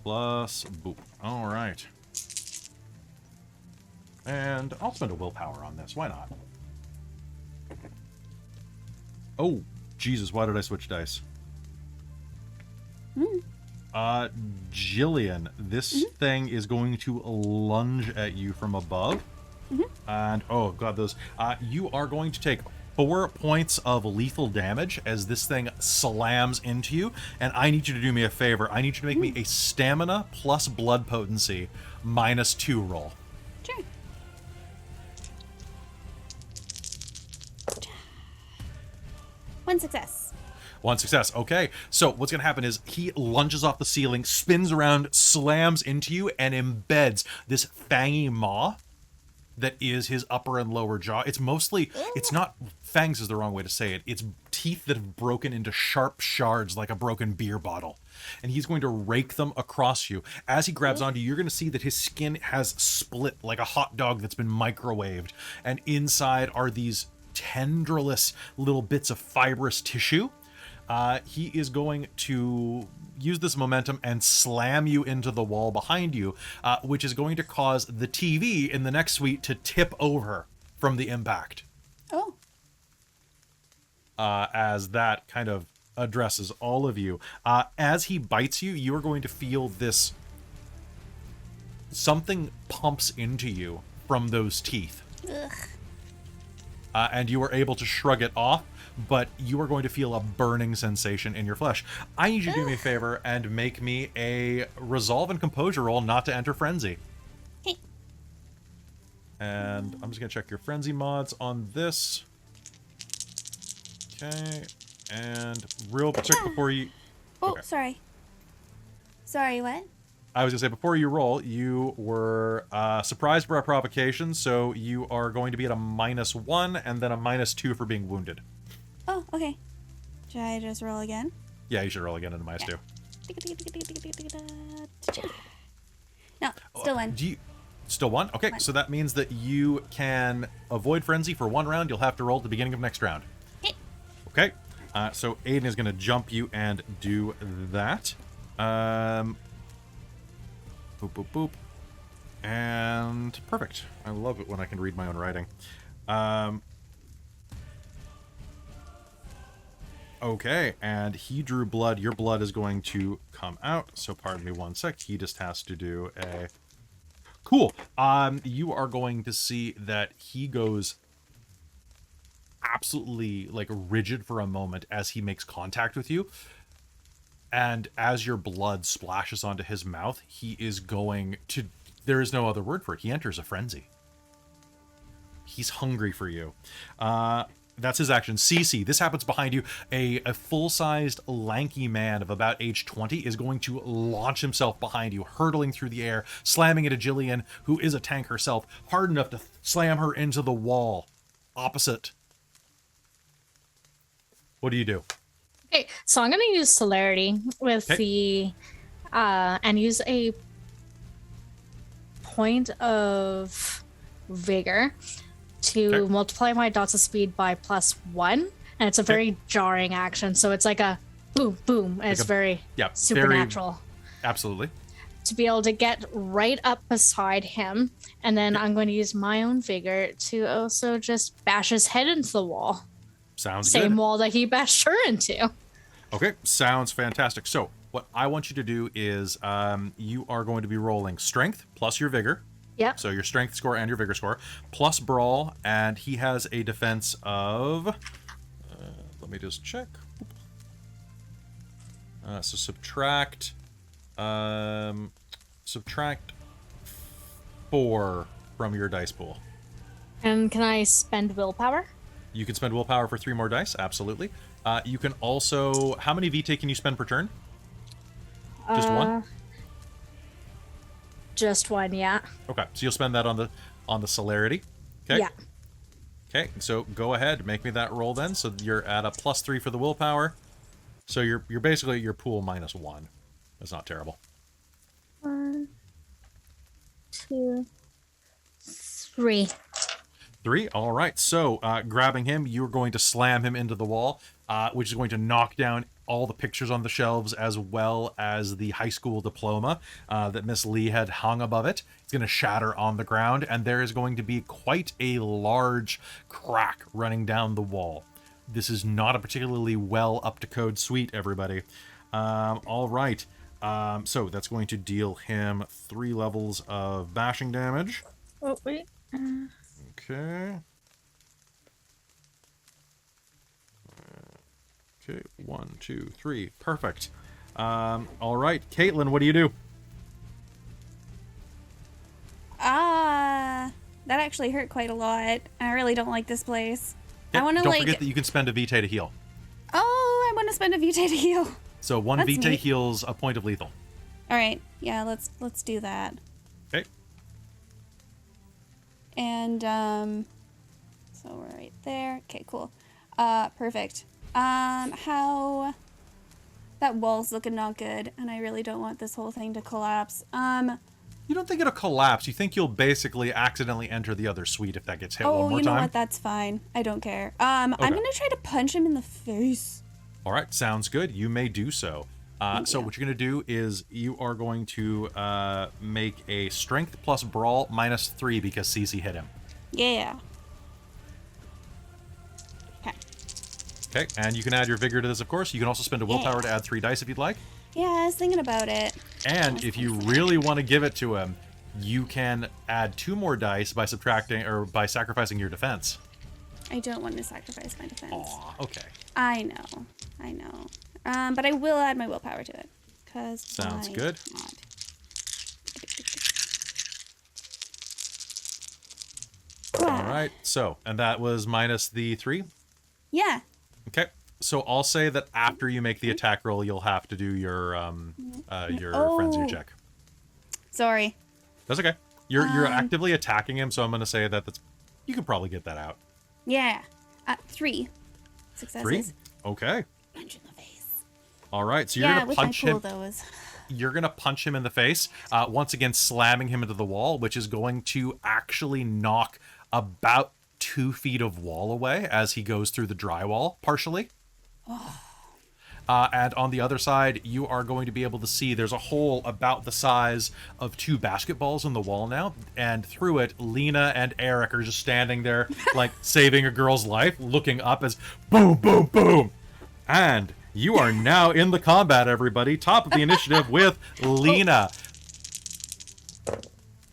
plus boop. All right. And I'll spend a willpower on this. Why not? Oh, Jesus, why did I switch dice? Jillian, this thing is going to lunge at you from above. And, oh god, those... you are going to take 4 points of lethal damage as this thing slams into you. And I need you to do me a favor. I need you to make me a stamina plus blood potency -2 roll. Sure. One success. 1 success. Okay, so what's going to happen is he lunges off the ceiling, spins around, slams into you, and embeds this fangy maw that is his upper and lower jaw. It's mostly, it's not, fangs is the wrong way to say it. It's teeth that have broken into sharp shards like a broken beer bottle. And he's going to rake them across you. As he grabs onto you, you're going to see that his skin has split like a hot dog that's been microwaved. And inside are these tendrillous little bits of fibrous tissue. He is going to use this momentum and slam you into the wall behind you, which is going to cause the TV in the next suite to tip over from the impact. Oh. As that kind of addresses all of you. As he bites you, you are going to feel this... something pumps into you from those teeth. Ugh. And you are able to shrug it off, but you are going to feel a burning sensation in your flesh. I need you to do me a favor and make me a resolve and composure roll not to enter frenzy. Hey. And I'm just going to check your frenzy mods on this. Okay. And real quick before you... Oh, Okay. sorry. Sorry, what? I was going to say, before you roll, you were surprised by a provocation, so you are going to be at a -1 and then a -2 for being wounded. Oh, okay. Should I just roll again? Yeah, you should roll again at a -2. No, still one. Do you... Still 1? Okay, One. so that means that you can avoid frenzy for 1 round. You'll have to roll at the beginning of next round. Hey. Okay, so Aiden is going to jump you and do that. Boop, boop, boop. And perfect. I love it when I can read my own writing. Okay, and he drew blood. Your blood is going to come out. So pardon me 1 sec. He just has to do a... Cool. You are going to see that he goes absolutely like rigid for a moment as he makes contact with you. And as your blood splashes onto his mouth, he is going to... There is no other word for it. He enters a frenzy. He's hungry for you. That's his action. CC, this happens behind you. A full-sized, lanky man of about age 20 is going to launch himself behind you, hurtling through the air, slamming into Jillian, who is a tank herself, hard enough to slam her into the wall. Opposite. What do you do? Okay, so I'm going to use celerity with the and use a point of vigor to multiply my dots of speed by +1, and it's a very jarring action. So it's like a boom, boom, and it's very supernatural. Absolutely. To be able to get right up beside him, and then I'm going to use my own vigor to also just bash his head into the wall. Sounds good. Same wall that he bashed her into. Okay, sounds fantastic. So what I want you to do is you are going to be rolling strength plus your vigor. Yep. So your strength score and your vigor score plus brawl, and he has a defense of... let me just check. So subtract 4 from your dice pool. And can I spend willpower? You can spend willpower for 3 more dice, absolutely. You can also... How many vitae can you spend per turn? Just 1? Just 1, yeah. Okay, so you'll spend that on the celerity. Okay. Yeah. Okay, so go ahead, make me that roll then. So you're at a +3 for the willpower. So you're basically at your pool -1. That's not terrible. 1, 2, 3. 3. All right. So grabbing him, you're going to slam him into the wall, which is going to knock down all the pictures on the shelves as well as the high school diploma that Miss Lee had hung above it. It's going to shatter on the ground, and there is going to be quite a large crack running down the wall. This is not a particularly well up to code suite, everybody. All right. So that's going to deal him 3 levels of bashing damage. Oh, wait. Okay. Okay, 1, 2, 3. Perfect. All right, Caitlin, what do you do? That actually hurt quite a lot. I really don't like this place. Yep, I want to don't forget that you can spend a vitae to heal. Oh, I want to spend a vitae to heal. So 1 That's vitae neat. heals a point of lethal. All right. Yeah, let's do that. Okay. And so we're right there. Okay, cool. Perfect. How that wall's looking not good, and I really don't want this whole thing to collapse. You don't think it'll collapse. You think you'll basically accidentally enter the other suite if that gets hit one Oh, more you know time. what? That's fine. I don't care. I'm gonna try to punch him in the face. All right, sounds good. You may do so. So you. what you're going to do is you are going to make a strength plus brawl -3 because Cece hit him. Yeah. Okay. Okay, and you can add your vigor to this, of course. You can also spend a willpower to add 3 dice if you'd like. Yeah, I was thinking about it. And if you really want to give it to him, you can add 2 more dice by subtracting or by sacrificing your defense. I don't want to sacrifice my defense. Aw, okay. I know. But I will add my willpower to it. Cause Sounds why good. not? All right, so, and that was minus the 3? Yeah. Okay, so I'll say that after you make the attack roll, you'll have to do your frenzy check. Sorry. That's okay. You're actively attacking him, so I'm going to say that you could probably get that out. Yeah. 3 successes. 3? Okay. Punch in the face. All right, so you're Yeah, going to with my punch pool him. those. You're going to punch him in the face, once again slamming him into the wall, which is going to actually knock about 2 feet of wall away as he goes through the drywall, partially. And on the other side, you are going to be able to see there's a hole about the size of 2 basketballs in the wall now, and through it, Lena and Erik are just standing there, like saving a girl's life, looking up as boom, boom, boom. And you are now in the combat, everybody. Top of the initiative with Lena.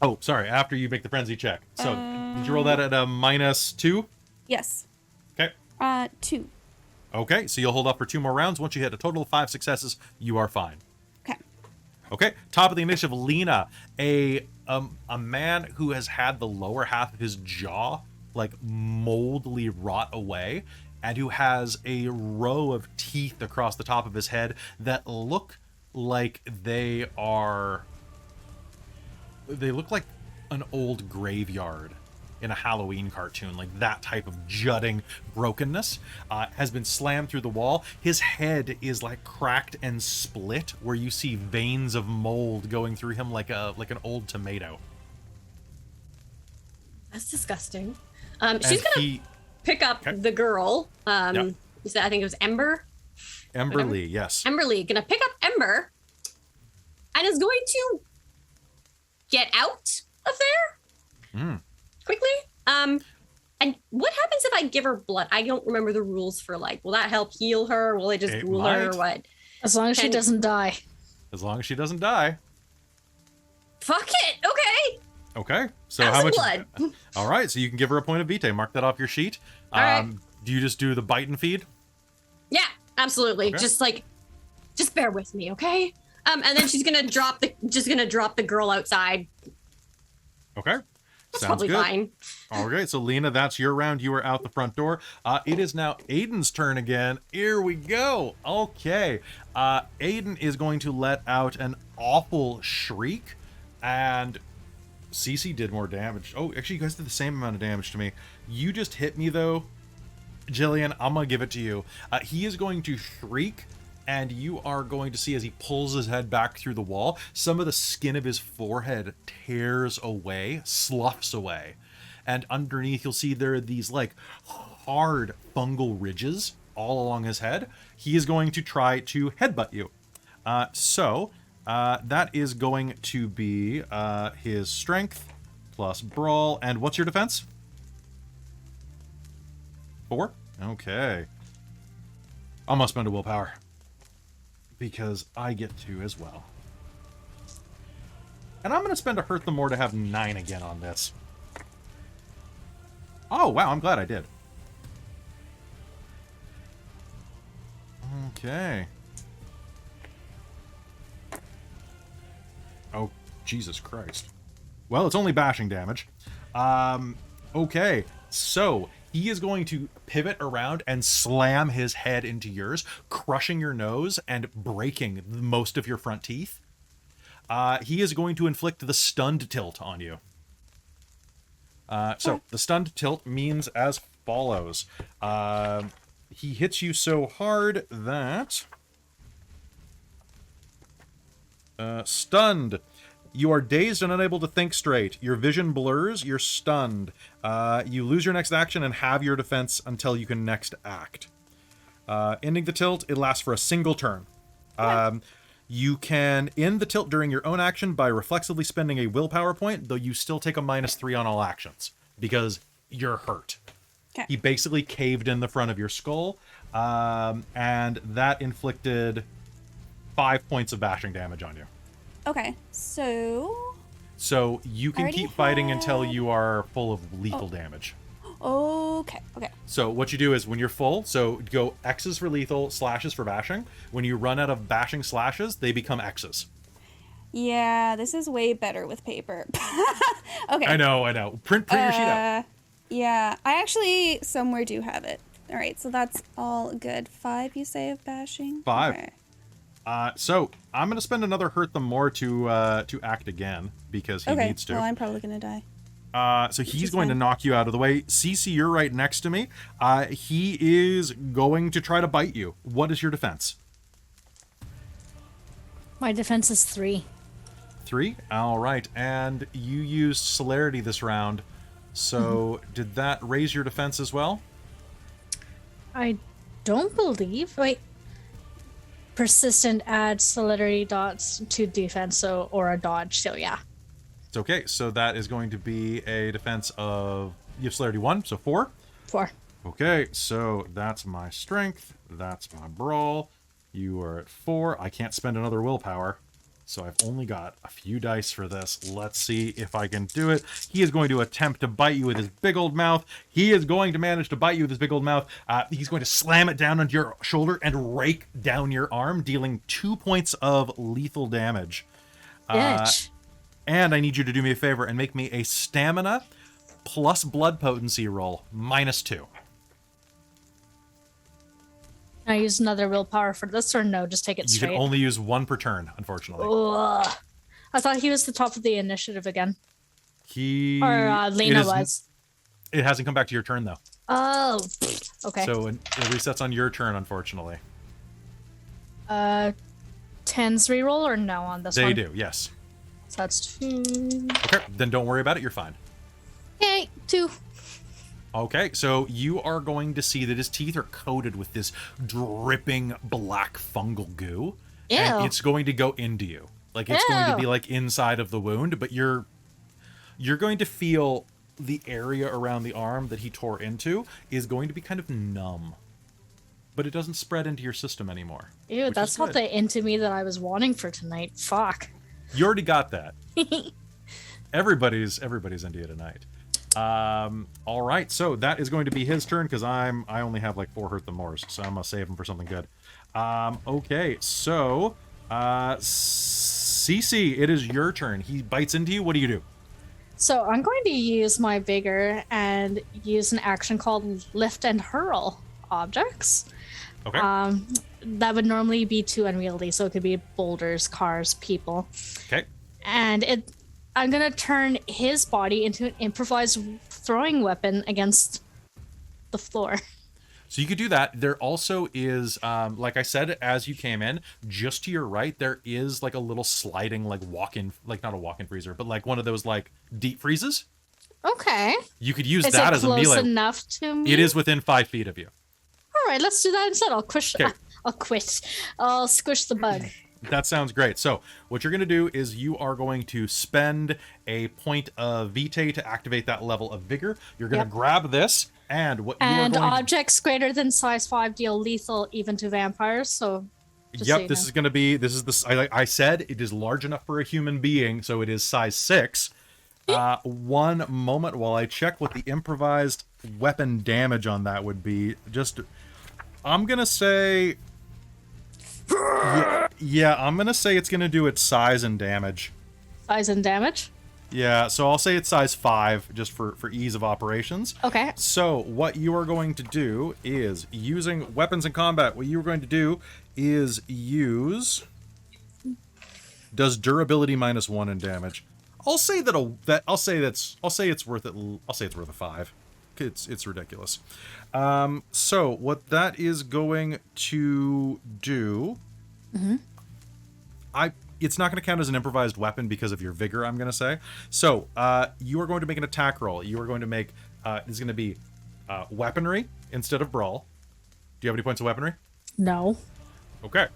Oh, sorry. After you make the frenzy check. So, did you roll that at a -2? Yes. Okay. 2. Okay, so you'll hold off for 2 more rounds. Once you hit a total of 5 successes, you are fine. Okay. Okay, top of the initiative, Lena, a man who has had the lower half of his jaw like moldly rot away, and who has a row of teeth across the top of his head that look like they look like an old graveyard in a Halloween cartoon, like that type of jutting brokenness, has been slammed through the wall. His head is like cracked and split, where you see veins of mold going through him like an old tomato. That's disgusting. She's And gonna pick up the girl. Yep. You said I think it was Ember. Ember Lee, yes. Ember Lee gonna pick up Ember and is going to get out of there quickly. And what happens if I give her blood? I don't remember the rules for will that help heal her? Will it just It ghoul her or might. what? As long as she doesn't die. As long as she doesn't die. Fuck it. Okay. Okay, so Have how some much? blood. All right, so you can give her a point of vitae. Mark that off your sheet. All right. Do you just do the bite and feed? Yeah, absolutely. Okay. Just bear with me, okay? And then she's gonna drop the girl outside. Okay. That's Sounds probably good. fine. All right, so Lena, that's your round. You are out the front door. It is now Aiden's turn again. Here we go. Okay. Aiden is going to let out an awful shriek, and Cece did more damage. Oh, actually, you guys did the same amount of damage to me. You just hit me, though. Jillian, I'm going to give it to you. He is going to shriek and you are going to see as he pulls his head back through the wall, some of the skin of his forehead tears away, sloughs away. And underneath, you'll see there are these like hard fungal ridges all along his head. He is going to try to headbutt you. So that is going to be his strength plus brawl. And what's your defense? 4? Okay. I must spend a willpower, because I get to as well. And I'm going to spend a hurt them more to have 9 again on this. Oh, wow, I'm glad I did. Okay. Oh, Jesus Christ. Well, it's only bashing damage. Okay, so he is going to pivot around and slam his head into yours, crushing your nose and breaking most of your front teeth. He is going to inflict the stunned tilt on you. So the stunned tilt means as follows. He hits you so hard that... stunned. You are dazed and unable to think straight. Your vision blurs. You're stunned. You lose your next action and have your defense until you can next act. Ending the tilt, it lasts for a single turn. You can end the tilt during your own action by reflexively spending a willpower point, though you still take a -3 on all actions, because you're hurt. Okay. He basically caved in the front of your skull, and that inflicted 5 points of bashing damage on you. Okay, so... So you can Already keep fighting until had- you are full of lethal damage. Okay, okay. So what you do is when you're full, so go X's for lethal, slashes for bashing. When you run out of bashing slashes, they become X's. Yeah, this is way better with paper. Okay. I know. Print your sheet out. Yeah, I actually somewhere do have it. All right, so that's all good. 5, you say, of bashing? 5. Okay. So I'm going to spend another hurt them more to act again, because he needs to. Well, I'm probably going to die. So he's is going to fine. knock you out of the way. Cece, you're right next to me. He is going to try to bite you. What is your defense? My defense is 3. 3? All right. And you used celerity this round. So did that raise your defense as well? I don't believe. Wait. Persistent adds celerity dots to defense, so or a dodge. So yeah. It's okay. So that is going to be a defense of... You have celerity 1, so 4? 4. Okay, so that's my strength. That's my brawl. You are at 4. I can't spend another willpower, so I've only got a few dice for this. Let's see if I can do it. He is going to attempt to bite you with his big old mouth. He is going to manage to bite you with his big old mouth. He's going to slam it down onto your shoulder and rake down your arm, dealing 2 points of lethal damage. Bitch. And I need you to do me a favor and make me a stamina plus blood potency roll, -2. Can I use another willpower for this, or no? Just take it You straight. can only use 1 per turn, unfortunately. Ugh. I thought he was the top of the initiative again. Or Lena was. It hasn't come back to your turn, though. Oh, okay. So it resets on your turn, unfortunately. 10s reroll or no on this They one? do, yes. So that's 2. Okay, then don't worry about it. You're fine. Yay, 2. Okay, so you are going to see that his teeth are coated with this dripping black fungal goo. Ew. And it's going to go into you. Like, it's going to be, Ew. like, inside of the wound, but you're going to feel the area around the arm that he tore into is going to be kind of numb. But it doesn't spread into your system anymore. Ew, which that's is not good. the into me that I was wanting for tonight. Fuck. You already got that. Everybody's into you tonight. All right, so that is going to be his turn because I only have like 4 hurt the mores, so I'm gonna save him for something good. Okay, so Cece, it is your turn. He bites into you. What do you do? So I'm going to use my vigor and use an action called lift and hurl objects. Okay. That would normally be too unwieldy, so it could be boulders, cars, people. Okay. And I'm gonna turn his body into an improvised throwing weapon against the floor. So you could do that. There also is, like I said, as you came in, just to your right, there is like a little sliding, like walk-in, like not a walk-in freezer, but like one of those like deep freezes. Okay. You could use Is that it as a close melee. enough to me? It is within 5 feet of you. All right, let's do that instead. I'll Okay. I'll squish the bug. That sounds great. So what you're going to do is you are going to spend a point of vitae to activate that level of vigor. You're going to grab this, and what you are And going to... objects greater than size 5 deal lethal even to vampires. So just so Yep, you this know. is going to be... This is the... I said it is large enough for a human being, so it is size 6. One moment while I check what the improvised weapon damage on that would be. Just... I'm going to say... Yeah, I'm going to say it's going to do its size and damage. Size and damage. Yeah, so I'll say it's size 5, just for ease of operations. Okay. So what you are going to do is, using weapons in combat, what you are going to do is use... Does durability -1 in damage. I'll say that I'll say it's worth it. I'll say it's worth a 5. It's ridiculous. So what that is going to do, it's not going to count as an improvised weapon because of your vigor, I'm going to say. So you are going to make an attack roll. You are going to make it's going to be weaponry instead of brawl. Do you have any points of weaponry? No. Okay.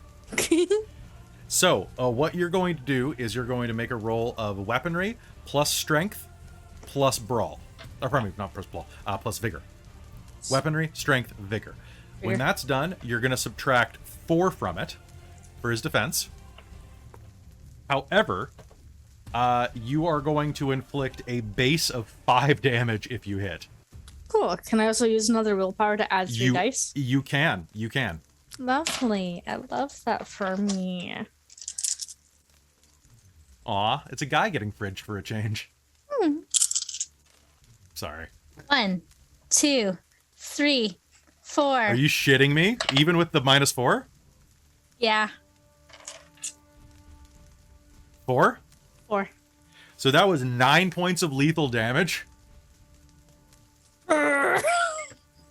So what you're going to do is you're going to make a roll of weaponry plus strength plus brawl. Or pardon me, not plus brawl, plus vigor. Weaponry, strength, vigor. When that's done, you're going to subtract 4 from it for his defense. However, you are going to inflict a base of 5 damage if you hit. Cool. Can I also use another willpower to add 3 dice? You can. Lovely. I love that for me. Aw, it's a guy getting fridged for a change. Sorry. 1, 2, 3, 4. Are you shitting me? Even with the -4? Yeah. 4? 4. So that was 9 points of lethal damage.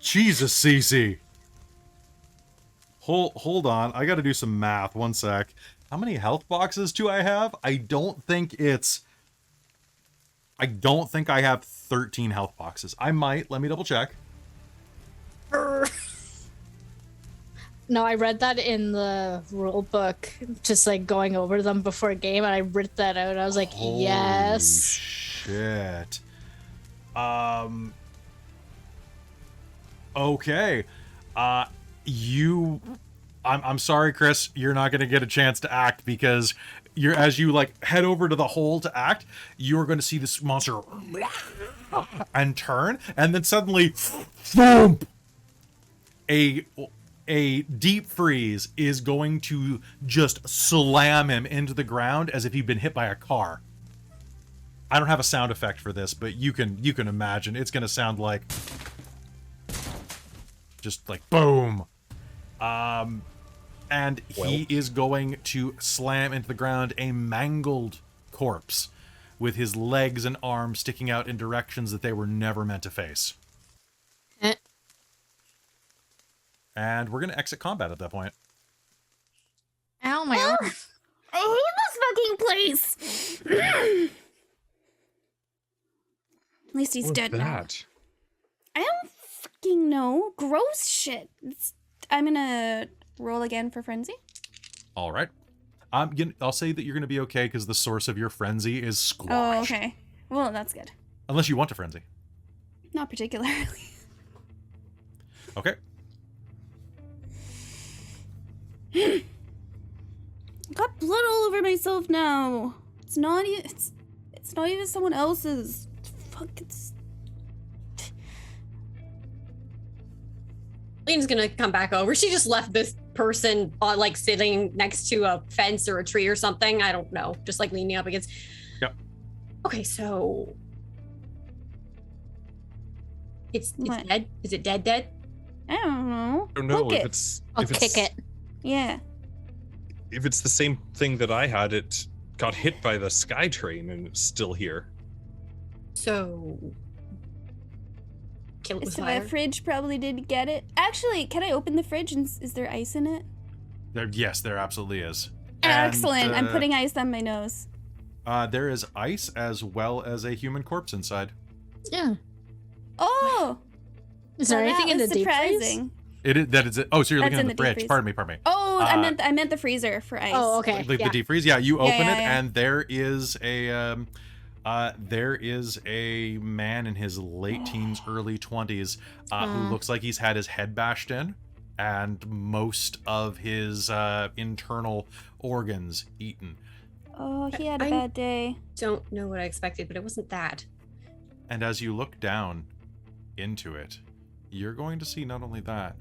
Jesus, Cece. Hold on. I got to do some math. One sec. How many health boxes do I have? I don't think I have 13 health boxes. I might. Let me double check. No, I read that in the rule book, just like going over them before a game, and I ripped that out. I was like, Holy yes. Shit. Okay. I'm sorry, Chris. You're not going to get a chance to act because as you like head over to the hole to act, you're going to see this monster and turn, and then suddenly, boom! A deep freeze is going to just slam him into the ground as if he'd been hit by a car. I don't have a sound effect for this, but you can imagine it's going to sound like just like boom. And he is going to slam into the ground a mangled corpse with his legs and arms sticking out in directions that they were never meant to face. And we're going to exit combat at that point. Ow, my arm. I hate this fucking place. At least he's dead now. I don't fucking know. Gross shit. I'm gonna roll again for frenzy. All right. I'll say that you're going to be okay because the source of your frenzy is squash. Oh, okay. Well, that's good. Unless you want to frenzy. Not particularly. Okay. Got blood all over myself now. It's not even someone else's. Fuck, it's... Lena's gonna come back over. She just left this person like sitting next to a fence or a tree or something. I don't know. Just like leaning up against. Yep. Okay, so it's What? dead. Is it dead? I don't know. I don't know Hook if it. it's I'll if it's, kick it. Yeah. If it's the same thing that I had, it got hit by the sky train and it's still here. So kill it with So my fire. fridge probably didn't get it. Actually, can I open the fridge and is there ice in it? Yes, there absolutely is. Excellent. I'm And, putting ice on my nose. there is ice as well as a human corpse inside. Yeah. Oh! Is there well, anything that in the was deep freeze? surprising. It is that is it. Oh, so you're That's looking in at the the deep fridge. freeze. Pardon me. Oh, Uh, I meant the freezer for ice. Oh, okay. Like yeah. the deep freeze. Yeah, you open it, yeah. and there is a man in his late teens, early 20s, who looks like he's had his head bashed in, and most of his internal organs eaten. Oh, he had a I- bad day. Don't know what I expected, but it wasn't that. And as you look down into it, you're going to see not only that,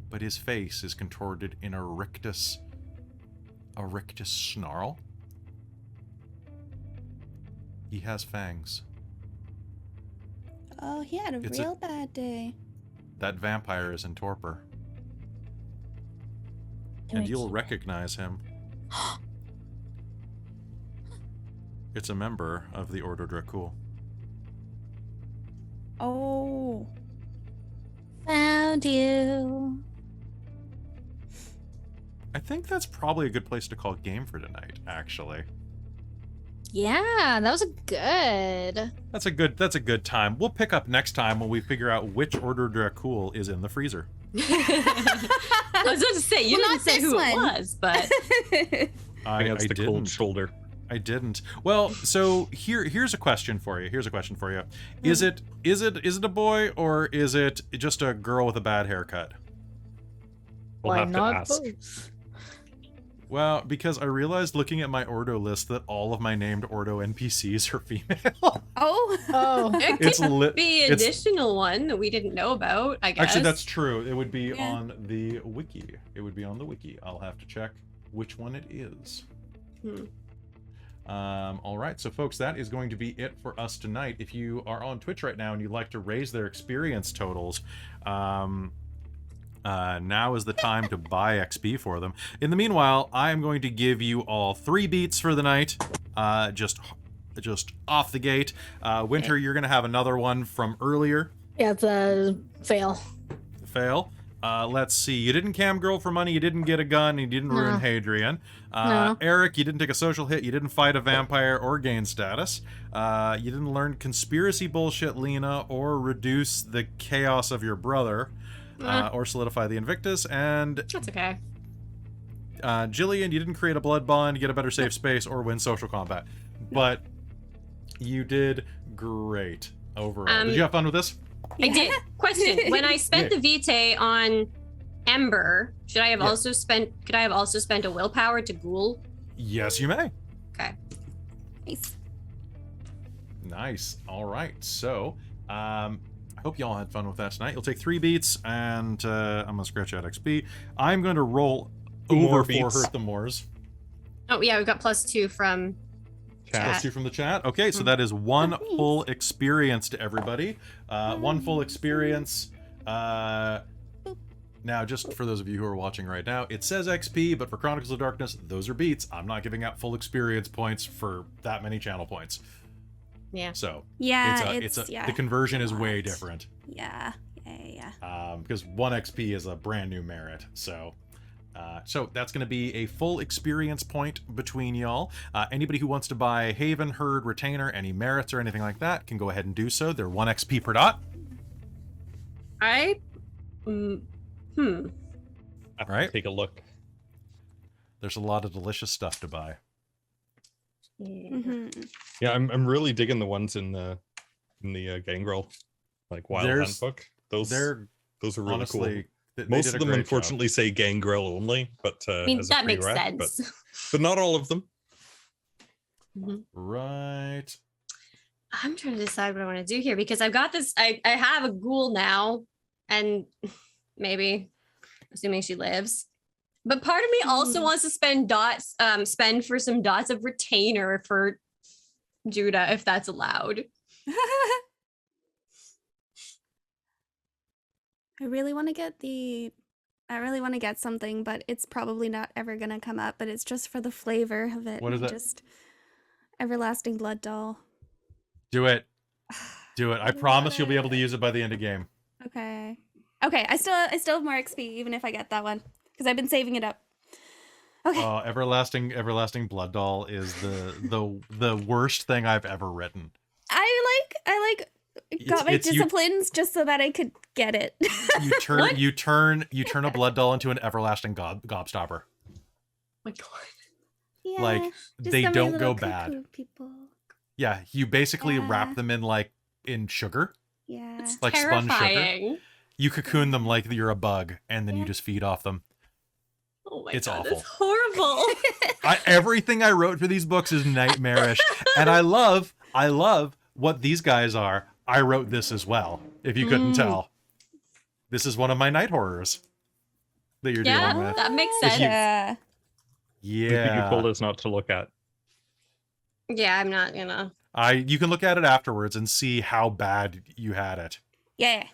but his face is contorted in a rictus snarl. He has fangs. Oh, he had a It's real bad day. That vampire is in torpor. And you'll recognize him. It's a member of the Order Dracul. Oh. Found you. I think that's probably a good place to call game for tonight, actually. Yeah, that was good. That's a good time. We'll pick up next time when we figure out which Order Dracul is in the freezer. I was about to say, you Well, didn't not say this who it one. was, but I think that's the cold didn't. shoulder. I didn't. Well, so here's a question for you. Is it a boy or is it just a girl with a bad haircut? We'll Why have to not ask. both? Well, because I realized looking at my Ordo list that all of my named Ordo NPCs are female. Oh. Oh. it It's could lit- be an it's- additional one that we didn't know about, I guess. Actually, that's true. It would be Yeah. on the wiki. I'll have to check which one it is. All right, so folks, that is going to be it for us tonight. If you are on Twitch right now and you'd like to raise their experience totals, now is the time to buy XP for them. In the meanwhile, I am going to give you all 3 beats for the night, just off the gate. Winter, you're going to have another one from earlier. Yeah, it's a fail. Fail. Let's see. You didn't cam girl for money. You didn't get a gun. And you didn't ruin Hadrian. No. Erik, you didn't take a social hit. You didn't fight a vampire or gain status. You didn't learn conspiracy bullshit, Lena, or reduce the chaos of your brother, or solidify the Invictus. And That's okay. Jillian, you didn't create a blood bond, get a better safe space, or win social combat. But you did great overall. Did you have fun with this? I did. Question: when I spent the vitae on Ember, should I have Yeah. also spent? Could I have also spent a willpower to Ghoul? Yes, you may. Okay. Nice. Nice. All right. So, I hope y'all had fun with that tonight. You'll take 3 beats, and I'm gonna scratch out XP. I'm going to roll More over 4 beats. hurt the mores. Oh yeah, we got +2 from Plus 2 from the chat. Okay, so that is 1 full experience to everybody. 1 full experience. Now, just for those of you who are watching right now, it says XP, but for Chronicles of Darkness, those are beats. I'm not giving out full experience points for that many channel points. Yeah. So Yeah, the conversion is way lot. different. Yeah. Because 1 XP is a brand new merit. So that's going to be a full experience point between y'all. Anybody who wants to buy Haven, Herd, Retainer, any merits or anything like that can go ahead and do so. They're 1 XP per dot. I. I have Right. to take a look. There's a lot of delicious stuff to buy. Mm-hmm. Yeah, I'm really digging the ones in the Gangrel, like Wild There's- Handbook. Those are really Honestly, cool. they Most did a of them, great unfortunately, say Gangrel only, but I mean, as a that makes pre-req, sense. but not all of them. job. Right. I'm trying to decide what I want to do here because I've got this. I have a Ghoul now, and maybe, assuming she lives. But part of me also wants to spend for some dots of Retainer for Judah, if that's allowed. I really want to get something, but it's probably not ever gonna come up. But it's just for the flavor of it. What is that? Just Everlasting Blood Doll. Do it. Do it. I promise you'll be able to use it by the end of game. Okay. Okay, I still have more XP even if I get that one because I've been saving it up. Okay. Oh, everlasting blood doll is the worst thing I've ever written. I got my It's you- disciplines just so that I could get it. You turn a blood doll into an everlasting gobstopper. My God. Yeah, Like, just they some of don't my go little bad. cuckoo people. Yeah, you basically Yeah. wrap them in sugar, Yeah. It's like spun sugar. terrifying. You cocoon them like you're a bug, and then you Yeah. just feed off them. Oh my It's God, awful. it's horrible. Everything I wrote for these books is nightmarish, and I love what these guys are. I wrote this as well. If you couldn't tell, this is one of my night horrors that you're Yeah. dealing with. That makes If sense. you- Yeah. You Yeah, told us not to look at. Yeah, I'm not gonna. you can look at it afterwards and see how bad you had it. Yeah.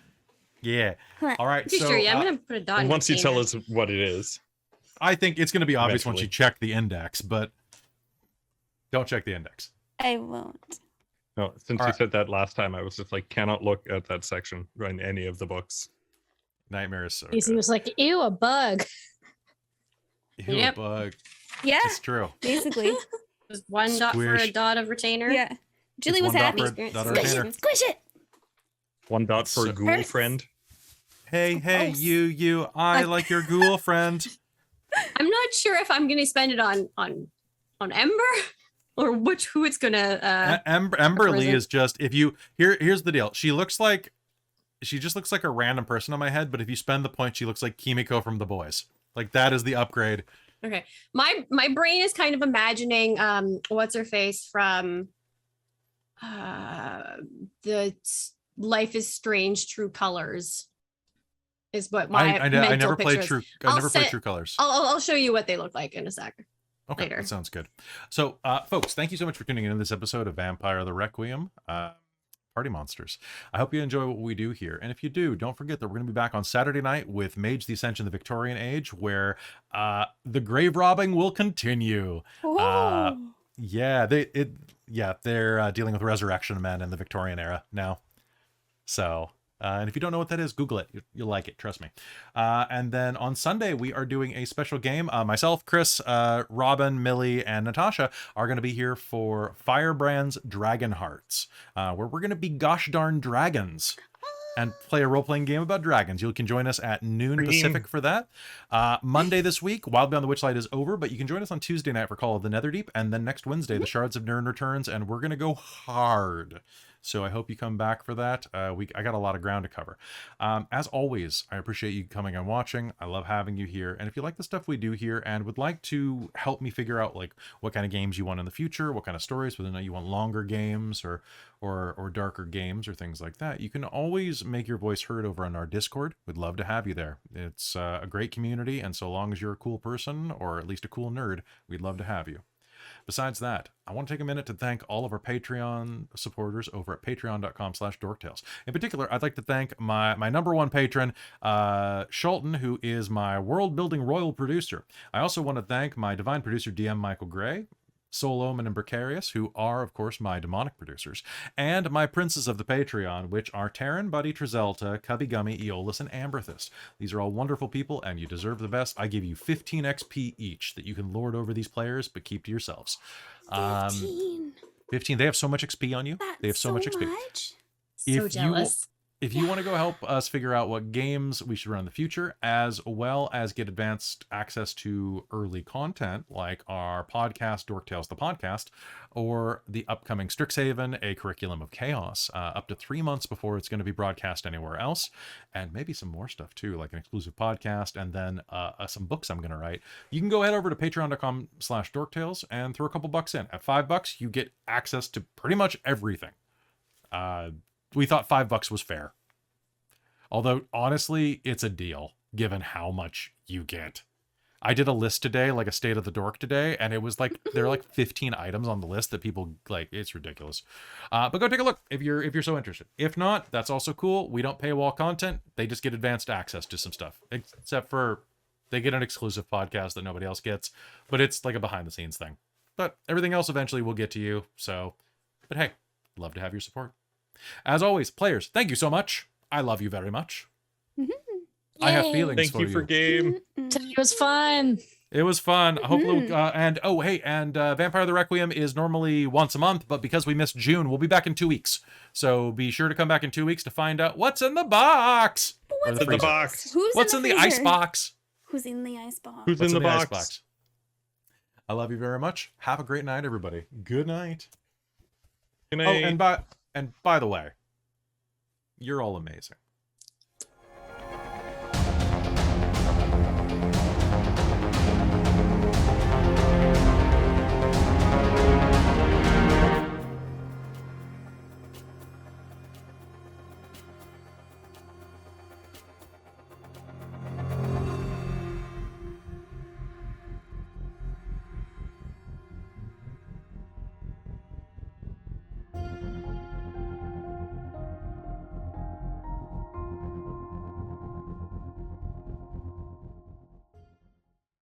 Yeah. All right. You So sure? Yeah, I'm gonna put a dot. in Once you tell container. us what it is. I think it's going to be obvious once Eventually. you check the index, but don't check the index. I won't. No, since All you right. said that last time, I was just like, cannot look at that section in any of the books. Nightmare is so He good. was like, ew, a bug. Ew, Yep. bug. Yeah, It's true. basically. Just one dot for a Squish. dot of retainer. Yeah. Julie was one dot happy. for a Experience. dot of Squish retainer. it. Squish it. 1 dot for So- ghoul Hurts. friend. Hey, gross. you. I like your ghoul friend. I'm not sure if I'm gonna spend it on Ember or who it's gonna. Emberly prison. is just here's the deal. She just looks like a random person on my head, but if you spend the point, she looks like Kimiko from The Boys. Like that is the upgrade. Okay, my brain is kind of imagining what's her face from the Life is Strange True Colors is what my I mental never played picture is. True. I I'll never played set- True Colors. I'll show you what they look like in a sec. Okay, later. that sounds good. So, folks, thank you so much for tuning in to this episode of Vampire the Requiem. Party Monsters. I hope you enjoy what we do here. And if you do, don't forget that we're going to be back on Saturday night with Mage the Ascension of the Victorian Age, where the grave robbing will continue. Oh. Yeah, they're dealing with resurrection men in the Victorian era now. So, and if you don't know what that is, Google it. You'll like it, trust me. And then on Sunday, we are doing a special game. Myself, Chris, Robin, Millie, and Natasha are going to be here for Firebrand's Dragon Hearts, where we're going to be gosh darn dragons and play a role-playing game about dragons. You can join us at noon Green. Pacific for that. Monday this week, Wild Beyond the Witchlight is over, but you can join us on Tuesday night for Call of the Netherdeep, and then next Wednesday, the Shards of Nirn returns, and we're going to go hard. So I hope you come back for that. I got a lot of ground to cover. As always, I appreciate you coming and watching. I love having you here. And if you like the stuff we do here and would like to help me figure out like what kind of games you want in the future, what kind of stories, whether or not you want longer games or darker games or things like that, you can always make your voice heard over on our Discord. We'd love to have you there. It's a great community, and so long as you're a cool person or at least a cool nerd, we'd love to have you. Besides that, I want to take a minute to thank all of our Patreon supporters over at patreon.com/dorktales. In particular, I'd like to thank my number one patron, Shulton, who is my world-building royal producer. I also want to thank my divine producer, DM Michael Gray, Soul Omen and Precarious, who are, of course, my demonic producers, and my princes of the Patreon, which are Taryn, Buddy, Trizelta, Cubby Gummy, Aeolus, and Amberthist. These are all wonderful people, and you deserve the best. I give you 15 XP each that you can lord over these players, but keep to yourselves. 15. 15. They have so much XP on you. That's They have so much XP. much. So jealous. If you want to go help us figure out what games we should run in the future, as well as get advanced access to early content like our podcast, Dork Tales the Podcast, or the upcoming Strixhaven, A Curriculum of Chaos, up to 3 months before it's going to be broadcast anywhere else, and maybe some more stuff too, like an exclusive podcast, and then some books I'm going to write, you can go head over to patreon.com/dorktales and throw a couple bucks in. At $5, you get access to pretty much everything. We thought $5 was fair. Although, honestly, it's a deal, given how much you get. I did a list today, like a State of the Dork today, and it was like, there are like 15 items on the list that people, like, it's ridiculous. But go take a look if you're so interested. If not, that's also cool. We don't paywall content. They just get advanced access to some stuff. Except for, they get an exclusive podcast that nobody else gets. But it's like a behind-the-scenes thing. But everything else eventually will get to you, so... But hey, love to have your support. As always, players, thank you so much. I love you very much. Mhm. I have Yay. feelings Thank for you for game. It was fun. It was fun. Hopefully, Mhm. Vampire the Requiem is normally once a month, but because we missed June, we'll be back in 2 weeks. So be sure to come back in 2 weeks to find out what's in the box. Or What's in the freezer. box? Who's What's in the freezer? ice box? Who's in the ice box? Who's What's in the ice box? I love you very much. Have a great night, everybody. Good night. Good Oh, night. and by the way, you're all amazing.